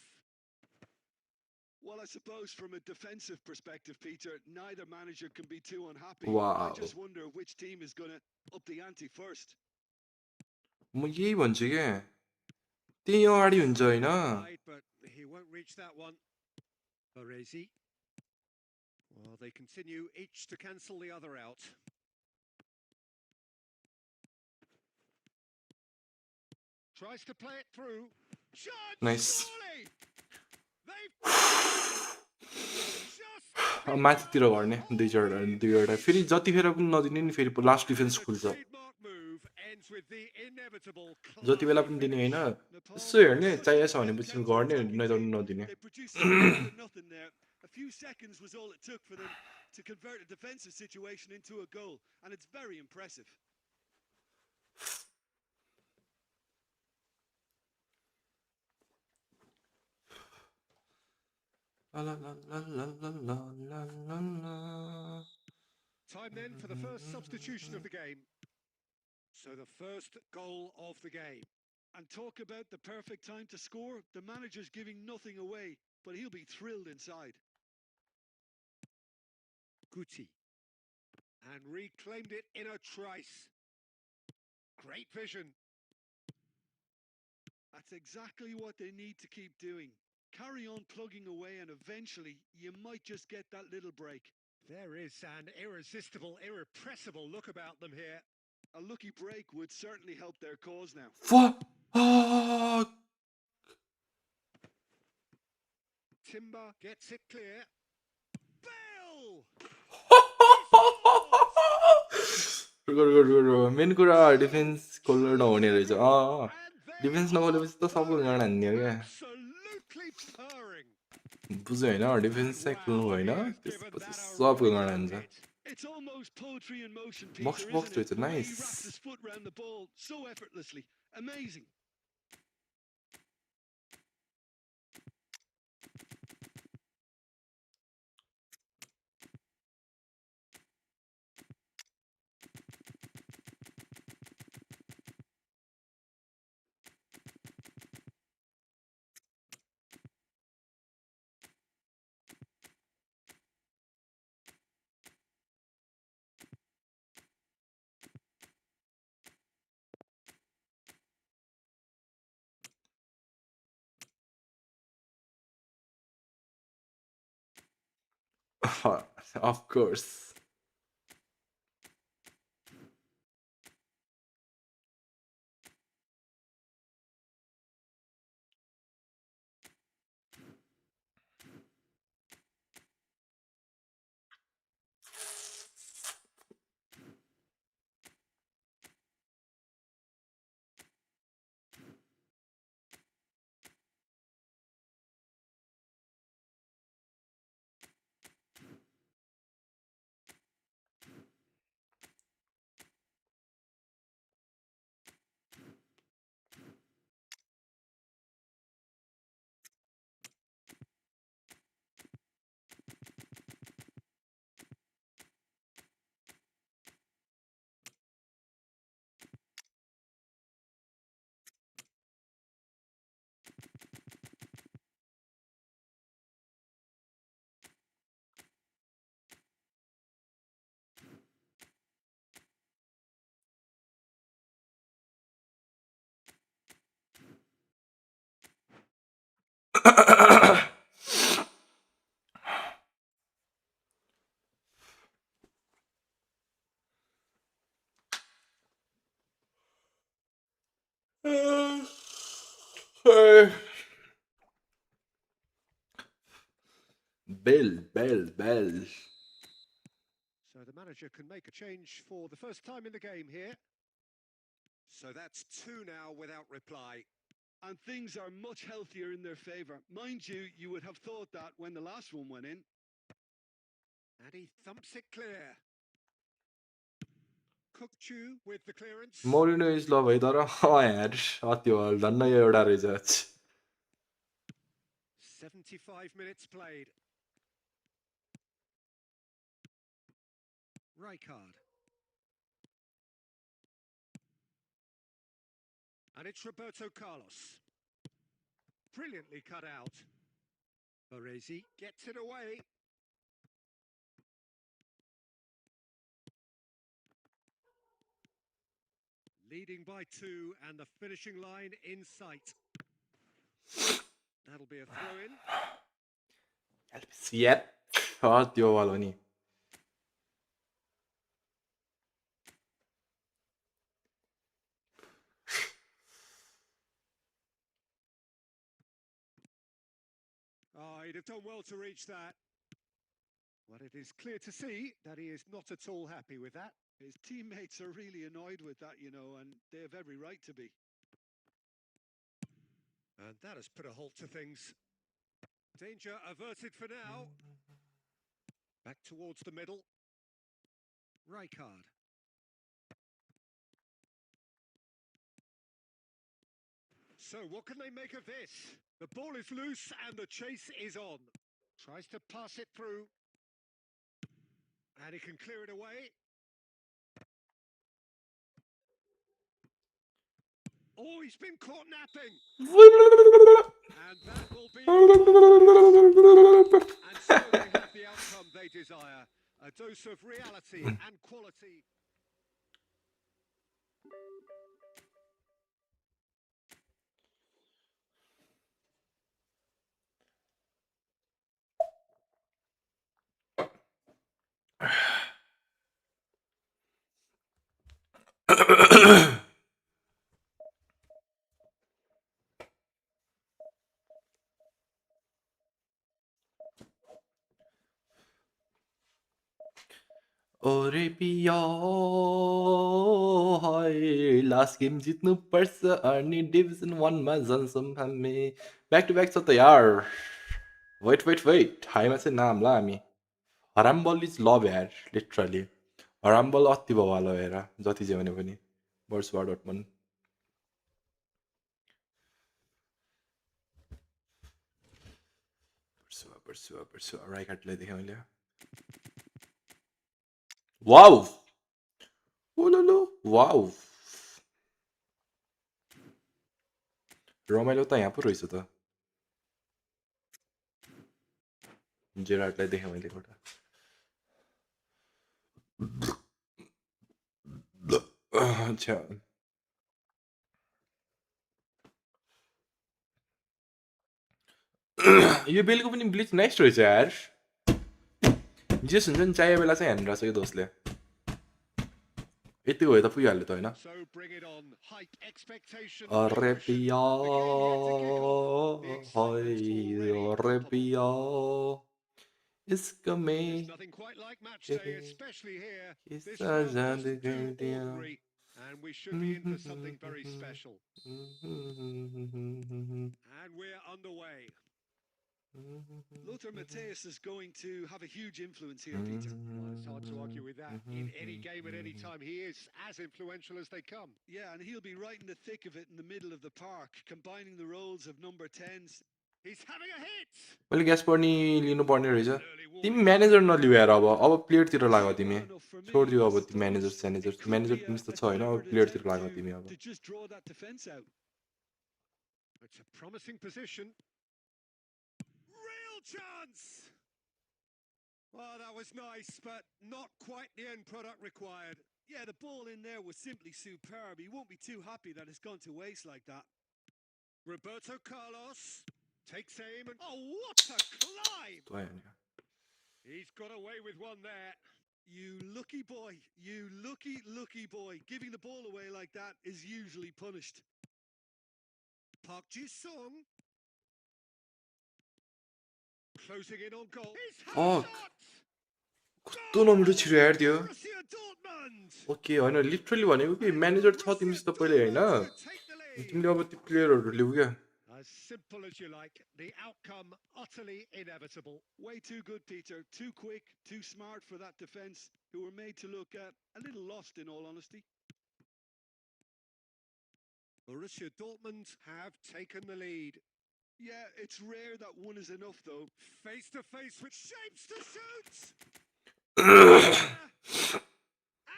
Well, I suppose from a defensive perspective, Peter, neither manager can be too unhappy. Wow. I just wonder which team is going to up the ante first. म यही भन्छु क्या त्यही अगाडि हुन्छ होइन Right, but he won't reach that one. Baresi. Well, they continue each to cancel the other out. Tries to play it through. Shot! Nice. Surely! They've just माथितिर गर्ने दुईवटा फेरि जतिखेर पनि नदिने नि फेरि लास्ट डिफेन्स खुल्छ trademark move ends with the inevitable जति बेला पनि दिने होइन यसो हेर्ने चाहिएको छ भनेपछि गर्ने नै त नदिने They produced something out of nothing there. A few seconds was all it took for them to convert a defensive situation into a goal, and it's very impressive. Time then for the first substitution of the game. So the first goal of the game. And talk about the perfect time to score. The manager's giving nothing away, but he'll be thrilled inside. Guti. And reclaimed it in a trice. Great vision. That's exactly what they need to keep doing. Carry on plugging away, and eventually you might just get that little break. There is an irresistible, irrepressible look about them here. A lucky break would certainly help their cause now. Fuck! Timber gets it clear. Bell! Main कुरा defence खोल्न नहुने रहेछ defence नखोलेपछि त सबको गाड हान्ने हो क्या Absolutely purring. बुझ्यो होइन डिफेन्स चाहिँ खोल्नु भएन त्यसपछि सबको गाड हान्छ It's almost poetry in motion, Box Peter, to box isn't it? रहेछ The way he nice wrapped his foot around the ball so effortlessly. Amazing. Of course Bell. So the manager can make a change for the first time in the game here. So that's 2 now without reply. And things are much healthier in their favour. Mind you, you would have thought that when the last one went in. And he thumps it clear. Cookchu with the clearance. Moreno is लभ है तर यार अति भयो धन्न यो एउटा रहेछ 75 minutes played. Rijkaard. And it's Roberto Carlos. Brilliantly cut out. Baresi gets it away. Leading by 2 and the finishing line in sight. That'll be a throw-in. Yep. त्यो वाला नि Oh, he'd have done well to reach that. Well, it is clear to see that he is not at all happy with that. His teammates are really annoyed with that, you know, and they have every right to be. And that has put a halt to things. Danger averted for now. Back towards the middle. Rijkaard. So what can they make of this? The ball is loose and the chase is on. Tries to pass it through. And he can clear it away. Oh, he's been caught napping. And that will be... And so they have the outcome they desire. A dose of reality and quality. ओरे पिया last game जित्नु पर्छ अनि division 1 मा जान्छौँ हामी back to back छ त यार वेट हाइमा चाहिँ नाम ल हामी हराम्बल इज लभ यार लिटरली हराम्बल अति भवालो हेर जति जे भने पनि बर्सवा डटमन बर्सवा राइकार्डलाई देखेँ मैले वाउ ओलोलो वाउ रमाइलो त यहाँ पो रहेछ त जेरार्डलाई देखेँ मैले एउटा अच्छा यो बेलको पनि ब्लिच नेक्स्ट रहेछ यार जे सुन्छ नि चाहियो बेला चाहिँ हेर्नु रहेछ यो दोस्तले यतिको भए त पुगिहाल्यो त होइन अरे पिया अरे पिया इसको में किस्सा जान दिया And we should be in for something very special. And we're underway. Lothar Matthäus is going to have a huge influence here, Peter. Well, it's hard to argue with that. In any game at any time, he is as influential as they come. Yeah, and he'll be right in the thick of it in the middle of the park, combining the roles of number 10s. He's having a hit! मैले gas पर्नी लिनुपर्ने रहेछ तिमी manager नलिऊ यार अब प्लेयरतिर लाग्यो तिमी छोडिदियो अब manager manager तिमी त छ होइन अब प्लेयरतिर लाग्यो तिमी अब To just draw that defense out. It's a promising position. Real chance! Well, that was nice, but not quite the end product required. Yeah, the ball in there was simply superb. He won't be too happy that it's gone to waste like that. Roberto Carlos takes aim and... Oh, what a climb! He's got away with one there. You lucky boy. You lucky boy. Giving the ball away like that is usually punished. Park Ji-sung. Closing in on goal. He's had a shot! कस्तो नमिठो छिरो यार त्यो Borussia Dortmund! Okay होइन literally भनेको कि manager छ तिमीसित पहिले होइन तिमीले अब त्यो प्लेयरहरू ल्याऊ क्या As simple as you like, the outcome utterly inevitable. Way too good, Peter. Too quick, too smart for that defence, who were made to look a little lost, in all honesty. Borussia Dortmund have taken the lead. Yeah, it's rare that one is enough, though. Face to face with shapes to shoot.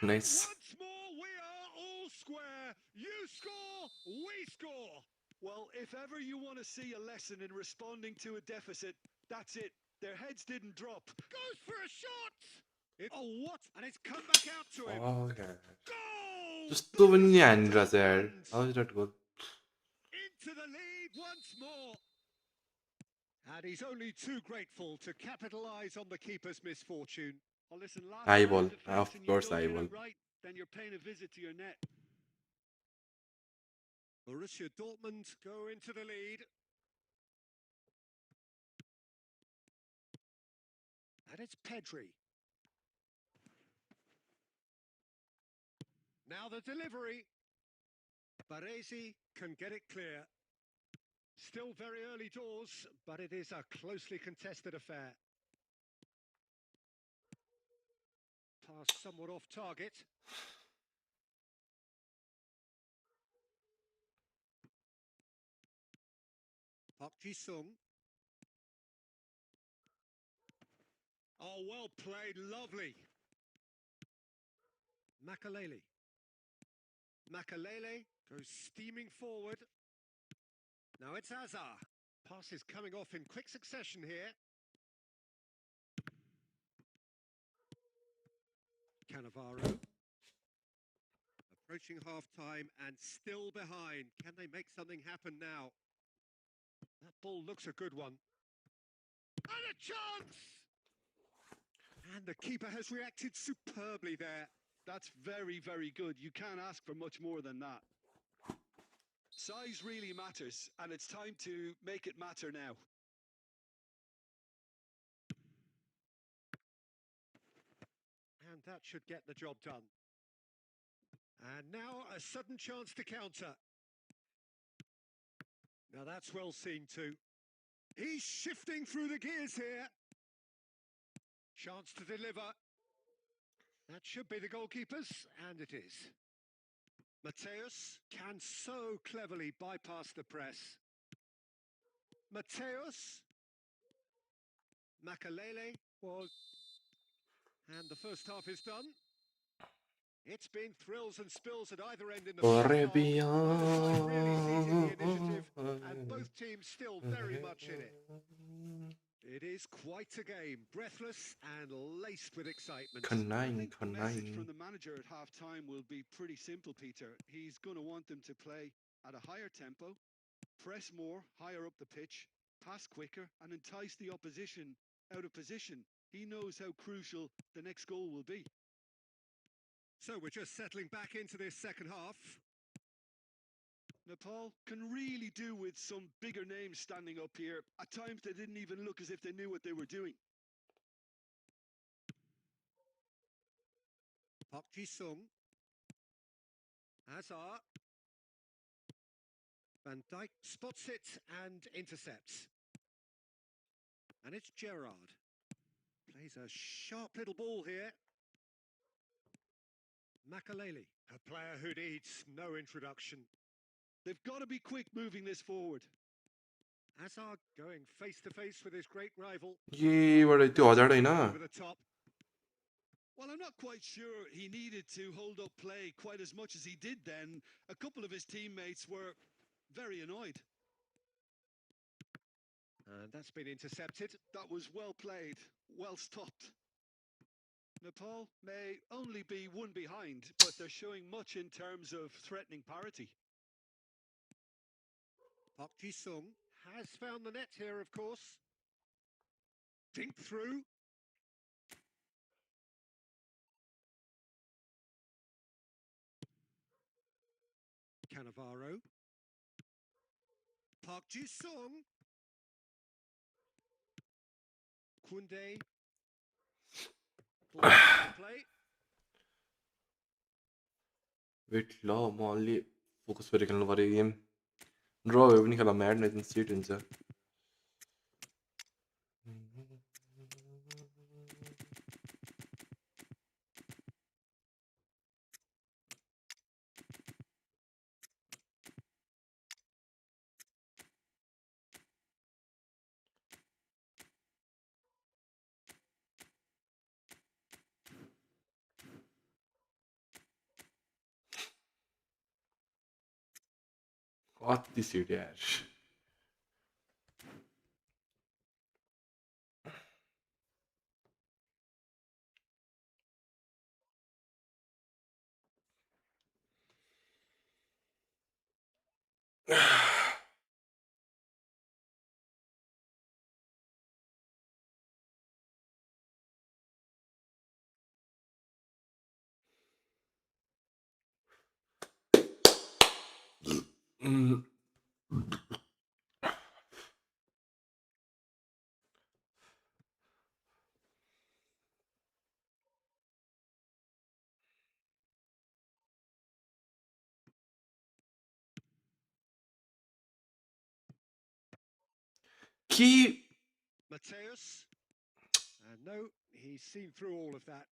Nice. Once more, we are all square. You score, we score. Well, if ever you want to see a lesson in responding to a deficit, that's it. Their heads didn't drop. Goes for a shot. Oh, what? And it's come back out to him. Okay. Goal! जस्तो पनि नि हानिरहेछ यार how is that goal Into the lead once more. And he's only too grateful to capitalise on the keeper's misfortune. Oh, listen, last High line ball. defence Of and course, you don't high get ball. it right, then you're paying a visit to your net. Borussia Dortmund go into the lead. And it's Pedri. Now the delivery. Baresi can get it clear. Still very early doors, but it is a closely contested affair. Pass somewhat off target. Park Ji-sung. Oh, well played, lovely. Makalele. Makalele goes steaming forward. Now it's Azar. Pass is coming off in quick succession here. Cannavaro. Approaching half-time and still behind. Can they make something happen now? That ball looks a good one. And a chance! And the keeper has reacted superbly there. That's very, very good. You can't ask for much more than that. Size really matters, and it's time to make it matter now. And that should get the job done. And now a sudden chance to counter. Now that's well seen too. He's shifting through the gears here. Chance to deliver. That should be the goalkeepers, and it is. Mateus can so cleverly bypass the press. Mateus. Makalele was... And the first half is done. It's been thrills and spills at either end in the first half. Both sides really seizing the initiative, and both teams still very much in it. It is quite a game, breathless and laced with excitement. I think the message from the manager at half-time will be pretty simple, Peter. He's going to want them to play at a higher tempo, press more, higher up the pitch, pass quicker, and entice the opposition out of position. He knows how crucial the next goal will be. So we're just settling back into this second half. Nepal can really do with some bigger names standing up here. At times they didn't even look as if they knew what they were doing. Park Ji-sung. Azar. Van Dijk spots it and intercepts. And it's Gerrard. Plays a sharp little ball here. Makalele, a player who needs no introduction. They've got to be quick moving this forward. Azar going face to face with his great rival. यहीबाट त्यो हजार हैन Over the top. Well, I'm not quite sure he needed to hold up play quite as much as he did then. A couple of his teammates were very annoyed. And that's been intercepted. That was well played, well stopped. Nepal may only be one behind, but they're showing much in terms of threatening parity. Park Ji-sung has found the net here, of course. Dink through. Cannavaro. Park Ji-sung. Kunde. Ball back to play. Wait ल म अलि focus गरेर खेल्नु पऱ्यो game ड्र भयो पनि खेला म्याड नै सिट हुन्छ कति सिट यार कि Mateus. And no, he's seen through all of that.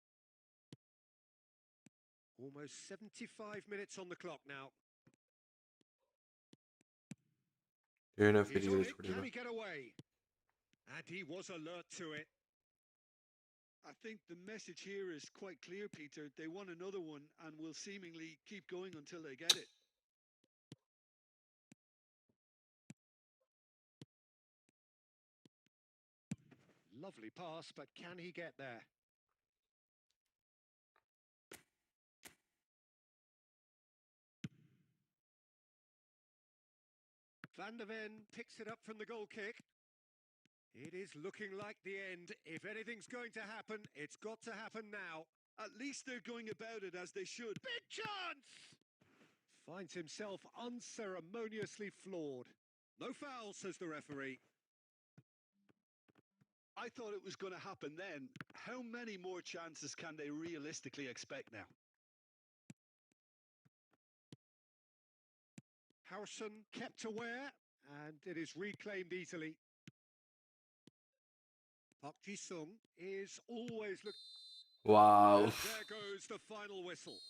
Almost 75 minutes on the clock now. हेर्न He's फेरि on यो it. Can छोडेर he get away? And he was alert to it. I think the message here is quite clear, Peter. They want another one and will seemingly keep going until they get it. Lovely pass, but can he get there? Van der Ven picks it up from the goal kick. It is looking like the end. If anything's going to happen, it's got to happen now. At least they're going about it as they should. Big chance! Finds himself unceremoniously floored. No foul, says the referee. I thought it was going to happen then. How many more chances can they realistically expect now? Howson kept aware, and it is reclaimed easily. Park Ji-sung is always looking. Wow And there goes the final whistle.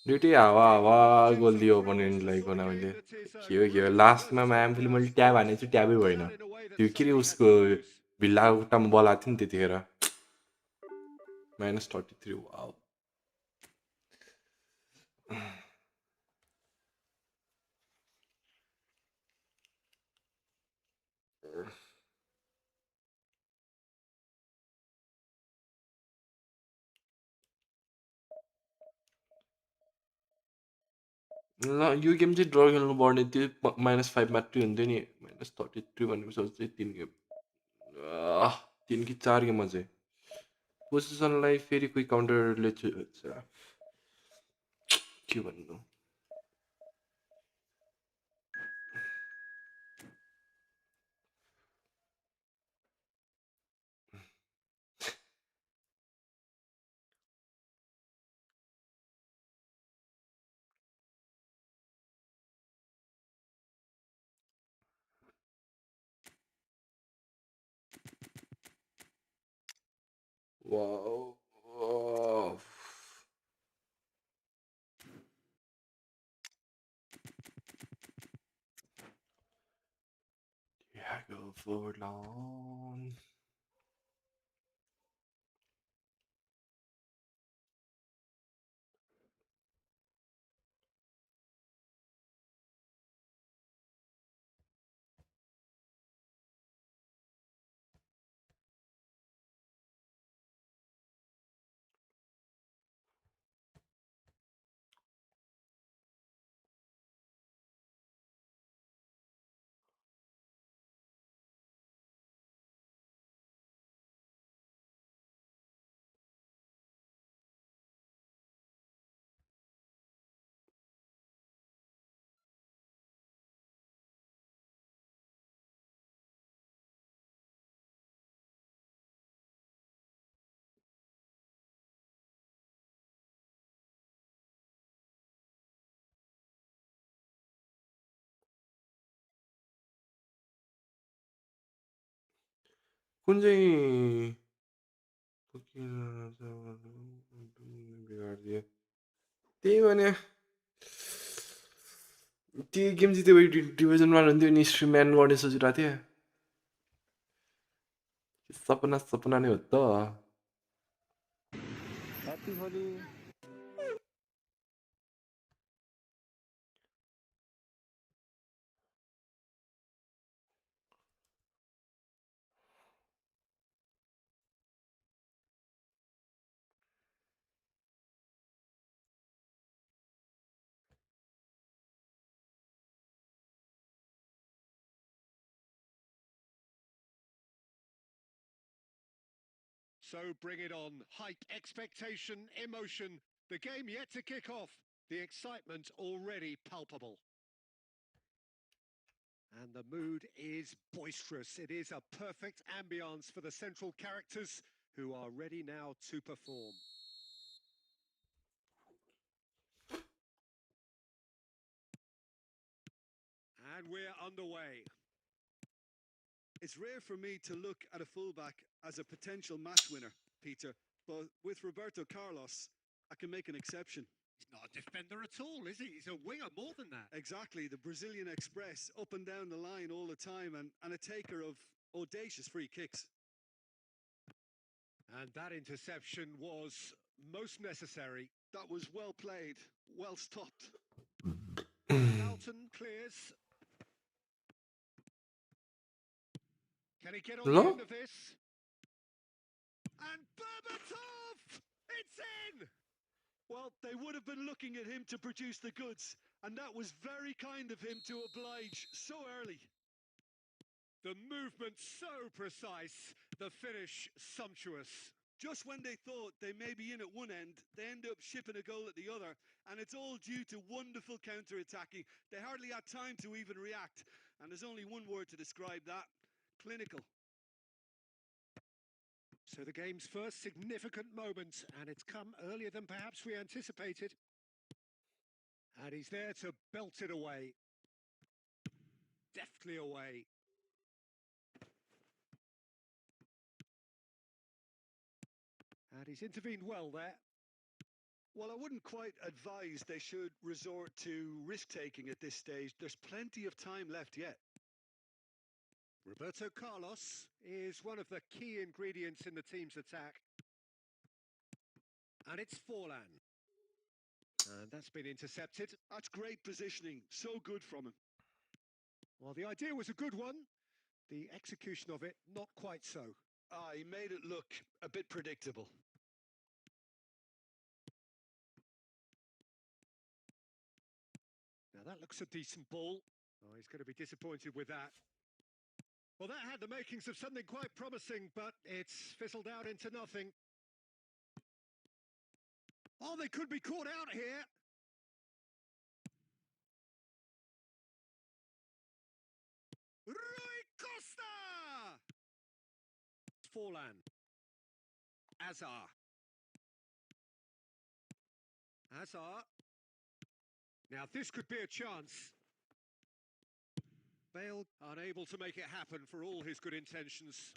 दुइटै हावा हावा गोल दियो ओपोनेन्टलाई कोनाले के हो लास्टमा ma'am फेरि मैले ट्याब हानेको छु ट्याबै भएन त्यो के अरे उसको भिल्लाको खुट्टामा बल आएको थियो नि त्यतिखेर -33 वाउ ल यो गेम चाहिँ ड्र खेल्नु पर्ने थियो -5 मात्रै हुन्थ्यो नि -33 भनेपछि अझै 3 गेम 3 कि 4 गेम अझै पोजिसनलाई फेरि कोही काउन्टरले के भन्नु Wow. Oh. Yeah, go forward long. कुन चाहिँ बिगाडिदियो त्यही भने त्यो गेम जित्यो डिभिजन 1 हुन्थ्यो नि स्ट्रिमम्यान गर्ने सोचिरहेको थिएँ सपना नै हो त happy Holi So bring it on. Hype, expectation, emotion. The game yet to kick off. The excitement already palpable. And the mood is boisterous. It is a perfect ambience for the central characters who are ready now to perform. And we're underway. It's rare for me to look at a fullback as a potential match winner, Peter, but with Roberto Carlos, I can make an exception. He's not a defender at all, is he? He's a winger more than that. Exactly, the Brazilian Express, up and down the line all the time, and a taker of audacious free kicks. And that interception was most necessary. That was well played, well stopped. Dalton clears. Can he get on Hello? the end of this? And Berbatov! It's in! Well, they would have been looking at him to produce the goods, and that was very kind of him to oblige so early. The movement so precise, the finish sumptuous. Just when they thought they may be in at one end, they end up shipping a goal at the other, and it's all due to wonderful counter-attacking. They hardly had time to even react, and there's only one word to describe that: clinical. So the game's first significant moment, and it's come earlier than perhaps we anticipated. And he's there to belt it away. Deftly away. And he's intervened well there. Well, I wouldn't quite advise they should resort to risk-taking at this stage. There's plenty of time left yet. Roberto Carlos is one of the key ingredients in the team's attack. And it's Forlan. And that's been intercepted. That's great positioning. So good from him. Well, the idea was a good one. The execution of it, not quite so. He made it look a bit predictable. Now that looks a decent ball. Oh, he's going to be disappointed with that. Well, that had the makings of something quite promising, but it's fizzled out into nothing. Oh, they could be caught out here. Rui Costa! Forlan. Azar. Azar. Now this could be a chance. Bale unable to make it happen for all his good intentions.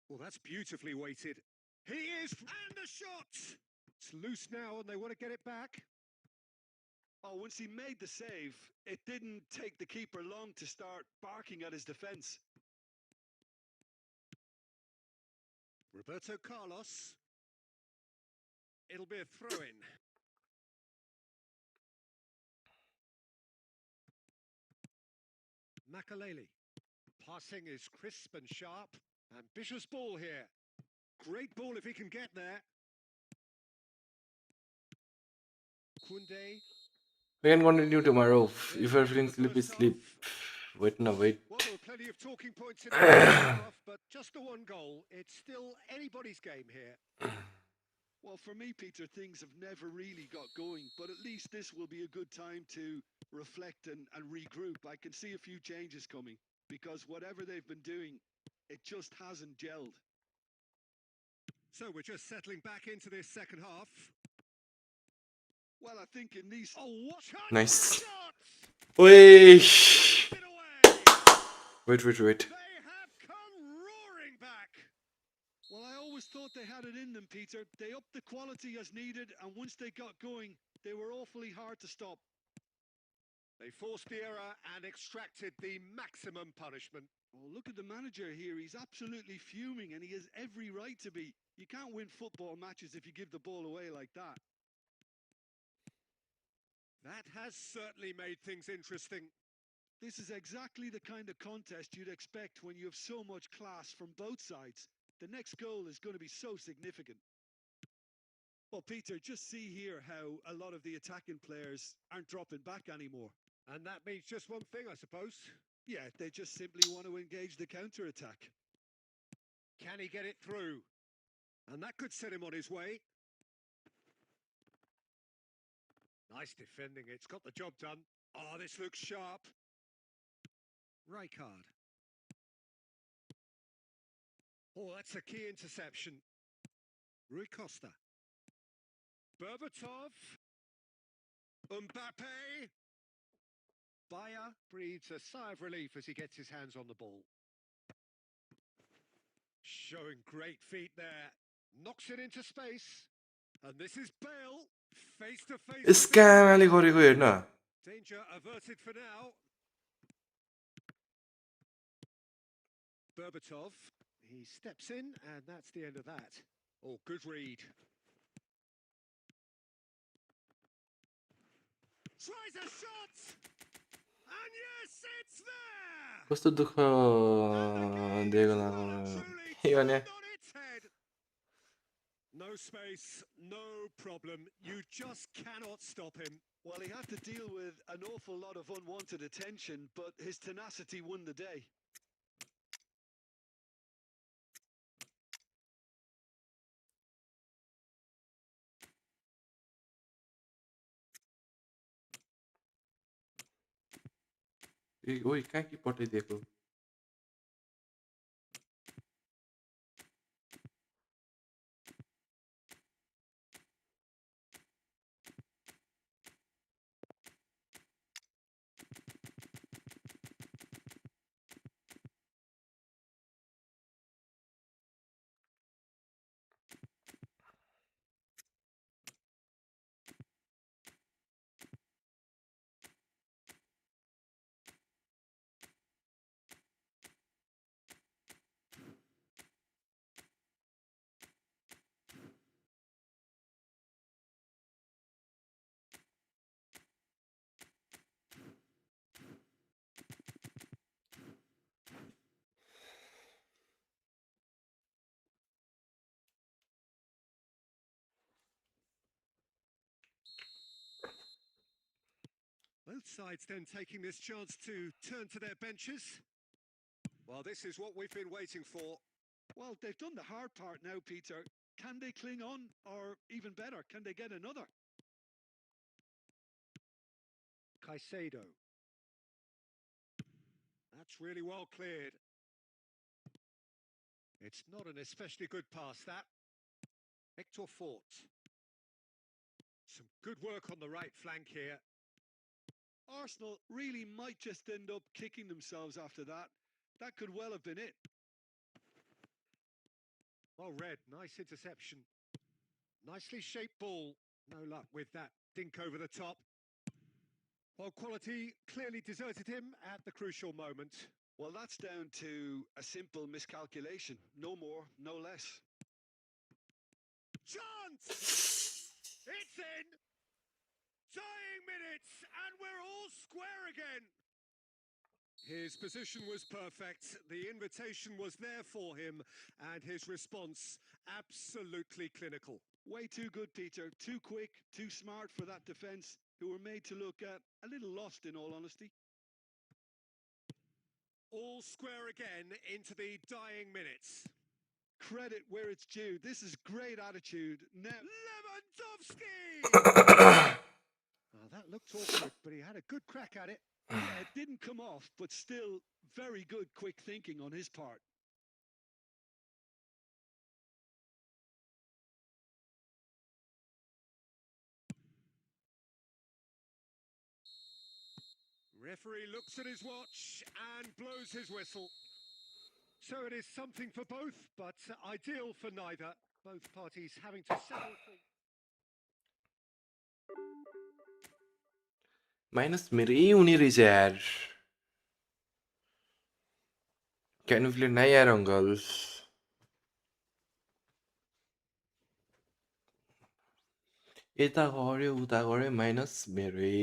Well, that's beautifully weighted. He is, and the shot! It's loose now and they want to get it back. Oh, once he made the save, it didn't take the keeper long to start barking at his defence. Roberto Carlos. It'll be a throw-in. Makaleli. Passing is crisp and sharp. Ambitious ball here. Great ball if he can get there. Kunde. We can continue tomorrow. If you're feeling sleepy, sleep. Wait. Well, there were plenty of talking points in the first half, but just the one goal. It's still anybody's game here. Well, for me, Peter, things have never really got going, but at least this will be a good time to reflect and regroup. I can see a few changes coming, because whatever they've been doing, it just hasn't gelled. So we're just settling back into this second half. Well, I think in these... Oh, what Nice. shots! Whee! It away. Wait. They have come roaring back. Well, I always thought they had it in them, Peter. They upped the quality as needed, and once they got going, they were awfully hard to stop. They forced the error and extracted the maximum punishment. Oh, look at the manager here. He's absolutely fuming, and he has every right to be. You can't win football matches if you give the ball away like that. That has certainly made things interesting. This is exactly the kind of contest you'd expect when you have so much class from both sides. The next goal is going to be so significant. Well, Peter, just see here how a lot of the attacking players aren't dropping back anymore. And that means just one thing, I suppose. Yeah, they just simply want to engage the counter-attack. Can he get it through? And that could set him on his way. Nice defending. It's got the job done. Oh, this looks sharp. Rijkaard. Oh, that's a key interception. Rui Costa. Berbatov. Mbappe. Bayer breathes a sigh of relief as he gets his hands on the ball. Showing great feet there. Knocks it into space. And this is Bale. Face to face. स्क्यामले गरेको हेर्न. Danger averted for now. Berbatov. He steps in, and that's the end of that. Oh, good read. Tries a shot! And yes, it's there! कस्तो दुःख दिएको यो भने No space, no problem. You just cannot stop him. Well, he had to deal with an awful lot of unwanted attention, but his tenacity won the day. ओइ कहाँ कि पठाइदिएको. Both sides then taking this chance to turn to their benches. Well, this is what we've been waiting for. Well, they've done the hard part now, Peter. Can they cling on? Or even better, can they get another? Caicedo. That's really well cleared. It's not an especially good pass, that. Hector Fort. Some good work on the right flank here. Arsenal really might just end up kicking themselves after that. That could well have been it. Well read, nice interception. Nicely shaped ball. No luck with that dink over the top. Well, quality clearly deserted him at the crucial moment. Well, that's down to a simple miscalculation. No more, no less. Chance! It's in! Dying minutes, and we're all square again. His position was perfect, the invitation was there for him, and his response absolutely clinical. Way too good, Peter. Too quick, too smart for that defence, who were made to look a little lost, in all honesty. All square again into the dying minutes. Credit where it's due. This is great attitude. Now, Lewandowski! Oh, that looked awkward, but he had a good crack at it. yeah, it didn't come off, but still very good quick thinking on his part. Referee looks at his watch and blows his whistle. So it is something for both, but ideal for neither. Both parties having to settle for... minus मेरै हुने रहेछ यार क्यान यु play now यार uncle यता गऱ्यो उता गऱ्यो minus मेरै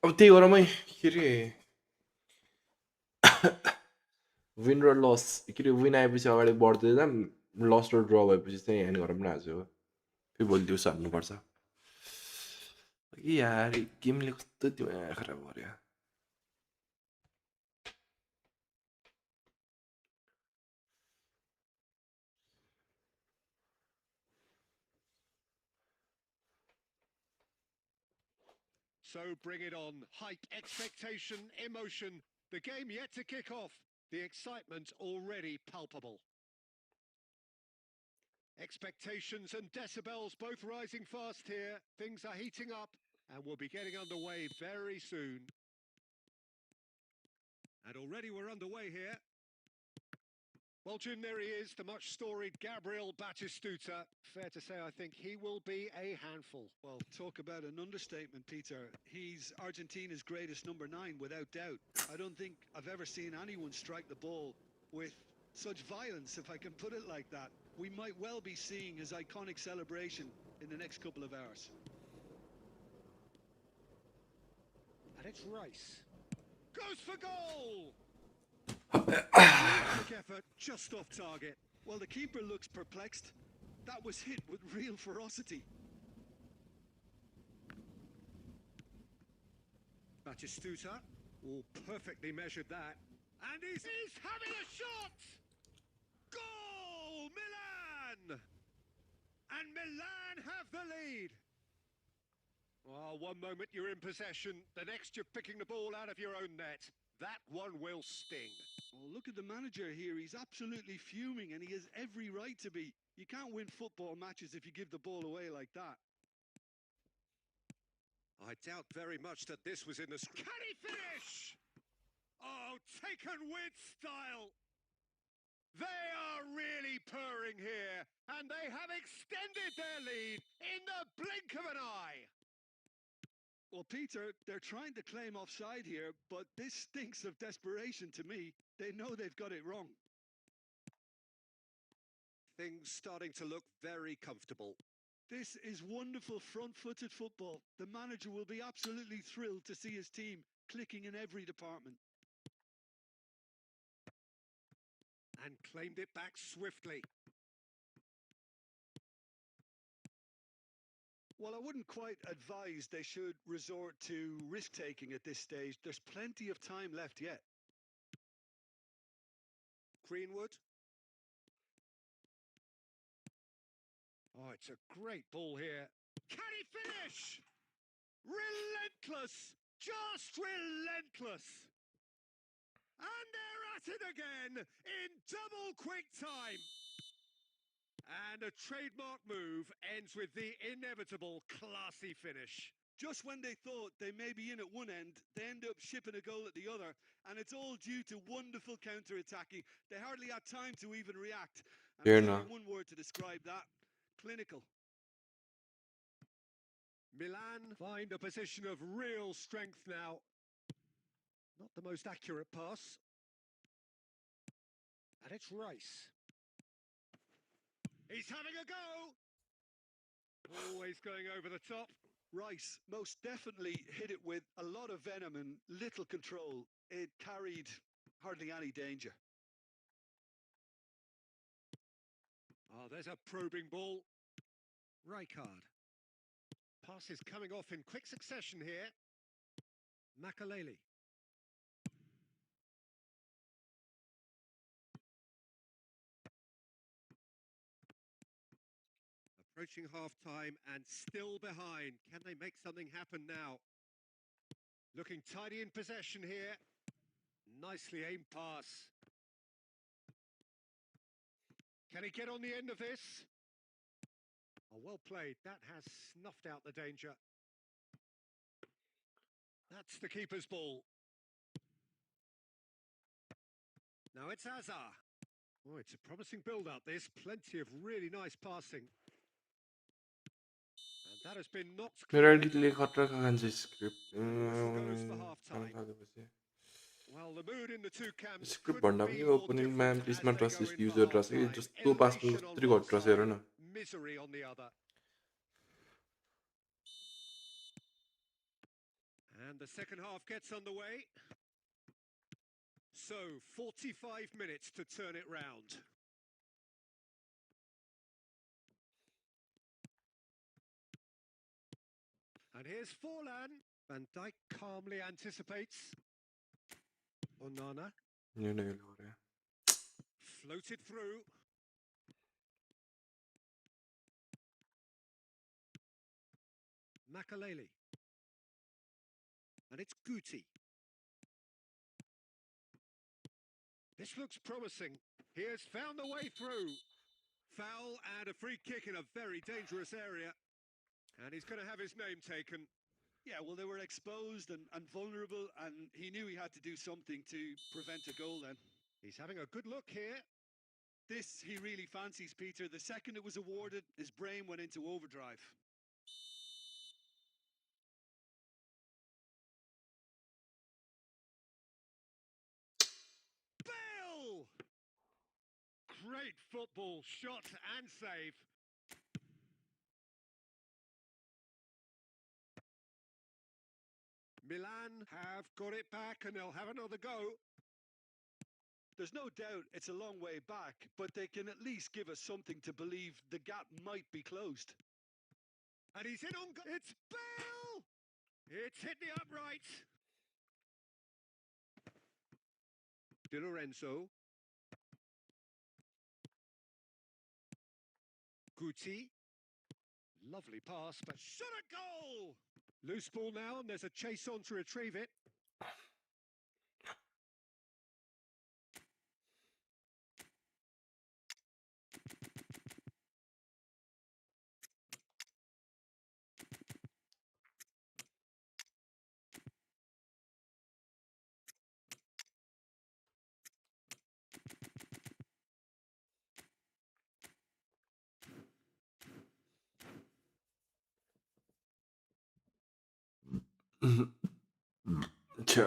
अब त्यही गरमै के अरे विन र लस के अरे विन आएपछि अगाडि बढ्दै जाम लस र ड्र भएपछि चाहिँ ह्यान्ड गरौँ न आज फेरि भोलि दिउँसो हान्नुपर्छ यार गेमले कस्तो दिमाग खराब गर्यो So bring it on. Hype, expectation, emotion. The game yet to kick off. The excitement already palpable. Expectations and decibels both rising fast here. Things are heating up and we'll be getting underway very soon. And already we're underway here. Well, Jim, there he is, the much-storied Gabriel Batistuta. Fair to say, I think he will be a handful. Well, talk about an understatement, Peter. He's Argentina's greatest number 9, without doubt. I don't think I've ever seen anyone strike the ball with such violence, if I can put it like that. We might well be seeing his iconic celebration in the next couple of hours. And it's Rice. Goes for goal! Quick effort, just off target. Well, the keeper looks perplexed. That was hit with real ferocity. Batistuta, oh, perfectly measured that. And he's having a shot! Goal! Milan! And Milan have the lead. Well, one moment you're in possession, the next you're picking the ball out of your own net. That one will sting. Oh, look at the manager here. He's absolutely fuming, and he has every right to be. You can't win football matches if you give the ball away like that. I doubt very much that this was in the... Can he finish? Oh, taken with style. They are really purring here, and they have extended their lead in the blink of an eye. Well, Peter, they're trying to claim offside here, but this stinks of desperation to me. They know they've got it wrong. Things starting to look very comfortable. This is wonderful front-footed football. The manager will be absolutely thrilled to see his team clicking in every department. And claimed it back swiftly. Well, I wouldn't quite advise they should resort to risk-taking at this stage. There's plenty of time left yet. Greenwood. Oh, it's a great ball here. Can he finish? Relentless! Just relentless! And they're at it again in double quick time. And a trademark move ends with the inevitable classy finish. Just when they thought they may be in at one end, they end up shipping a goal at the other, and it's all due to wonderful counter-attacking. They hardly had time to even react. And Fair there's enough. only one word to describe that: clinical. Milan find a position of real strength now. Not the most accurate pass. And it's Rice. He's having a go! Always going over the top. Rice most definitely hit it with a lot of venom and little control. It carried hardly any danger. Oh, there's a probing ball. Rijkaard. Pass is coming off in quick succession here. Makaleli. Approaching half-time and still behind. Can they make something happen now? Looking tidy in possession here. Nicely aimed pass. Can he get on the end of this? Oh, well played. That has snuffed out the danger. That's the keeper's ball. Now it's Azar. Oh, it's a promising build-up, this. Plenty of really nice passing. And that has been knocked मेरो clear. एडिटले खतरा खान्छ script Whistle goes for half-time. थालेपछि Well, the mood in the two camps script couldn't भन्दा be पनि more ओपनिङमा different as प्लिजमा they trust go in for user trust half-time. जस्तो पासको Elation on कत्रो one घट trust हेर side, न misery on the other. And the second half gets underway. So, 45 minutes to turn it round. And here's Forlan. Van Dijk calmly anticipates. Onana यो नै हो रे floated through. Makaleli. And it's Guti. This looks promising. He has found the way through. Foul and a free kick in a very dangerous area. And he's going to have his name taken. Yeah, well, they were exposed and vulnerable, and he knew he had to do something to prevent a goal then. He's having a good look here. This he really fancies, Peter. The second it was awarded, his brain went into overdrive. Bale! Great football, shot and save. Milan have got it back and they'll have another go. There's no doubt it's a long way back, but they can at least give us something to believe the gap might be closed. And he's in on... It's Bale! It's hit the upright. Di Lorenzo. Guti. Lovely pass, but shot a goal! Loose ball now, and there's a chase on to retrieve it. अच्छा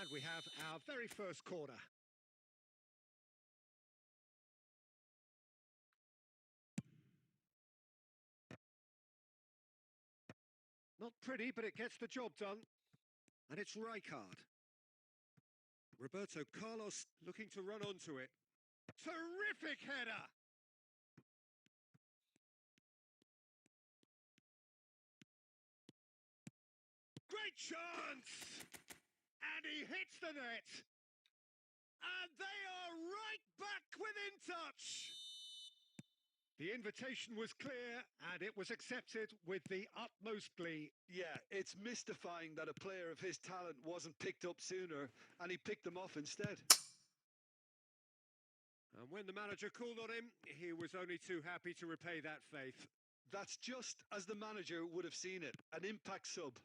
And we have our very first corner. Not pretty, but it gets the job done. And it's Rijkaard. Roberto Carlos looking to run onto it. Terrific header! Great chance! And he hits the net! And they are right back within touch! The invitation was clear and it was accepted with the utmost glee. Yeah, it's mystifying that a player of his talent wasn't picked up sooner, and he picked them off instead. And when the manager called on him, he was only too happy to repay that faith. That's just as the manager would have seen it, an impact sub.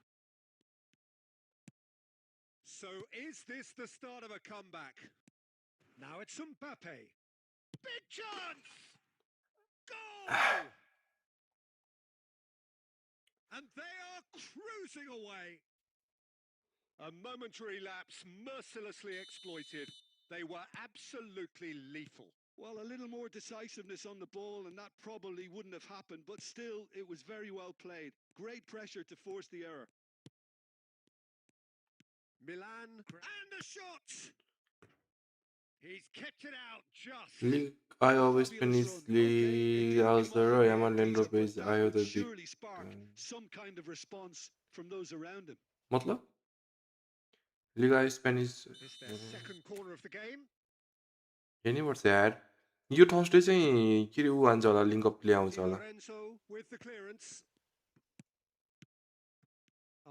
So is this the start of a comeback? Now it's Mbappe. Big chance! Goal! And they are cruising away. A momentary lapse mercilessly exploited. They were absolutely lethal. Well, a little more decisiveness on the ball, and that probably wouldn't have happened, but still, it was very well played. Great pressure to force the error. Milan, and the shot! He's kept it out just. Link आयो Spanish आउँछ यहाँ Lander page आयो त Surely spark some kind of response from those around him. मतलब लिग आयो Spanish It's their second corner of the game. हेर्नुपर्छ यार यो Thursday चाहिँ के रे उ आन्छ होला लिङ्क अप प्ले आउँछ होला Lorenzo with the clearance.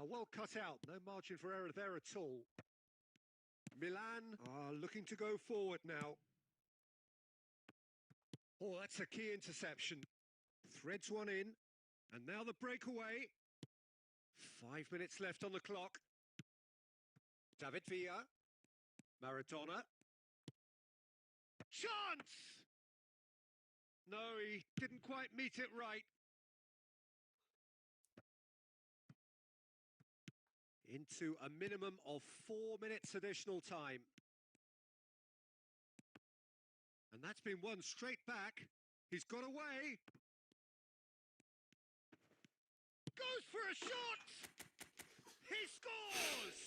Well cut out, no margin for error there at all. Milan are looking to go forward now. Oh, that's a key interception. Threads one in, and now the breakaway. 5 minutes left on the clock. David Villa. Maradona. Chance! No, he didn't quite meet it right. Into a minimum of 4 minutes additional time. And that's been won straight back. He's got away. Goes for a shot! He scores!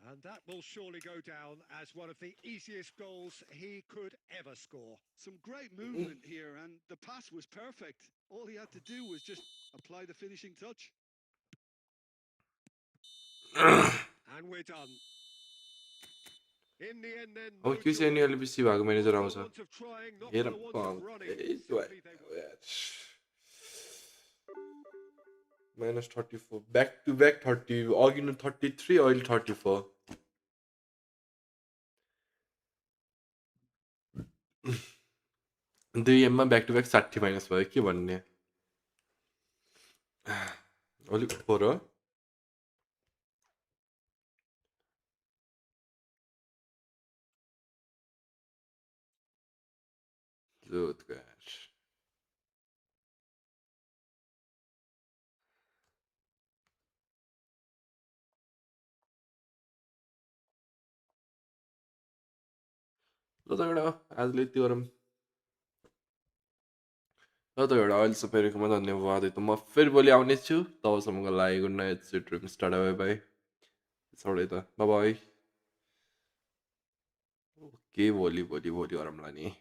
And that will surely go down as one of the easiest goals he could ever score. Some great movement here, and the pass was perfect. All he had to do was just apply the finishing touch. And we're done. In the end then, अब के चाहिँ नि अलि बेसी भएको manager आउँछ हेर -34 back to back 30 अघि न 33 अहिले 34 दुई गेममा ब्याक टु ब्याक 60 माइनस भयो के भन्ने अलिक पर Good gosh. ल त एउटा आजले यति गरौँ ल त एउटा अहिले सबैकोमा धन्यवाद त म फेरि भोलि आउने छु तबसम्मको लागि good night sweet dreams tata bye by सबै त बाई बाई ओके भोलि गरौँला नि